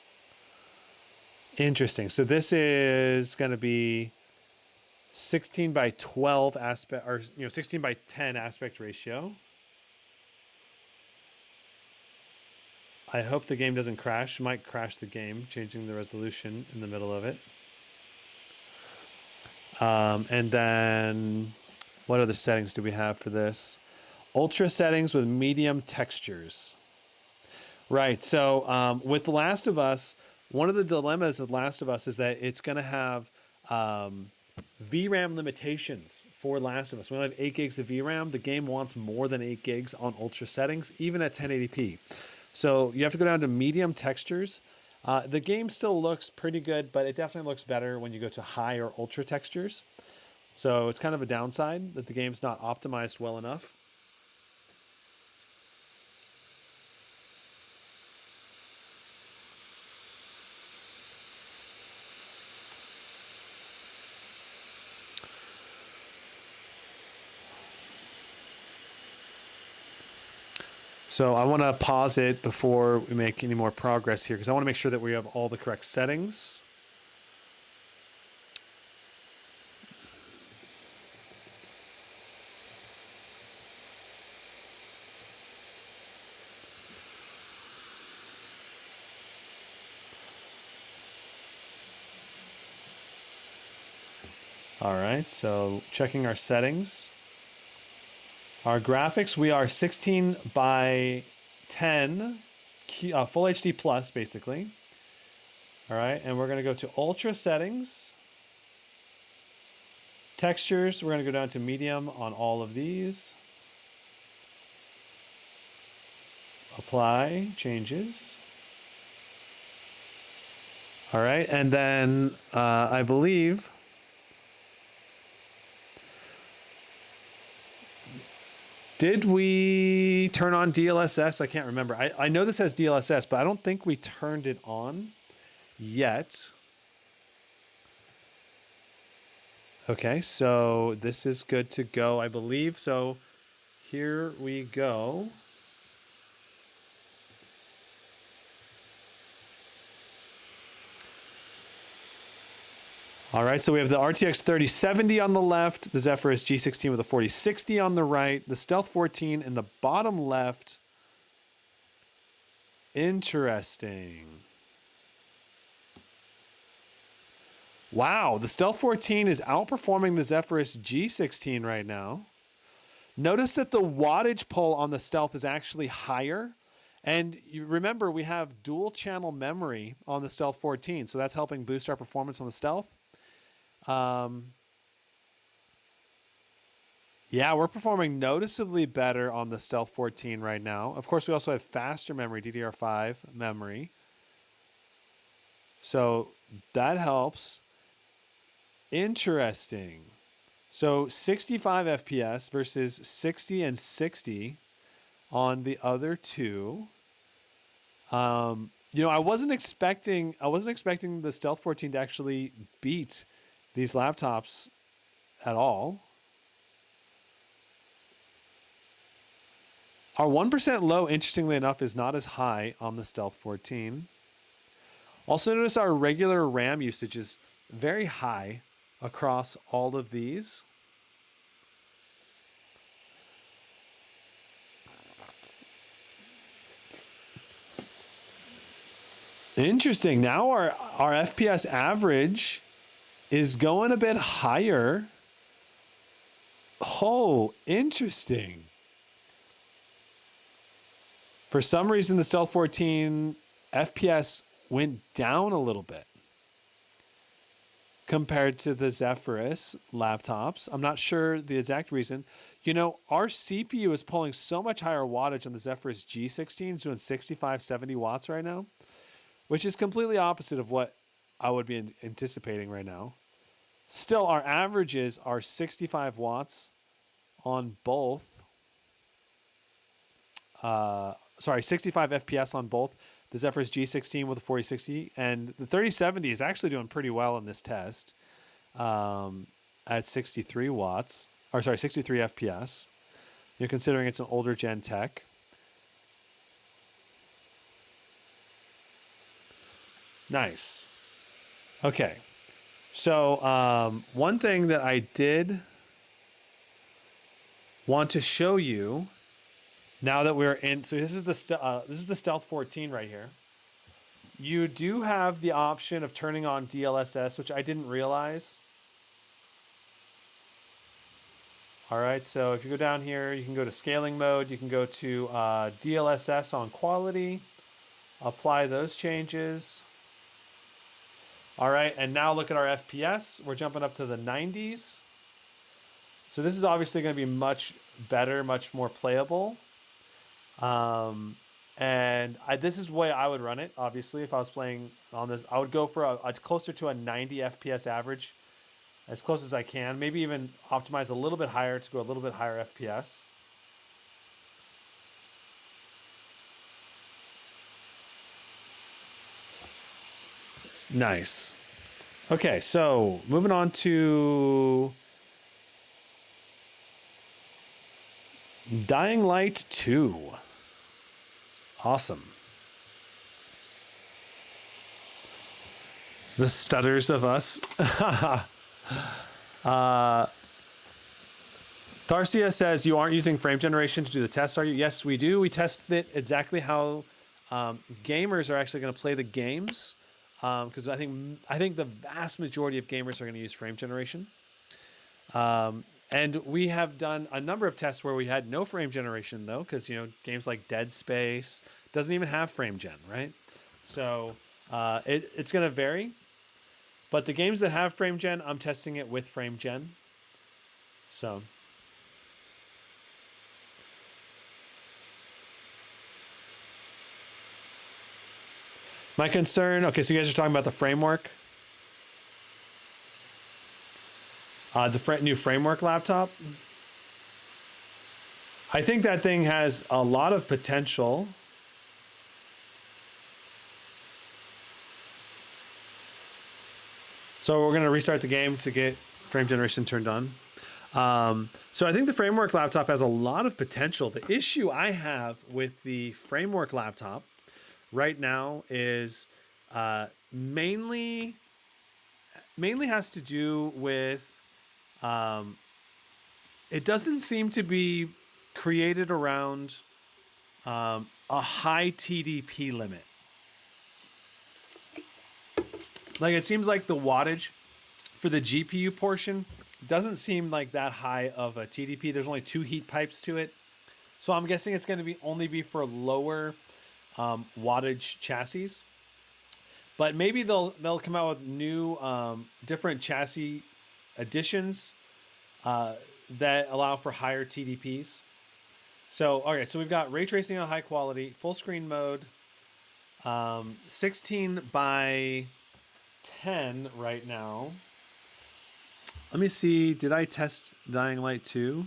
Interesting. So this is going to be 16 by 12 aspect, or 16 by 10 aspect ratio. I hope the game doesn't crash. It might crash the game, changing the resolution in the middle of it. And then what other settings do we have for this? Ultra settings with medium textures. Right. So with The Last of Us, one of the dilemmas of Last of Us is that it's going to have VRAM limitations for Last of Us. We only have 8 gigs of VRAM. The game wants more than 8 gigs on ultra settings, even at 1080p. So you have to go down to medium textures. The game still looks pretty good, but it definitely looks better when you go to high or ultra textures. So it's kind of a downside that the game's not optimized well enough. So I want to pause it before we make any more progress here because I want to make sure that we have all the correct settings. All right, so checking our settings. Our graphics, we are 16 by 10, full HD plus, basically. All right, and we're going to go to ultra settings. Textures, we're going to go down to medium on all of these. Apply changes. All right, and then I believe... Did we turn on DLSS? I can't remember. I know this has DLSS, but I don't think we turned it on yet. Okay, so this is good to go, I believe. So here we go. All right, so we have the RTX 3070 on the left, the Zephyrus G16 with a 4060 on the right, the Stealth 14 in the bottom left. Interesting. Wow, the Stealth 14 is outperforming the Zephyrus G16 right now. Notice that the wattage pull on the Stealth is actually higher. And you remember, we have dual channel memory on the Stealth 14, so that's helping boost our performance on the Stealth. Yeah, we're performing noticeably better on the Stealth 14 right now. Of course, we also have faster memory, DDR5 memory. So that helps. Interesting. So 65 FPS versus 60 and 60 on the other two. You know, I wasn't expecting the Stealth 14 to actually beat these laptops at all. Our 1% low, interestingly enough, is not as high on the Stealth 14. Also notice our regular RAM usage is very high across all of these. Interesting. Now our FPS average is going a bit higher. Oh, interesting. For some reason, the Stealth 14 FPS went down a little bit compared to the Zephyrus laptops. I'm not sure the exact reason. You know, our CPU is pulling so much higher wattage on the Zephyrus G16. It's doing 65, 70 watts right now, which is completely opposite of what I would be anticipating right now. Still, our averages are 65 watts on both. 65 FPS on both the Zephyrus G16 with the 4060, and the 3070 is actually doing pretty well in this test at 63 watts, or sorry, 63 FPS. You're considering it's an older gen tech. Nice. Okay. So one thing that I did want to show you now that we're in, so this is the Stealth 14 right here. You do have the option of turning on DLSS, which I didn't realize. All right, so if you go down here, you can go to scaling mode. You can go to DLSS on quality, apply those changes. All right, and now look at our FPS. We're jumping up to the 90s. So this is obviously going to be much better, much more playable. This is the way I would run it. Obviously, if I was playing on this, I would go for a closer to a 90 FPS average, as close as I can. Maybe even optimize a little bit higher to go a little bit higher FPS. Nice. Okay, so moving on to Dying Light 2. Awesome. The stutters of us. Tharcia says, you aren't using frame generation to do the test, are you? Yes, we do. We tested it exactly how gamers are actually going to play the games. Because I think the vast majority of gamers are going to use frame generation. And we have done a number of tests where we had no frame generation, though, because, you know, games like Dead Space doesn't even have frame gen, right? So it's going to vary. But the games that have frame gen, I'm testing it with frame gen. So my concern, okay, so you guys are talking about the framework. The new framework laptop. I think that thing has a lot of potential. So we're going to restart the game to get frame generation turned on. So I think the framework laptop has a lot of potential. The issue I have with the framework laptop right now is mainly has to do with it doesn't seem to be created around a high TDP limit. Like, it seems like the wattage for the GPU portion doesn't seem like that high of a TDP. There's only 2 heat pipes to it. So I'm guessing it's going to be only be for lower wattage chassis. But maybe they'll come out with new different chassis additions that allow for higher TDPs. So, okay, so we've got ray tracing on high quality, full screen mode, 16 by 10 right now. Let me see, did I test Dying Light 2?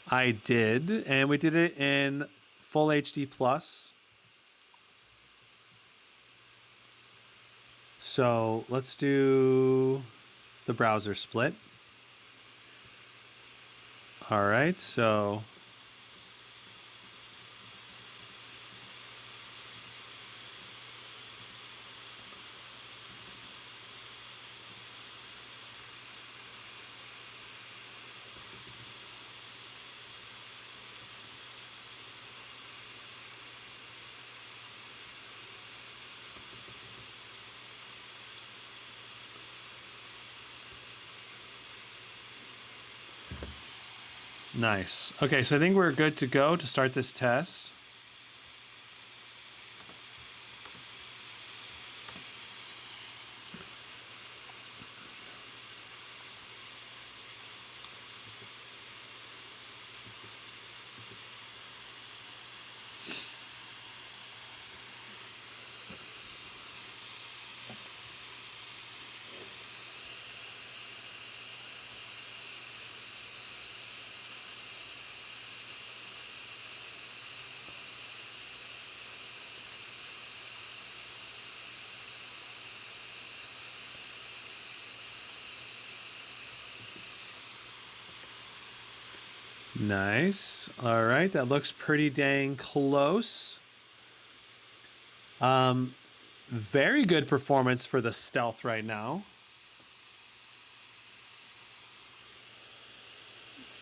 I did, and we did it in full HD plus. So let's do the browser split. All right, so nice. Okay, so I think we're good to go to start this test. Nice. All right, that looks pretty dang close. Very good performance for the Stealth right now.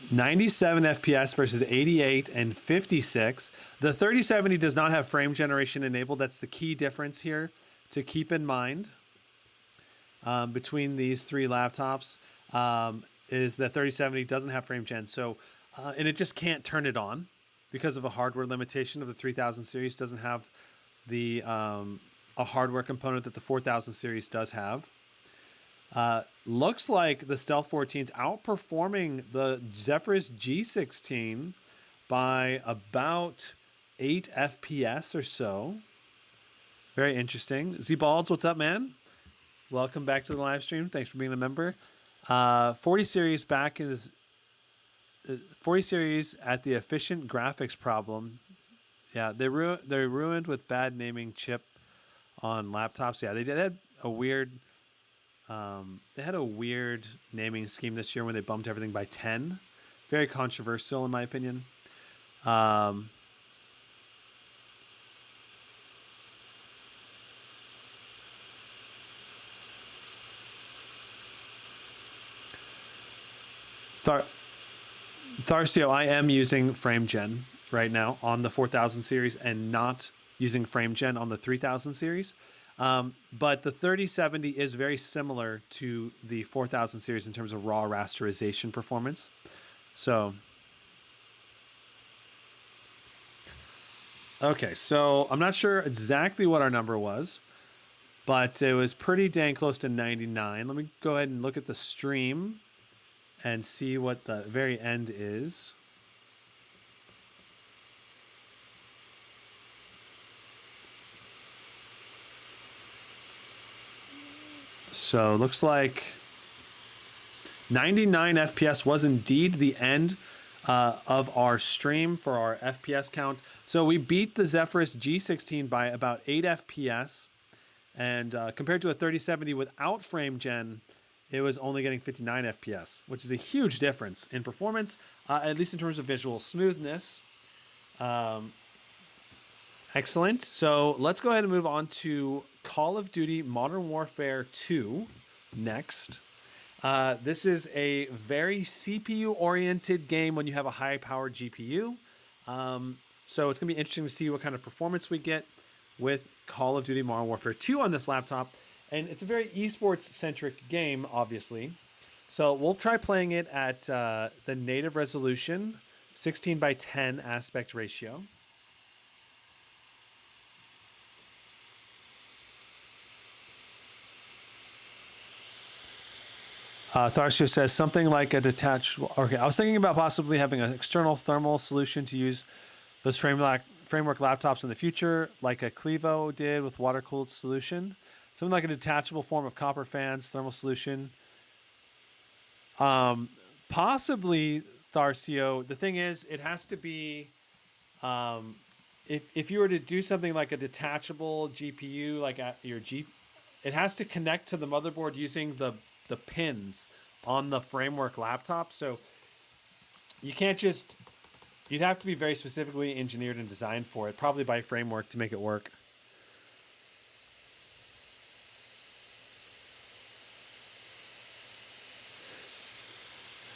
97 FPS versus 88 and 56. The 3070 does not have frame generation enabled. That's the key difference here to keep in mind between these three laptops, is that 3070 doesn't have frame gen. So, and it just can't turn it on because of a hardware limitation of the 3000 series. Doesn't have the a hardware component that the 4000 series does have. Looks like the Stealth 14 is outperforming the Zephyrus G16 by about 8 FPS or so. Very interesting. Z-Balds, what's up, man? Welcome back to the live stream. Thanks for being a member. 40 series back is 40 series at the efficient graphics problem. Yeah, they're ruined with bad naming chip on laptops. Yeah, they had a weird. They had a weird naming scheme this year when they bumped everything by 10. Very controversial, in my opinion. Tharcio, I am using frame gen right now on the 4000 series and not using frame gen on the 3000 series. But the 3070 is very similar to the 4000 series in terms of raw rasterization performance. So, okay, so I'm not sure exactly what our number was, but it was pretty dang close to 99. Let me go ahead and look at the stream and see what the very end is. So looks like 99 FPS was indeed the end of our stream for our FPS count. So we beat the Zephyrus G16 by about 8 FPS. And compared to a 3070 without frame gen, it was only getting 59 FPS, which is a huge difference in performance, at least in terms of visual smoothness. Excellent. So let's go ahead and move on to Call of Duty Modern Warfare 2 next. This is a very CPU-oriented game when you have a high-powered GPU. So it's going to be interesting to see what kind of performance we get with Call of Duty Modern Warfare 2 on this laptop. And it's a very esports-centric game, obviously. So we'll try playing it at the native resolution, 16 by 10 aspect ratio. Tharsio says something like a detachable. Okay, I was thinking about possibly having an external thermal solution to use those framework laptops in the future, like a Clevo did with water-cooled solution. Something like a detachable form of copper fans, thermal solution. Possibly, Tharsio. The thing is, it has to be. If you were to do something like a detachable GPU, like at your it has to connect to the motherboard using the pins on the framework laptop. So you can't just, you'd have to be very specifically engineered and designed for it, probably by framework, to make it work.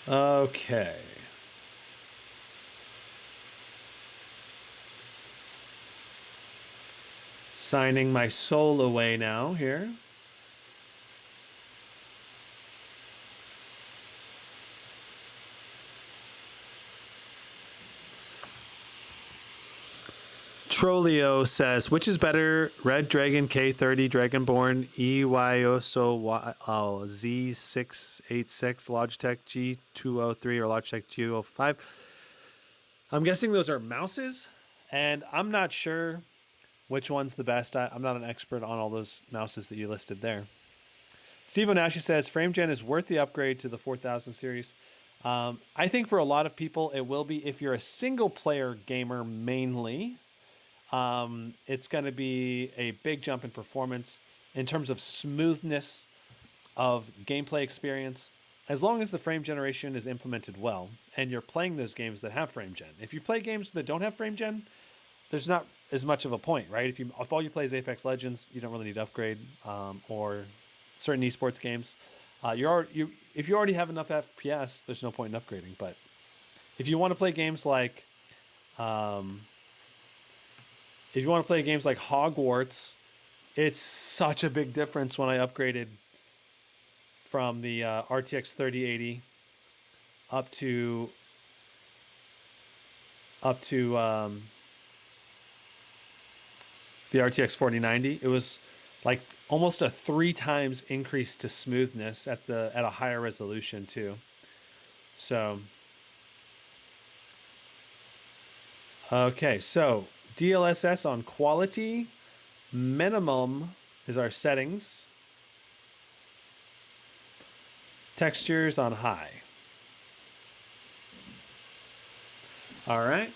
Okay. Signing my soul away now here. Trolio says, which is better, Red Dragon K30 Dragonborn EYOSO Z686 Logitech G203 or Logitech G205? I'm guessing those are mouses, and I'm not sure which one's the best. I'm not an expert on all those mouses that you listed there. Steve Onashi says, frame gen is worth the upgrade to the 4000 series. I think for a lot of people, it will be if you're a single player gamer mainly. It's going to be a big jump in performance in terms of smoothness of gameplay experience, as long as the frame generation is implemented well and you're playing those games that have frame gen. If you play games that don't have frame gen, there's not as much of a point, right? If all you play is Apex Legends, you don't really need to upgrade, or certain esports games. If you already have enough FPS, there's no point in upgrading. But if you want to play games like, if you want to play games like Hogwarts, it's such a big difference when I upgraded from the RTX 3080 up to the RTX 4090. It was like almost a 3 times increase to smoothness at a higher resolution too. So okay, so DLSS on quality, minimum is our settings. Textures on high. All right.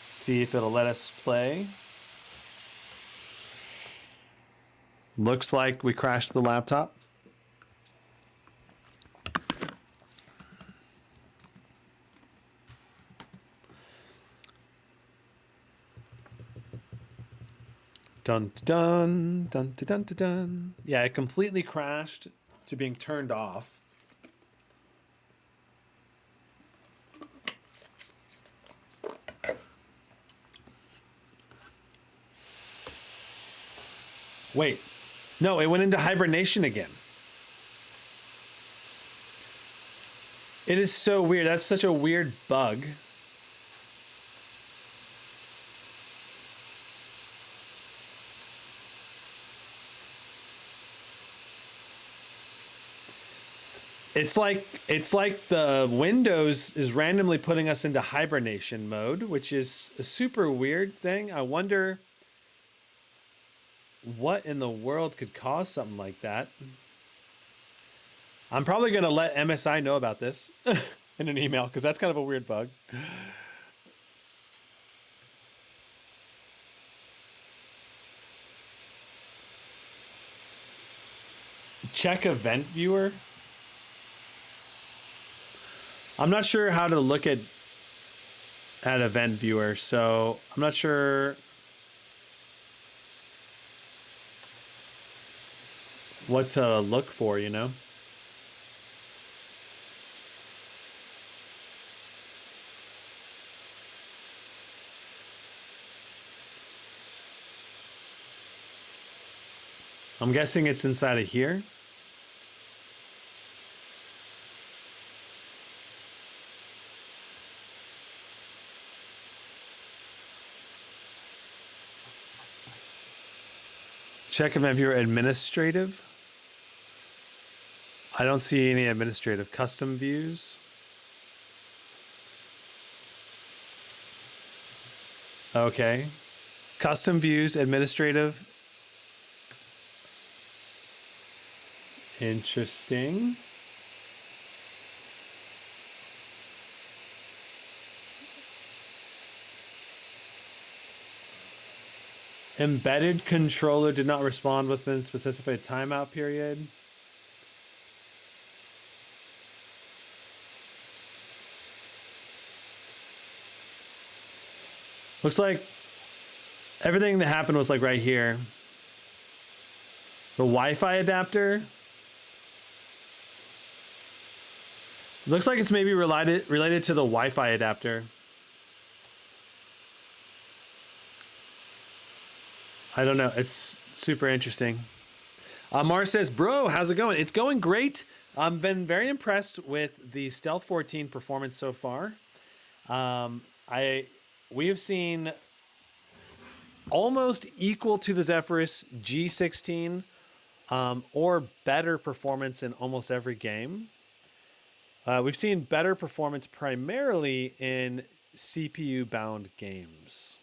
See if it'll let us play. Looks like we crashed the laptop. Dun dun dun dun dun dun. Yeah, it completely crashed to being turned off. Wait, no, it went into hibernation again. It is so weird. That's such a weird bug. It's like the Windows is randomly putting us into hibernation mode, which is a super weird thing. I wonder what in the world could cause something like that. I'm probably going to let MSI know about this in an email, because that's kind of a weird bug. Check event viewer. I'm not sure how to look at event viewer, so I'm not sure what to look for, you know? I'm guessing it's inside of here. Check event viewer administrative. I don't see any administrative custom views. Okay. Custom views, administrative. Interesting. Embedded controller did not respond within specified timeout period. Looks like everything that happened was like right here. The Wi-Fi adapter. Looks like it's maybe related to the Wi-Fi adapter. I don't know. It's super interesting. Mars says, bro, how's it going? It's going great. I've been very impressed with the Stealth 14 performance so far. We have seen almost equal to the Zephyrus G16 or better performance in almost every game. We've seen better performance primarily in CPU-bound games.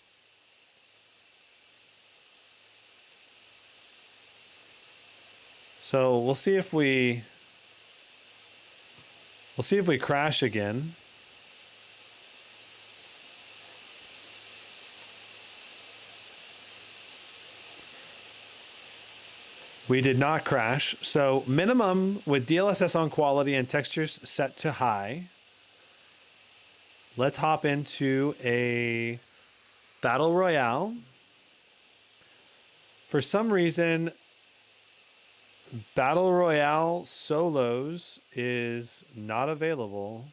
So we'll see if we crash again. We did not crash. So minimum with DLSS on quality and textures set to high. Let's hop into a battle royale. For some reason, Battle Royale solos is not available.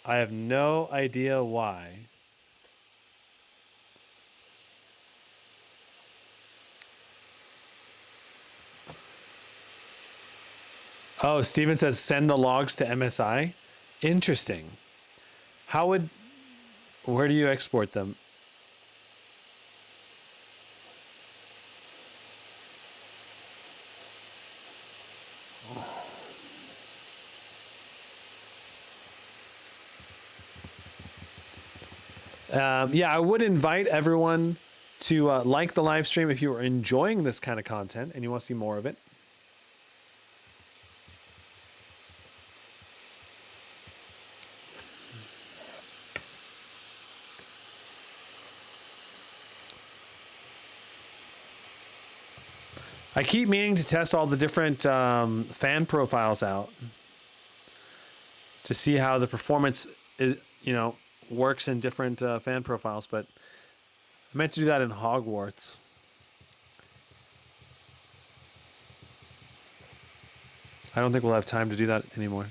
I have no idea why. Oh, Steven says send the logs to MSI. Interesting. Where do you export them? Yeah, I would invite everyone to like the live stream if you are enjoying this kind of content and you want to see more of it. I keep meaning to test all the different fan profiles out to see how the performance is, works in different fan profiles, but I meant to do that in Hogwarts. I don't think we'll have time to do that anymore.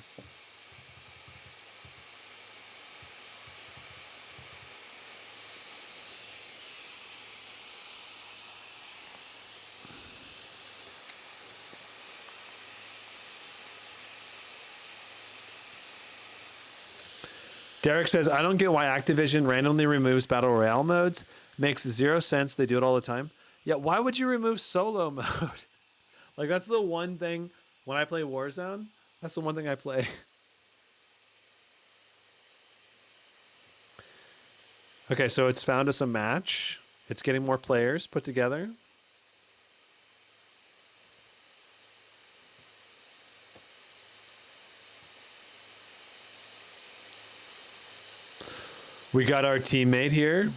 Derek says, I don't get why Activision randomly removes Battle Royale modes. Makes zero sense. They do it all the time. Yeah, why would you remove solo mode? Like, that's the one thing when I play Warzone. That's the one thing I play. Okay, so it's found us a match. It's getting more players put together. We got our teammate here.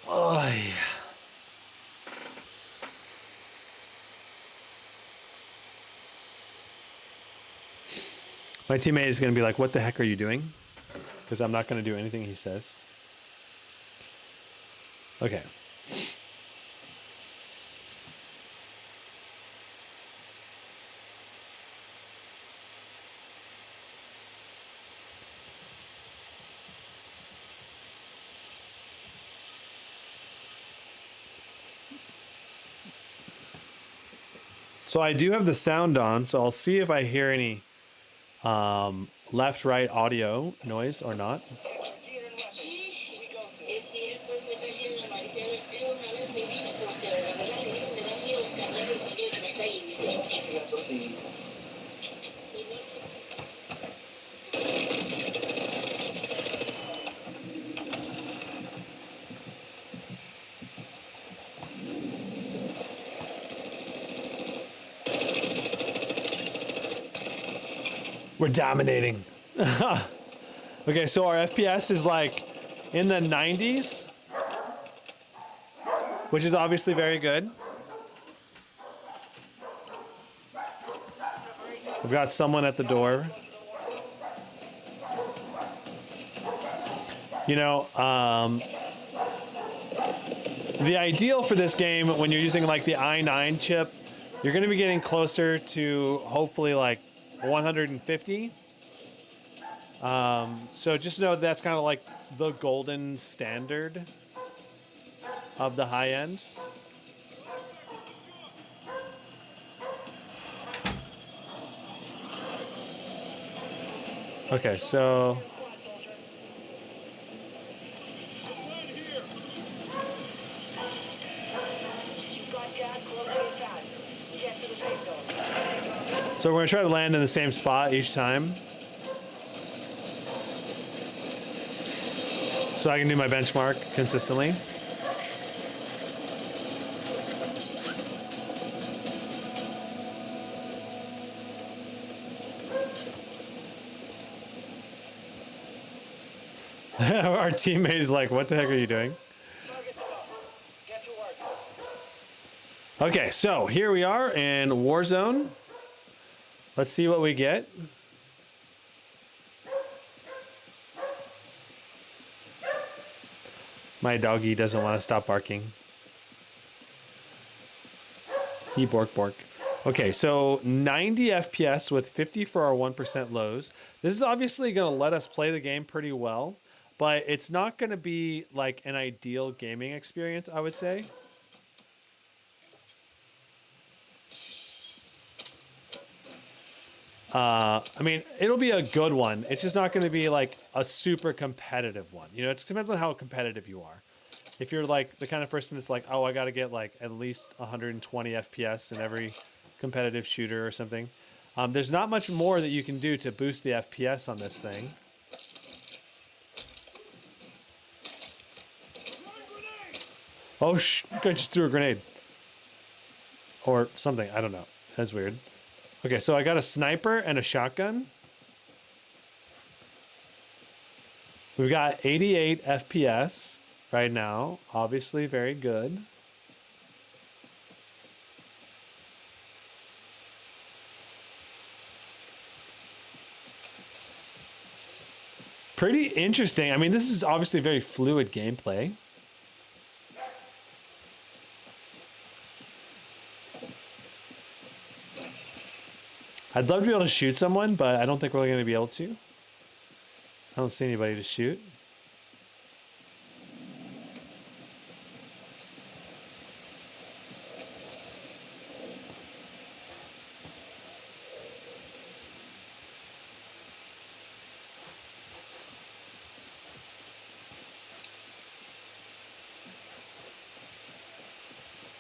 Oh, yeah. My teammate is going to be like, what the heck are you doing? Because I'm not going to do anything he says. Okay. So I do have the sound on, so I'll see if I hear any left-right audio noise or not. We're dominating. Okay, so our FPS is like in the 90s, which is obviously very good. We've got someone at the door. You know, the ideal for this game, when you're using like the i9 chip, you're going to be getting closer to hopefully like 150. So just know that's kind of like the golden standard of the high end. Okay, so we're going to try to land in the same spot each time, so I can do my benchmark consistently. Our teammate is like, what the heck are you doing? Okay, so here we are in Warzone. Let's see what we get. My doggy doesn't want to stop barking. He bork bork. Okay, so 90 FPS with 50 for our 1% lows. This is obviously going to let us play the game pretty well, but it's not going to be like an ideal gaming experience, I would say. I mean, it'll be a good one. It's just not going to be like a super competitive one. You know, it depends on how competitive you are. If you're like the kind of person that's like, oh, I got to get like at least 120 FPS in every competitive shooter or something. There's not much more that you can do to boost the FPS on this thing. Oh, I just threw a grenade. Or something, I don't know. That's weird. Okay, so I got a sniper and a shotgun. We've got 88 FPS right now. Obviously very good. Pretty interesting. I mean, this is obviously very fluid gameplay. I'd love to be able to shoot someone, but I don't think we're going to be able to. I don't see anybody to shoot.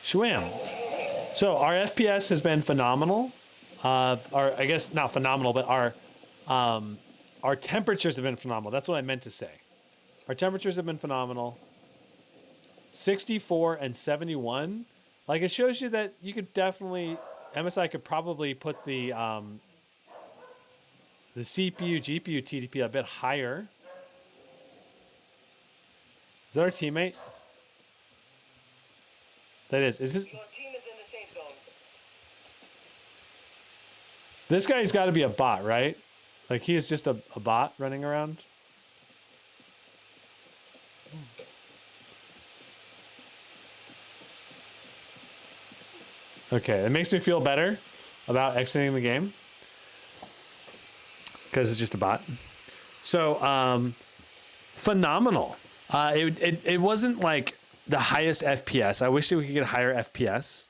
Shwam. So our FPS has been phenomenal. Or I guess not phenomenal, but our temperatures have been phenomenal. That's what I meant to say. Our temperatures have been phenomenal. 64 and 71. Like, it shows you that you could definitely, MSI could probably put the CPU, GPU TDP a bit higher. Is that our teammate? That is. Is this? This guy's got to be a bot, right? Like, he is just a bot running around. Okay, it makes me feel better about exiting the game because it's just a bot. So, phenomenal. It wasn't like the highest FPS. I wish that we could get higher FPS,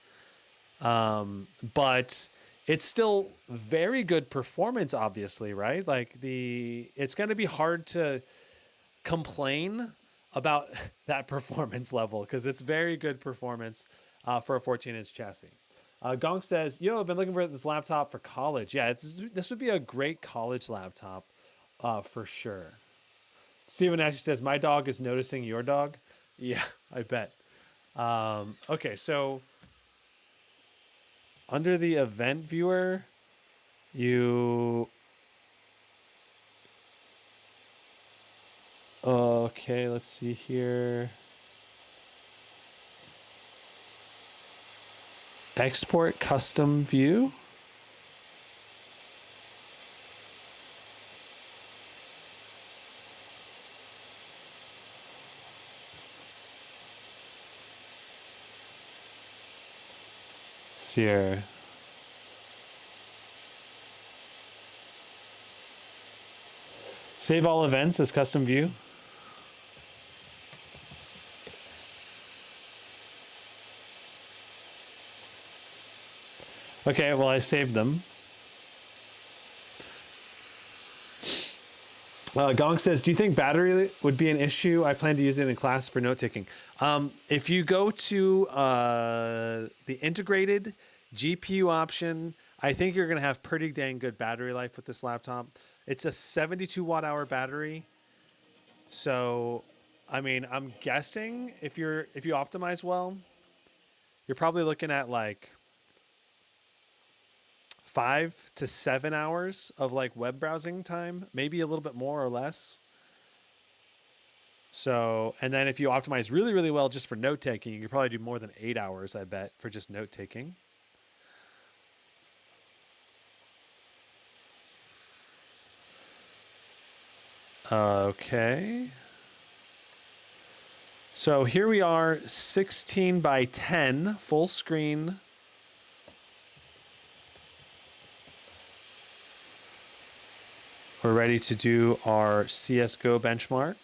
but it's still very good performance, obviously, right? Like, it's going to be hard to complain about that performance level because it's very good performance for a 14-inch chassis. Gonk says, yo, I've been looking for this laptop for college. Yeah, this would be a great college laptop for sure. Steven actually says, my dog is noticing your dog. Yeah, I bet. Okay, so under the event viewer, okay, let's see here. Export custom view. Let's see here. Save all events as custom view. Okay, well, I saved them. Gong says, do you think battery would be an issue? I plan to use it in class for note taking. If you go to the integrated GPU option, I think you're going to have pretty dang good battery life with this laptop. It's a 72 watt hour battery. So, I mean, I'm guessing if you optimize well, you're probably looking at like 5 to 7 hours of like web browsing time, maybe a little bit more or less. So, and then if you optimize really, really well just for note taking, you could probably do more than 8 hours, I bet, for just note taking. Okay. So here we are, 16 by 10, full screen. We're ready to do our CSGO benchmark.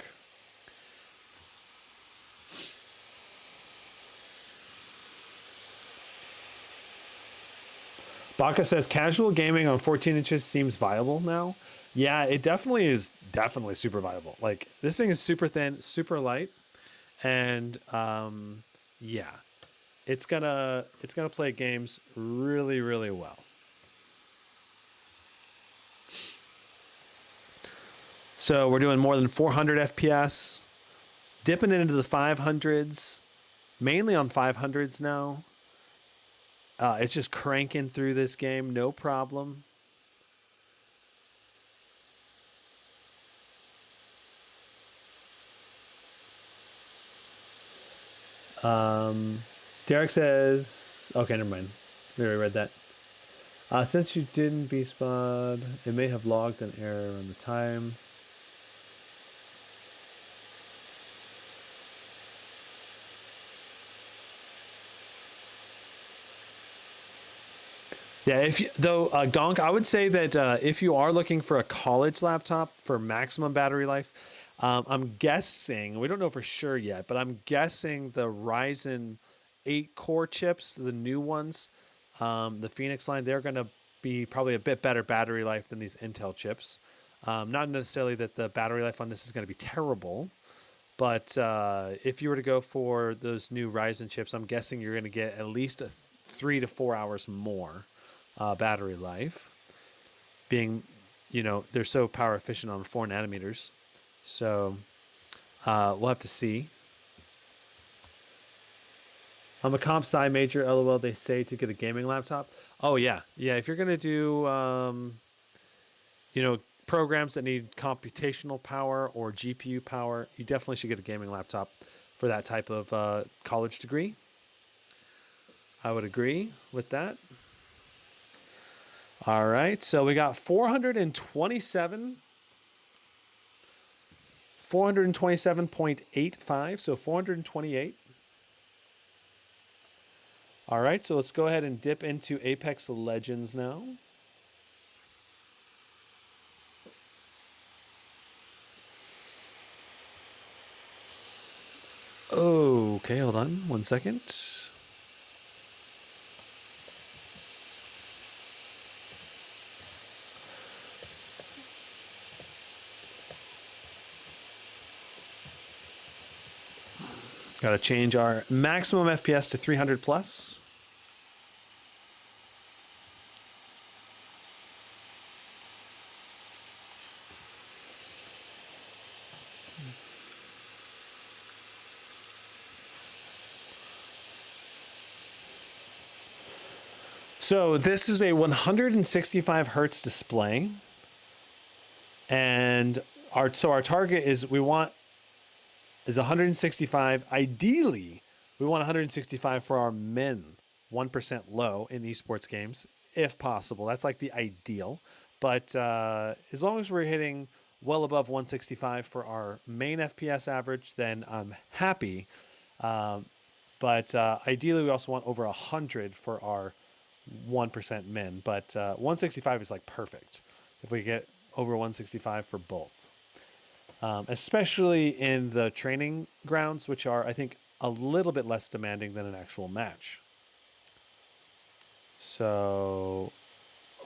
Baka says casual gaming on 14 inches seems viable now. Yeah, it definitely is super viable. Like this thing is super thin, super light, and yeah, it's gonna play games really, really well. So we're doing more than 400 FPS, dipping into the 500s, mainly on 500s now. It's just cranking through this game, no problem. Derek says, okay, never mind. We already read that. Since you didn't B-spot, it may have logged an error on the time. Yeah, Gonk, I would say that if you are looking for a college laptop for maximum battery life, I'm guessing, we don't know for sure yet, but I'm guessing the Ryzen 8 core chips, the new ones, the Phoenix line, they're going to be probably a bit better battery life than these Intel chips. Not necessarily that the battery life on this is going to be terrible, but if you were to go for those new Ryzen chips, I'm guessing you're going to get at least 3 to 4 hours more battery life, being, they're so power efficient on 4 nanometers. So we'll have to see. I'm a comp sci major, LOL, they say, to get a gaming laptop. Oh, yeah. Yeah, if you're going to do, programs that need computational power or GPU power, you definitely should get a gaming laptop for that type of college degree. I would agree with that. All right, so we got 427.85, so 428. All right, so let's go ahead and dip into Apex Legends now. Okay, hold on 1 second. Got to change our maximum FPS to 300 plus. So this is a 165 hertz display, and our target is 165. Ideally, we want 165 for our min 1% low in esports games, if possible. That's like the ideal. But as long as we're hitting well above 165 for our main FPS average, then I'm happy. But ideally, we also want over 100 for our 1% min. But 165 is like perfect if we get over 165 for both. Especially in the training grounds, which are, I think, a little bit less demanding than an actual match. So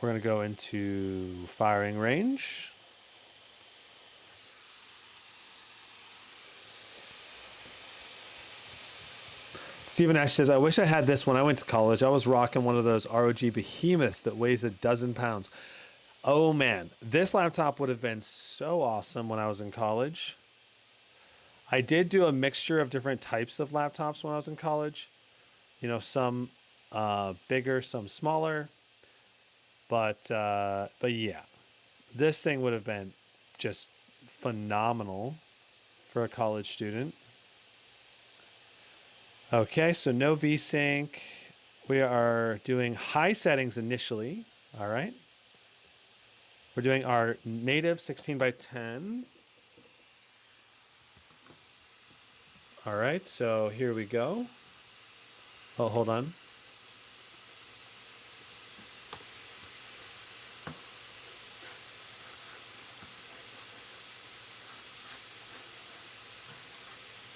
we're going to go into firing range. Stephen Ash says, I wish I had this when I went to college. I was rocking one of those ROG behemoths that weighs 12 pounds. Oh man, this laptop would have been so awesome when I was in college. I did do a mixture of different types of laptops when I was in college. Some bigger, some smaller. But yeah, this thing would have been just phenomenal for a college student. Okay, so no VSync. We are doing high settings initially. All right. We're doing our native 16 by 10. All right, so here we go. Oh, hold on.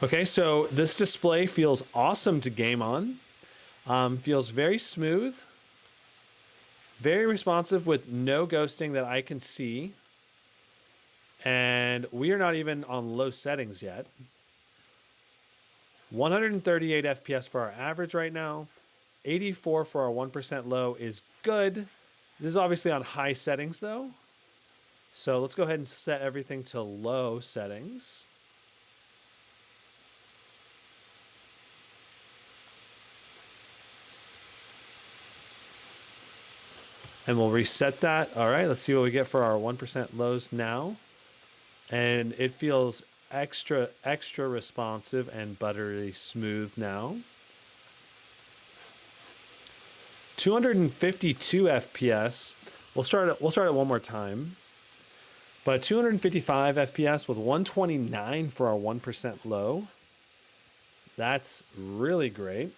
Okay, so this display feels awesome to game on. Feels very smooth, very responsive with no ghosting that I can see. And we are not even on low settings yet. 138 FPS for our average right now. 84 for our 1% low is good. This is obviously on high settings though. So let's go ahead and set everything to low settings. And we'll reset that. All right, let's see what we get for our 1% lows now. And it feels extra responsive and buttery smooth now. 252 FPS. We'll start it one more time. But 255 FPS with 129 for our 1% low. That's really great.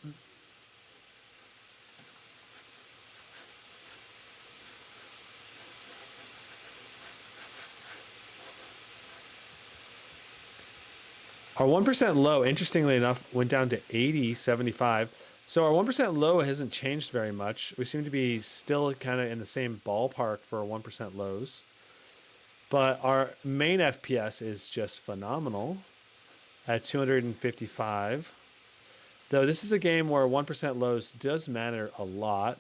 Our 1% low, interestingly enough, went down to 80, 75. So our 1% low hasn't changed very much. We seem to be still kind of in the same ballpark for our 1% lows. But our main FPS is just phenomenal at 255. Though this is a game where 1% lows does matter a lot.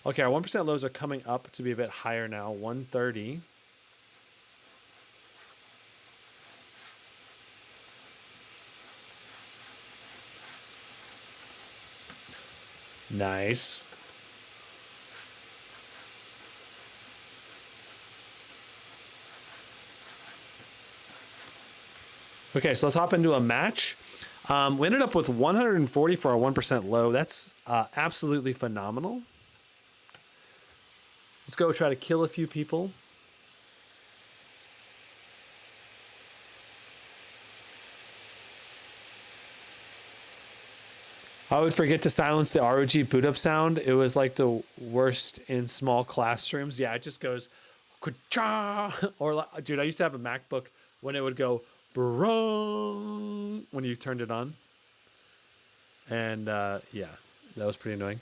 Okay, our 1% lows are coming up to be a bit higher now, 130. Nice. Okay, so let's hop into a match. We ended up with 140 for our 1% low. That's absolutely phenomenal. Let's go try to kill a few people. I would forget to silence the ROG boot up sound. It was like the worst in small classrooms. Yeah, it just goes, ka-cha! Or dude, I used to have a MacBook when it would go, brung, when you turned it on. And yeah, that was pretty annoying.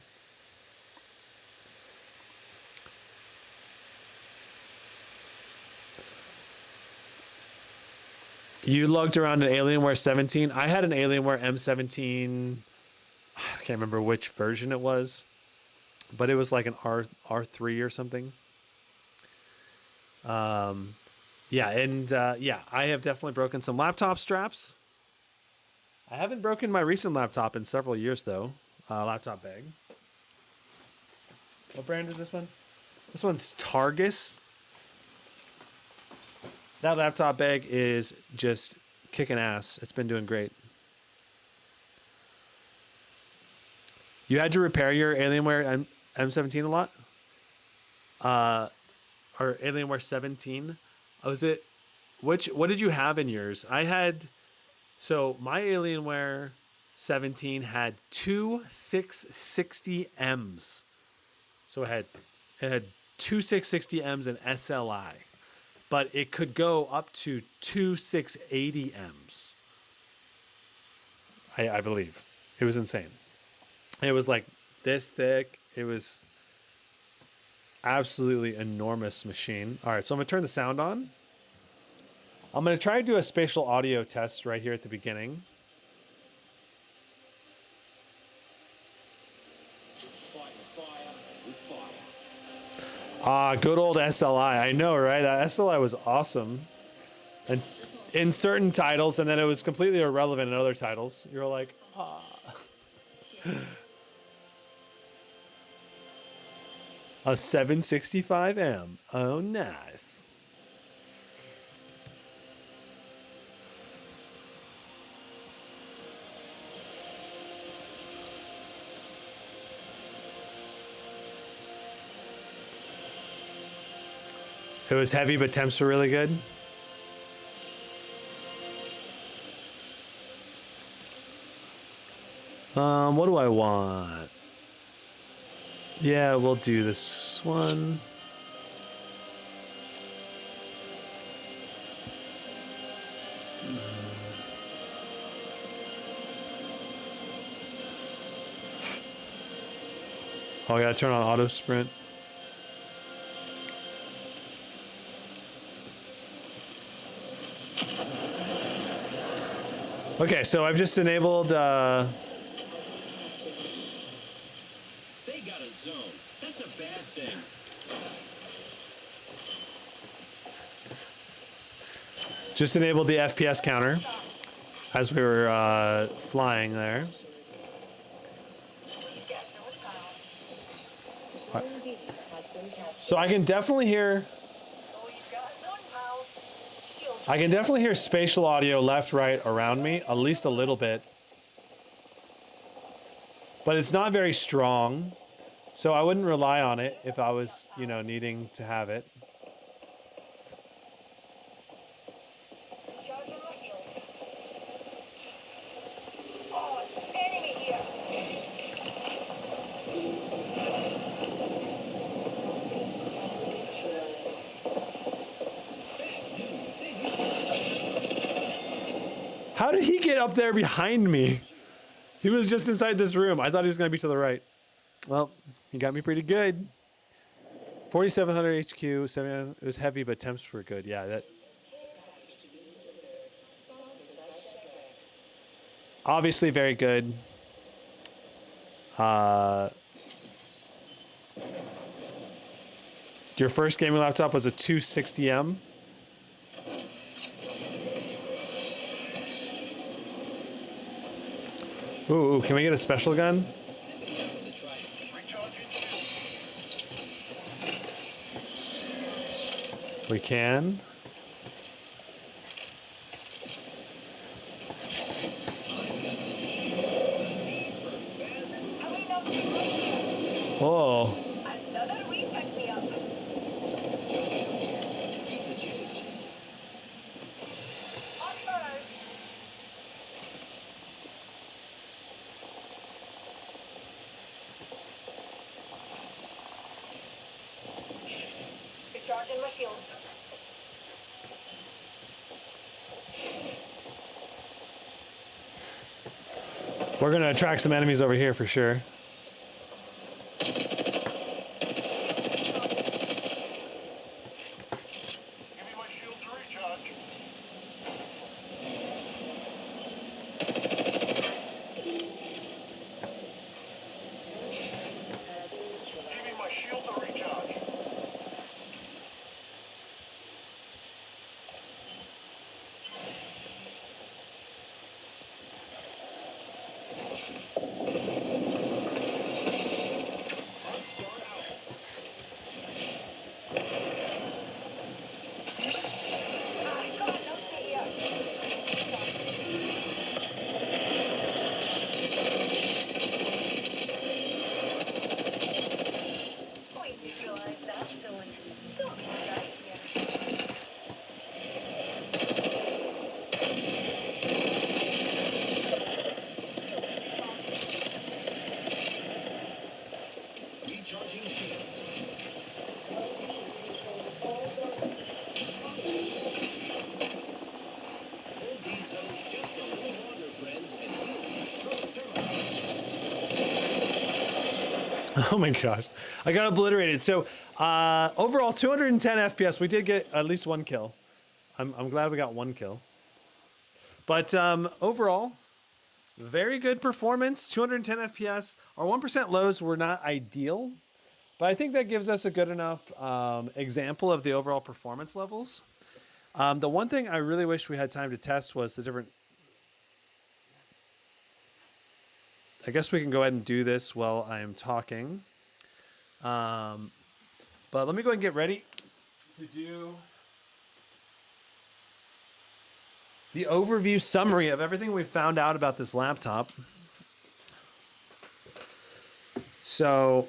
You lugged around an Alienware 17. I had an Alienware M17. I can't remember which version it was, but it was like an R3 or something. Yeah, and yeah, I have definitely broken some laptop straps. I haven't broken my recent laptop in several years though. Laptop bag. What brand is this one? This one's Targus. That laptop bag is just kicking ass. It's been doing great. You had to repair your Alienware M17 a lot? Or Alienware 17? Was it, what did you have in yours? I had, so my Alienware 17 had two 660Ms. So it had two 660Ms and SLI, but it could go up to two 680Ms. I believe. It was insane. It was like this thick. It was absolutely enormous machine. All right, so I'm gonna turn the sound on. I'm gonna try to do a spatial audio test right here at the beginning. Ah, good old SLI. I know, right? That SLI was awesome. And in certain titles, and then it was completely irrelevant in other titles. You're like, ah. A 765M. Oh, nice. It was heavy, but temps were really good. What do I want? Yeah, we'll do this one. Oh, I gotta turn on auto sprint. Okay, so I've just enabled They got a zone. That's a bad thing. just enabled the FPS counter as we were flying there. So I can definitely hear spatial audio left, right, around me, at least a little bit. But it's not very strong, so I wouldn't rely on it if I was, you know, needing to have it. How did he get up there behind me? He was just inside this room. I thought he was going to be to the right. Well, he got me pretty good. 4700 HQ, 7, it was heavy, but temps were good. Yeah, that. Obviously very good. Your first gaming laptop was a 260M. Ooh, can we get a special gun? We can. Oh. Recharging my shields. We're gonna attract some enemies over here for sure. Give me my shield to recharge. Give me my shield to recharge. Oh my gosh, I got obliterated. So overall 210 FPS. We did get at least one kill. I'm glad we got one kill. But overall, very good performance, 210 FPS. Our 1% lows were not ideal, but I think that gives us a good enough example of the overall performance levels. The one thing I really wish we had time to test was the different... I guess we can go ahead and do this while I am talking. But let me go ahead and get ready to do the overview summary of everything we found out about this laptop. So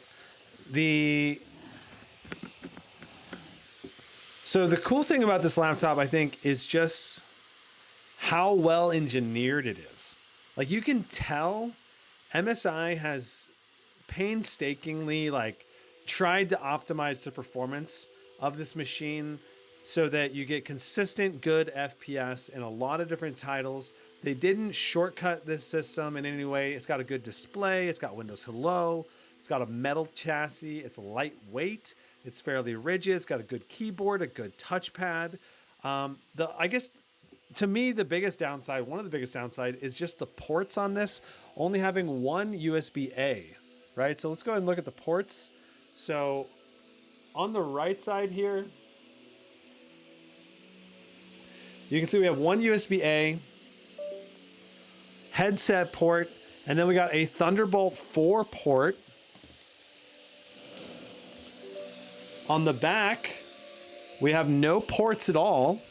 So the cool thing about this laptop, I think, is just how well engineered it is. Like, you can tell MSI has painstakingly like tried to optimize the performance of this machine so that you get consistent good FPS in a lot of different titles. They didn't shortcut this system in any way. It's got a good display. It's got Windows Hello. It's got a metal chassis. It's lightweight. It's fairly rigid. It's got a good keyboard, a good touchpad. I guess to me, the biggest downside, one of the biggest downside, is just the ports on this only having one USB-A, right? So let's go ahead and look at the ports. So on the right side here, you can see we have one USB-A, headset port, and then we got a Thunderbolt 4 port. On the back, we have no ports at all.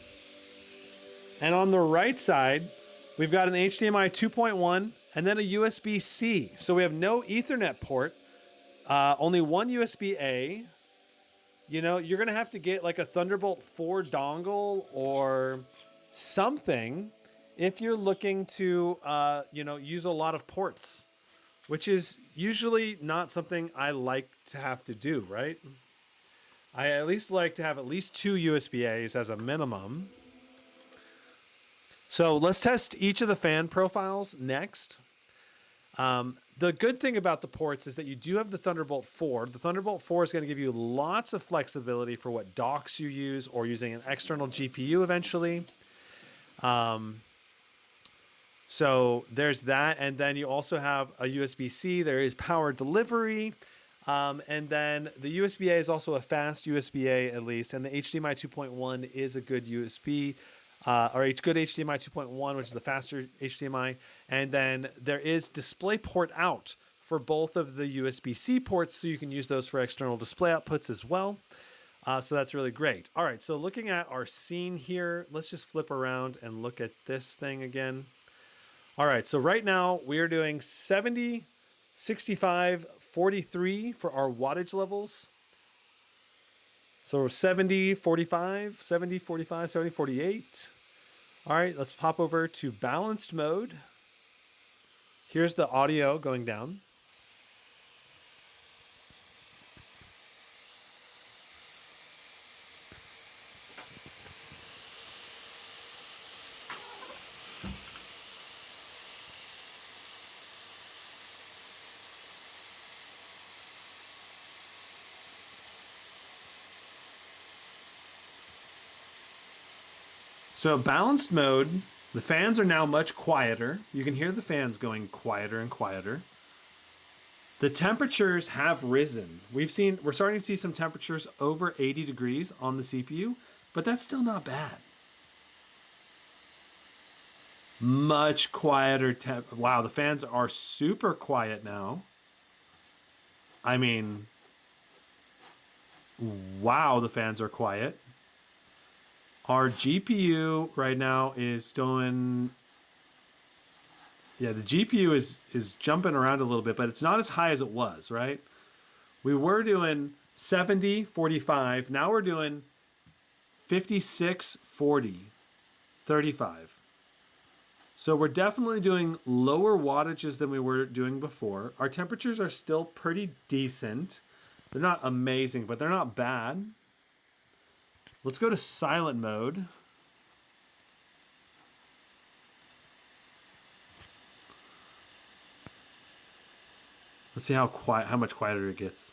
And on the right side, we've got an HDMI 2.1 and then a USB-C. So we have no Ethernet port, only one USB-A. You know, you're going to have to get like a Thunderbolt 4 dongle or something if you're looking to, use a lot of ports, which is usually not something I like to have to do, right? I at least like to have at least two USB-As as a minimum. So let's test each of the fan profiles next. The good thing about the ports is that you do have the Thunderbolt 4. The Thunderbolt 4 is going to give you lots of flexibility for what docks you use or using an external GPU eventually. So there's that. And then you also have a USB-C. There is power delivery. And then the USB-A is also a fast USB-A at least. And the HDMI 2.1 is a good USB, or a good HDMI 2.1, which is the faster HDMI. And then there is DisplayPort out for both of the USB-C ports, so you can use those for external display outputs as well. So that's really great. All right, so looking at our scene here, let's just flip around and look at this thing again. All right, so right now we are doing 70, 65, 43 for our wattage levels. So 70, 45, 70, 45, 70, 48. All right, let's pop over to balanced mode. Here's the audio going down. So balanced mode, the fans are now much quieter. You can hear the fans going quieter and quieter. The temperatures have risen. We're starting to see some temperatures over 80 degrees on the CPU, but that's still not bad. Much quieter wow, the fans are super quiet now. I mean, wow, the fans are quiet. Our GPU right now is doing, yeah, the GPU is jumping around a little bit, but it's not as high as it was, right? We were doing 70, 45. Now we're doing 56, 40, 35. So we're definitely doing lower wattages than we were doing before. Our temperatures are still pretty decent. They're not amazing, but they're not bad. Let's go to silent mode. Let's see how much quieter it gets.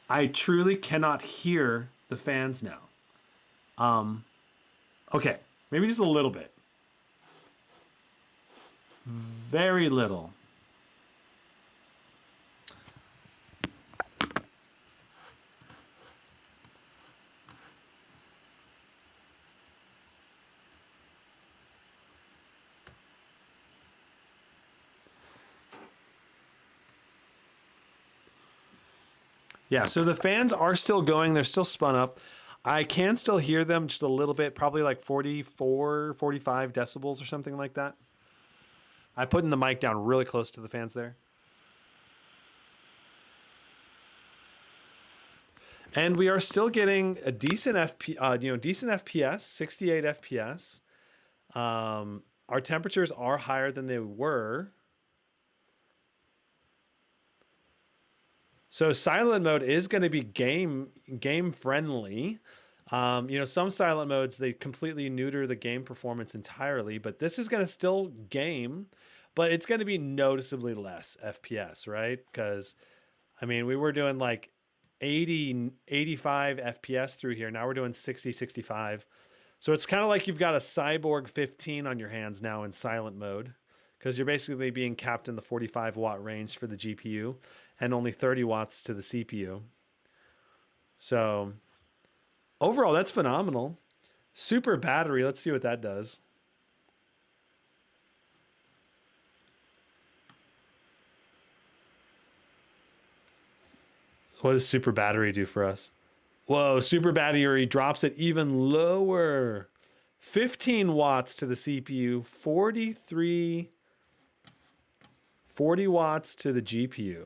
I truly cannot hear the fans now. Okay, maybe just a little bit. Very little. Yeah, so the fans are still going. They're still spun up. I can still hear them just a little bit, probably like 44, 45 decibels or something like that. I'm putting the mic down really close to the fans there. And we are still getting a decent decent FPS, 68 FPS. Our temperatures are higher than they were. So silent mode is going to be game friendly. Some silent modes, they completely neuter the game performance entirely, but this is going to still game, but it's going to be noticeably less FPS, right? Because, I mean, we were doing like 80, 85 FPS through here. Now we're doing 60, 65. So it's kind of like you've got a Cyborg 15 on your hands now in silent mode, because you're basically being capped in the 45 watt range for the GPU and only 30 watts to the CPU. So overall, that's phenomenal. Super battery. Let's see what that does. What does super battery do for us? Whoa, super battery drops it even lower. 15 watts to the CPU, 40 watts to the GPU,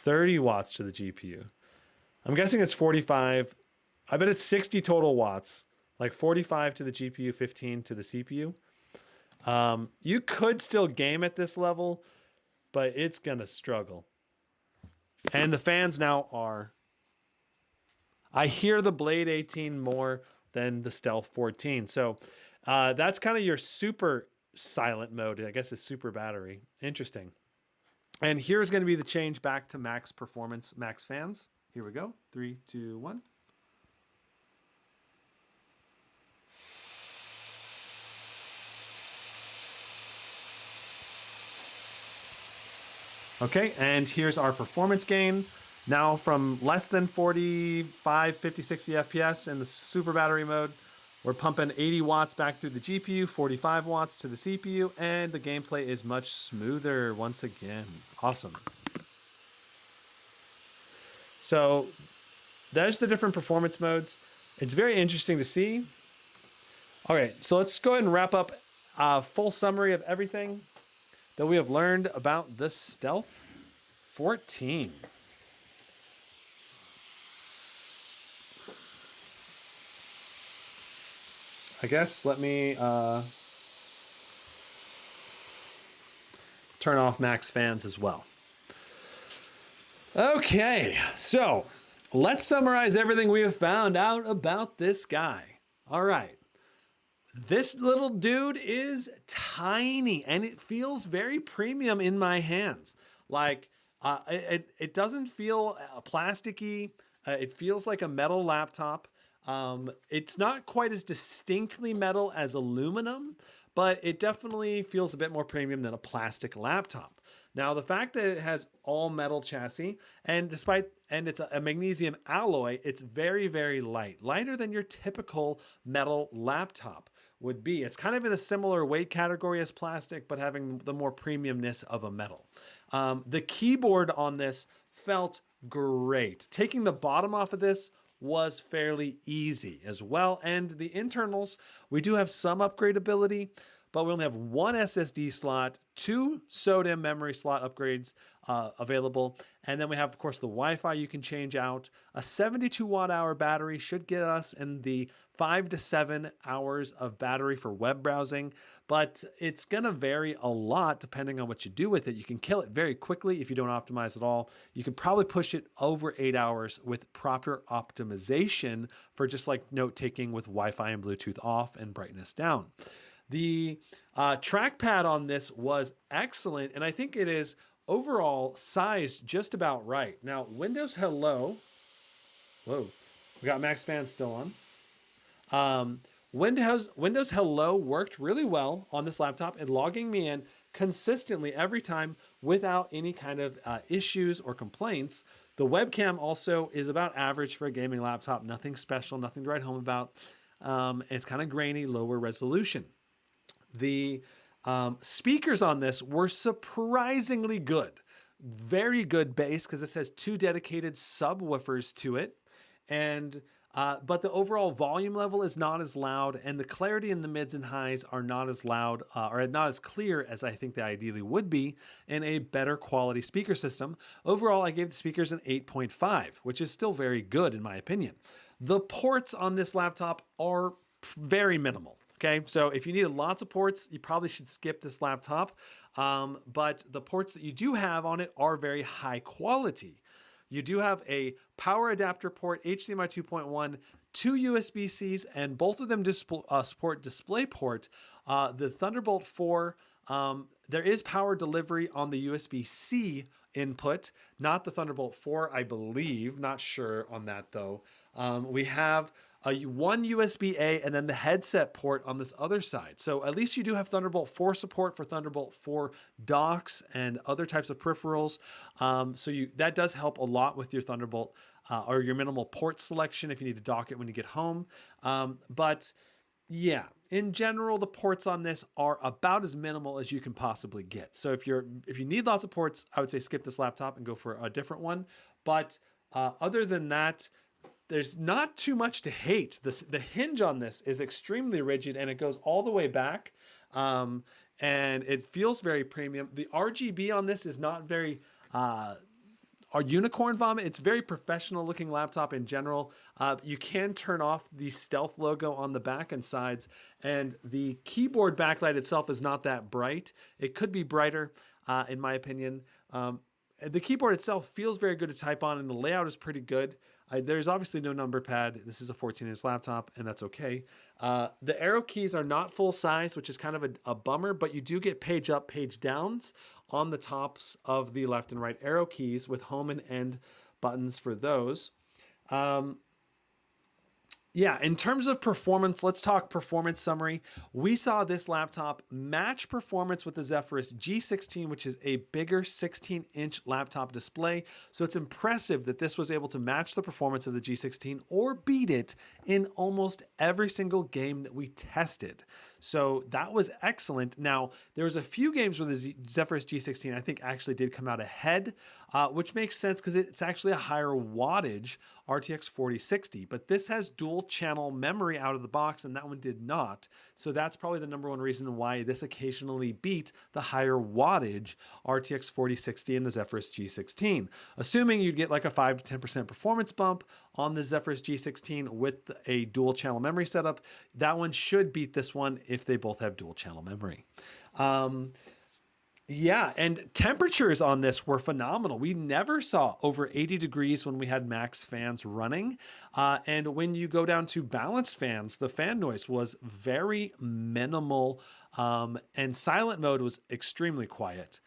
30 watts to the GPU. I'm guessing it's 45. I bet it's 60 total watts, like 45 to the GPU, 15 to the CPU. You could still game at this level, but it's going to struggle. And the fans now are... I hear the Blade 18 more than the Stealth 14. So that's kind of your super silent mode. I guess it's super battery. Interesting. And here's going to be the change back to max performance, max fans. Here we go. 3, 2, 1. Okay, and here's our performance gain. Now from less than 45, 50, 60 FPS in the super battery mode, we're pumping 80 watts back through the GPU, 45 watts to the CPU, and the gameplay is much smoother once again. Awesome. So there's the different performance modes. It's very interesting to see. All right, so let's go ahead and wrap up a full summary of everything that we have learned about the Stealth 14. I guess let me turn off max fans as well. Okay, so let's summarize everything we have found out about this guy. All right. This little dude is tiny and it feels very premium in my hands. Like it doesn't feel plasticky. It feels like a metal laptop. It's not quite as distinctly metal as aluminum, but it definitely feels a bit more premium than a plastic laptop. Now, the fact that it has all metal chassis and it's a magnesium alloy, it's very, very light, lighter than your typical metal laptop would be. It's kind of in a similar weight category as plastic, but having the more premiumness of a metal. The keyboard on this felt great. Taking the bottom off of this was fairly easy as well. And the internals, we do have some upgradability, but we only have one SSD slot, 2 SODIMM memory slot upgrades available. And then we have, of course, the Wi-Fi you can change out. A 72 watt hour battery should get us in the 5 to 7 hours of battery for web browsing, but it's gonna vary a lot depending on what you do with it. You can kill it very quickly if you don't optimize at all. You could probably push it over 8 hours with proper optimization for just like note taking with Wi-Fi and Bluetooth off and brightness down. The trackpad on this was excellent, and I think it is overall sized just about right. Now, Windows Hello. Whoa, we got max fans still on. Windows Hello worked really well on this laptop and logging me in consistently every time without any kind of issues or complaints. The webcam also is about average for a gaming laptop. Nothing special, nothing to write home about. It's kind of grainy, lower resolution. The speakers on this were surprisingly good. Very good bass because this has 2 dedicated subwoofers to it. And but the overall volume level is not as loud, and the clarity in the mids and highs are not as loud or not as clear as I think they ideally would be in a better quality speaker system. Overall, I gave the speakers an 8.5, which is still very good in my opinion. The ports on this laptop are very minimal. Okay, so if you needed lots of ports, you probably should skip this laptop. But the ports that you do have on it are very high quality. You do have a power adapter port, HDMI 2.1, two USB-Cs, and both of them support DisplayPort. The Thunderbolt 4, there is power delivery on the USB-C input, not the Thunderbolt 4, I believe. Not sure on that though. We have one USB-A and then the headset port on this other side. So at least you do have Thunderbolt 4 support for Thunderbolt 4 docks and other types of peripherals. That does help a lot with your Thunderbolt or your minimal port selection if you need to dock it when you get home. But yeah, in general, the ports on this are about as minimal as you can possibly get. So if you need lots of ports, I would say skip this laptop and go for a different one. But other than that, there's not too much to hate. The hinge on this is extremely rigid and it goes all the way back. And it feels very premium. The RGB on this is not very unicorn vomit. It's very professional looking laptop in general. You can turn off the Stealth logo on the back and sides, and the keyboard backlight itself is not that bright. It could be brighter, in my opinion. The keyboard itself feels very good to type on, and the layout is pretty good. There's obviously no number pad. This is a 14-inch laptop, and that's okay. The Aero keys are not full size, which is kind of a bummer, but you do get page up, page downs on the tops of the left and right arrow keys with home and end buttons for those. Yeah, in terms of performance, let's talk performance summary. We saw this laptop match performance with the Zephyrus G16, which is a bigger 16-inch laptop display. So it's impressive that this was able to match the performance of the G16 or beat it in almost every single game that we tested. So that was excellent. Now, there was a few games where the Zephyrus G16 I think actually did come out ahead, which makes sense because it's actually a higher wattage RTX 4060, but this has dual channel memory out of the box and that one did not. So that's probably the number one reason why this occasionally beat the higher wattage RTX 4060 and the Zephyrus G16. Assuming you'd get like a 5 to 10% performance bump on the Zephyrus G16 with a dual channel memory setup, that one should beat this one if they both have dual channel memory. Yeah, and temperatures on this were phenomenal. We never saw over 80 degrees when we had max fans running. And when you go down to balanced fans, the fan noise was very minimal, and silent mode was extremely quiet.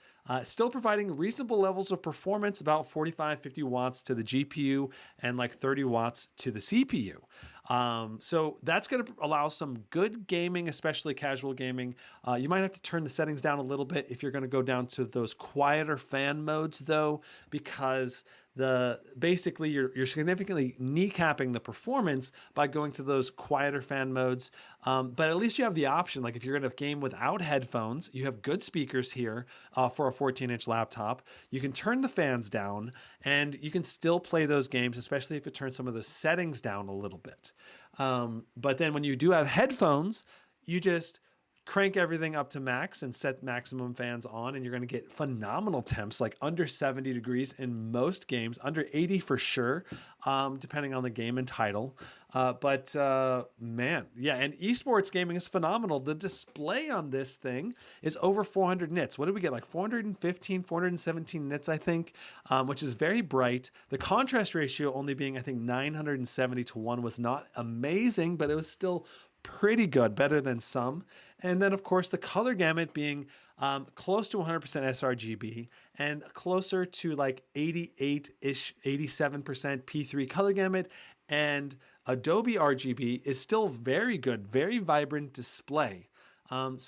Still providing reasonable levels of performance, about 45, 50 watts to the GPU and like 30 watts to the CPU. So that's going to allow some good gaming, especially casual gaming. You might have to turn the settings down a little bit if you're going to go down to those quieter fan modes though, because basically you're significantly kneecapping the performance by going to those quieter fan modes. But at least you have the option, like if you're going to game without headphones, you have good speakers here for a 14-inch laptop. You can turn the fans down and you can still play those games, especially if it turns some of those settings down a little bit. But then when you do have headphones, you just crank everything up to max and set maximum fans on, and you're going to get phenomenal temps, like under 70 degrees in most games, under 80 for sure, depending on the game and title. Man, yeah, and esports gaming is phenomenal. The display on this thing is over 400 nits. What did we get? Like 415, 417 nits, I think, which is very bright. The contrast ratio only being, I think, 970 to 1 was not amazing, but it was still pretty good, better than some. And then, of course, the color gamut being close to 100% sRGB and closer to like 88-ish, 87% P3 color gamut. And Adobe RGB is still very good, very vibrant display. And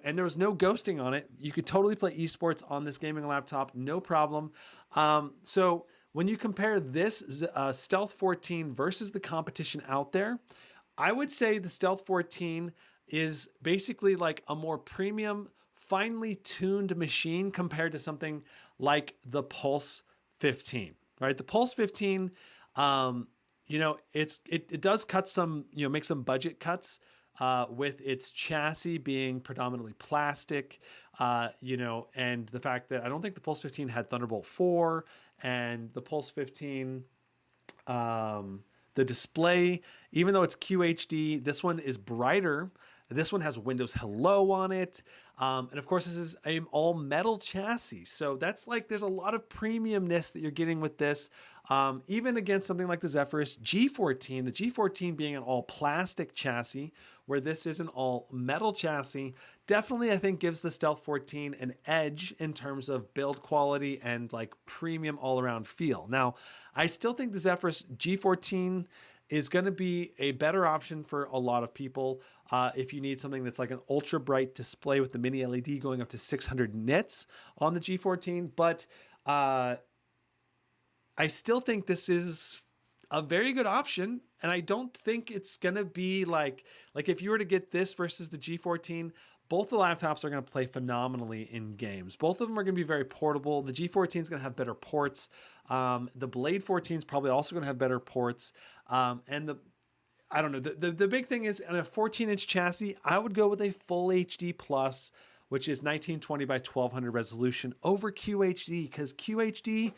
there was no ghosting on it. You could totally play esports on this gaming laptop, no problem. So when you compare this Stealth 14 versus the competition out there, I would say the Stealth 14 is basically like a more premium, finely tuned machine compared to something like the Pulse 15, right? The Pulse 15 you know, it does cut some, you know, make some budget cuts with its chassis being predominantly plastic, you know, and the fact that I don't think the Pulse 15 had Thunderbolt 4, and the Pulse 15, the display, even though it's QHD, this one is brighter. This one has Windows Hello on it. And of course, this is an all metal chassis. So that's like, there's a lot of premiumness that you're getting with this. Even against something like the Zephyrus G14, the G14 being an all plastic chassis, where this is an all metal chassis, definitely I think gives the Stealth 14 an edge in terms of build quality and like premium all around feel. Now, I still think the Zephyrus G14 is going to be a better option for a lot of people if you need something that's like an ultra bright display with the mini LED going up to 600 nits on the G14. But I still think this is a very good option, and I don't think it's going to be like if you were to get this versus the G14, both the laptops are going to play phenomenally in games. Both of them are going to be very portable. The G14 is going to have better ports. The Blade 14 is probably also going to have better ports. And I don't know. The big thing is, on a 14-inch chassis, I would go with a full HD plus, which is 1920 by 1200 resolution over QHD, because QHD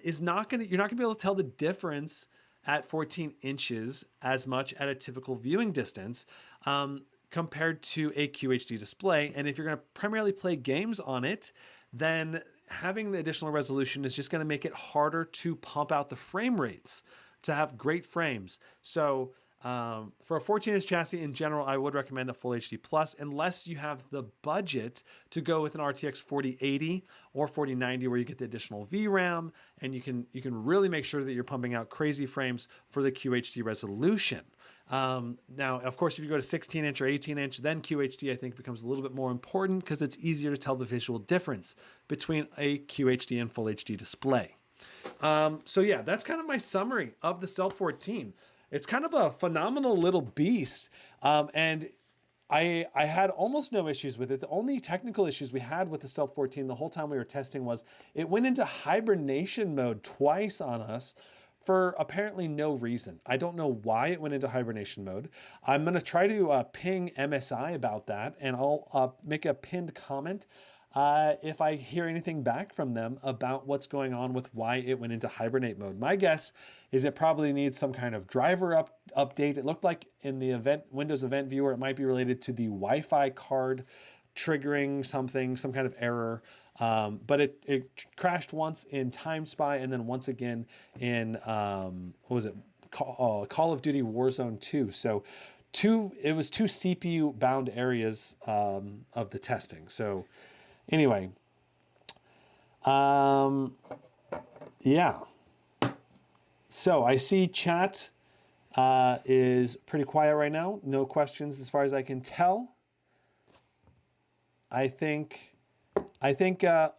is not going to, you're not going to be able to tell the difference at 14 inches as much at a typical viewing distance compared to a QHD display. And if you're going to primarily play games on it, then having the additional resolution is just going to make it harder to pump out the frame rates to have great frames. So for a 14-inch chassis in general, I would recommend a full HD plus, unless you have the budget to go with an RTX 4080 or 4090, where you get the additional VRAM and you can really make sure that you're pumping out crazy frames for the QHD resolution. Now, of course, if you go to 16-inch or 18-inch, then QHD I think becomes a little bit more important, because it's easier to tell the visual difference between a QHD and full HD display. So yeah, that's kind of my summary of the Stealth 14. It's kind of a phenomenal little beast. And I had almost no issues with it. The only technical issues we had with the Stealth 14 the whole time we were testing was it went into hibernation mode twice on us for apparently no reason. I don't know why it went into hibernation mode. I'm going to try to ping MSI about that, and I'll make a pinned comment if I hear anything back from them about what's going on with why it went into hibernate mode. My guess is it probably needs some kind of driver update. It looked like in the Windows Event Viewer, it might be related to the Wi-Fi card triggering some kind of error. But it crashed once in Timespy, and then once again in, what was it? Call of Duty Warzone 2. So it was two CPU bound areas of the testing. So anyway, yeah. So I see chat is pretty quiet right now. No questions as far as I can tell. I think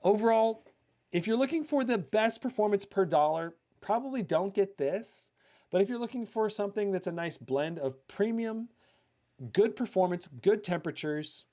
overall, if you're looking for the best performance per dollar, probably don't get this. But if you're looking for something that's a nice blend of premium, good performance, good temperatures,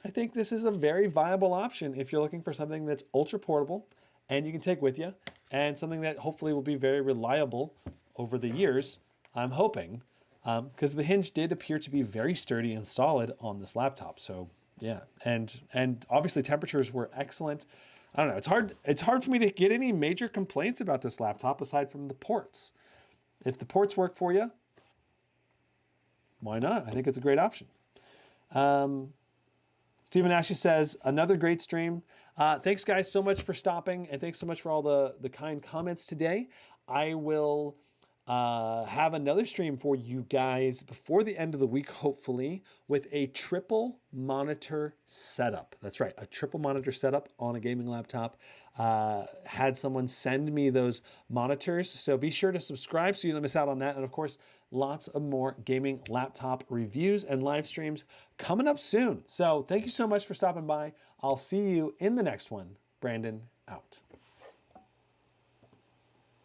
I think this is a very viable option if you're looking for something that's ultra portable and you can take with you, and something that hopefully will be very reliable over the years, I'm hoping, because the hinge did appear to be very sturdy and solid on this laptop. So yeah, and obviously temperatures were excellent. I don't know, it's hard for me to get any major complaints about this laptop aside from the ports. If the ports work for you, why not? I think it's a great option. Stephen Ashley says, another great stream. Thanks guys so much for stopping, and thanks so much for all the kind comments today. I will have another stream for you guys before the end of the week, hopefully, with a triple monitor setup. That's right, a triple monitor setup on a gaming laptop. Had someone send me those monitors, so be sure to subscribe so you don't miss out on that. And of course, lots of more gaming laptop reviews and live streams coming up soon. So thank you so much for stopping by. I'll see you in the next one. Brandon out.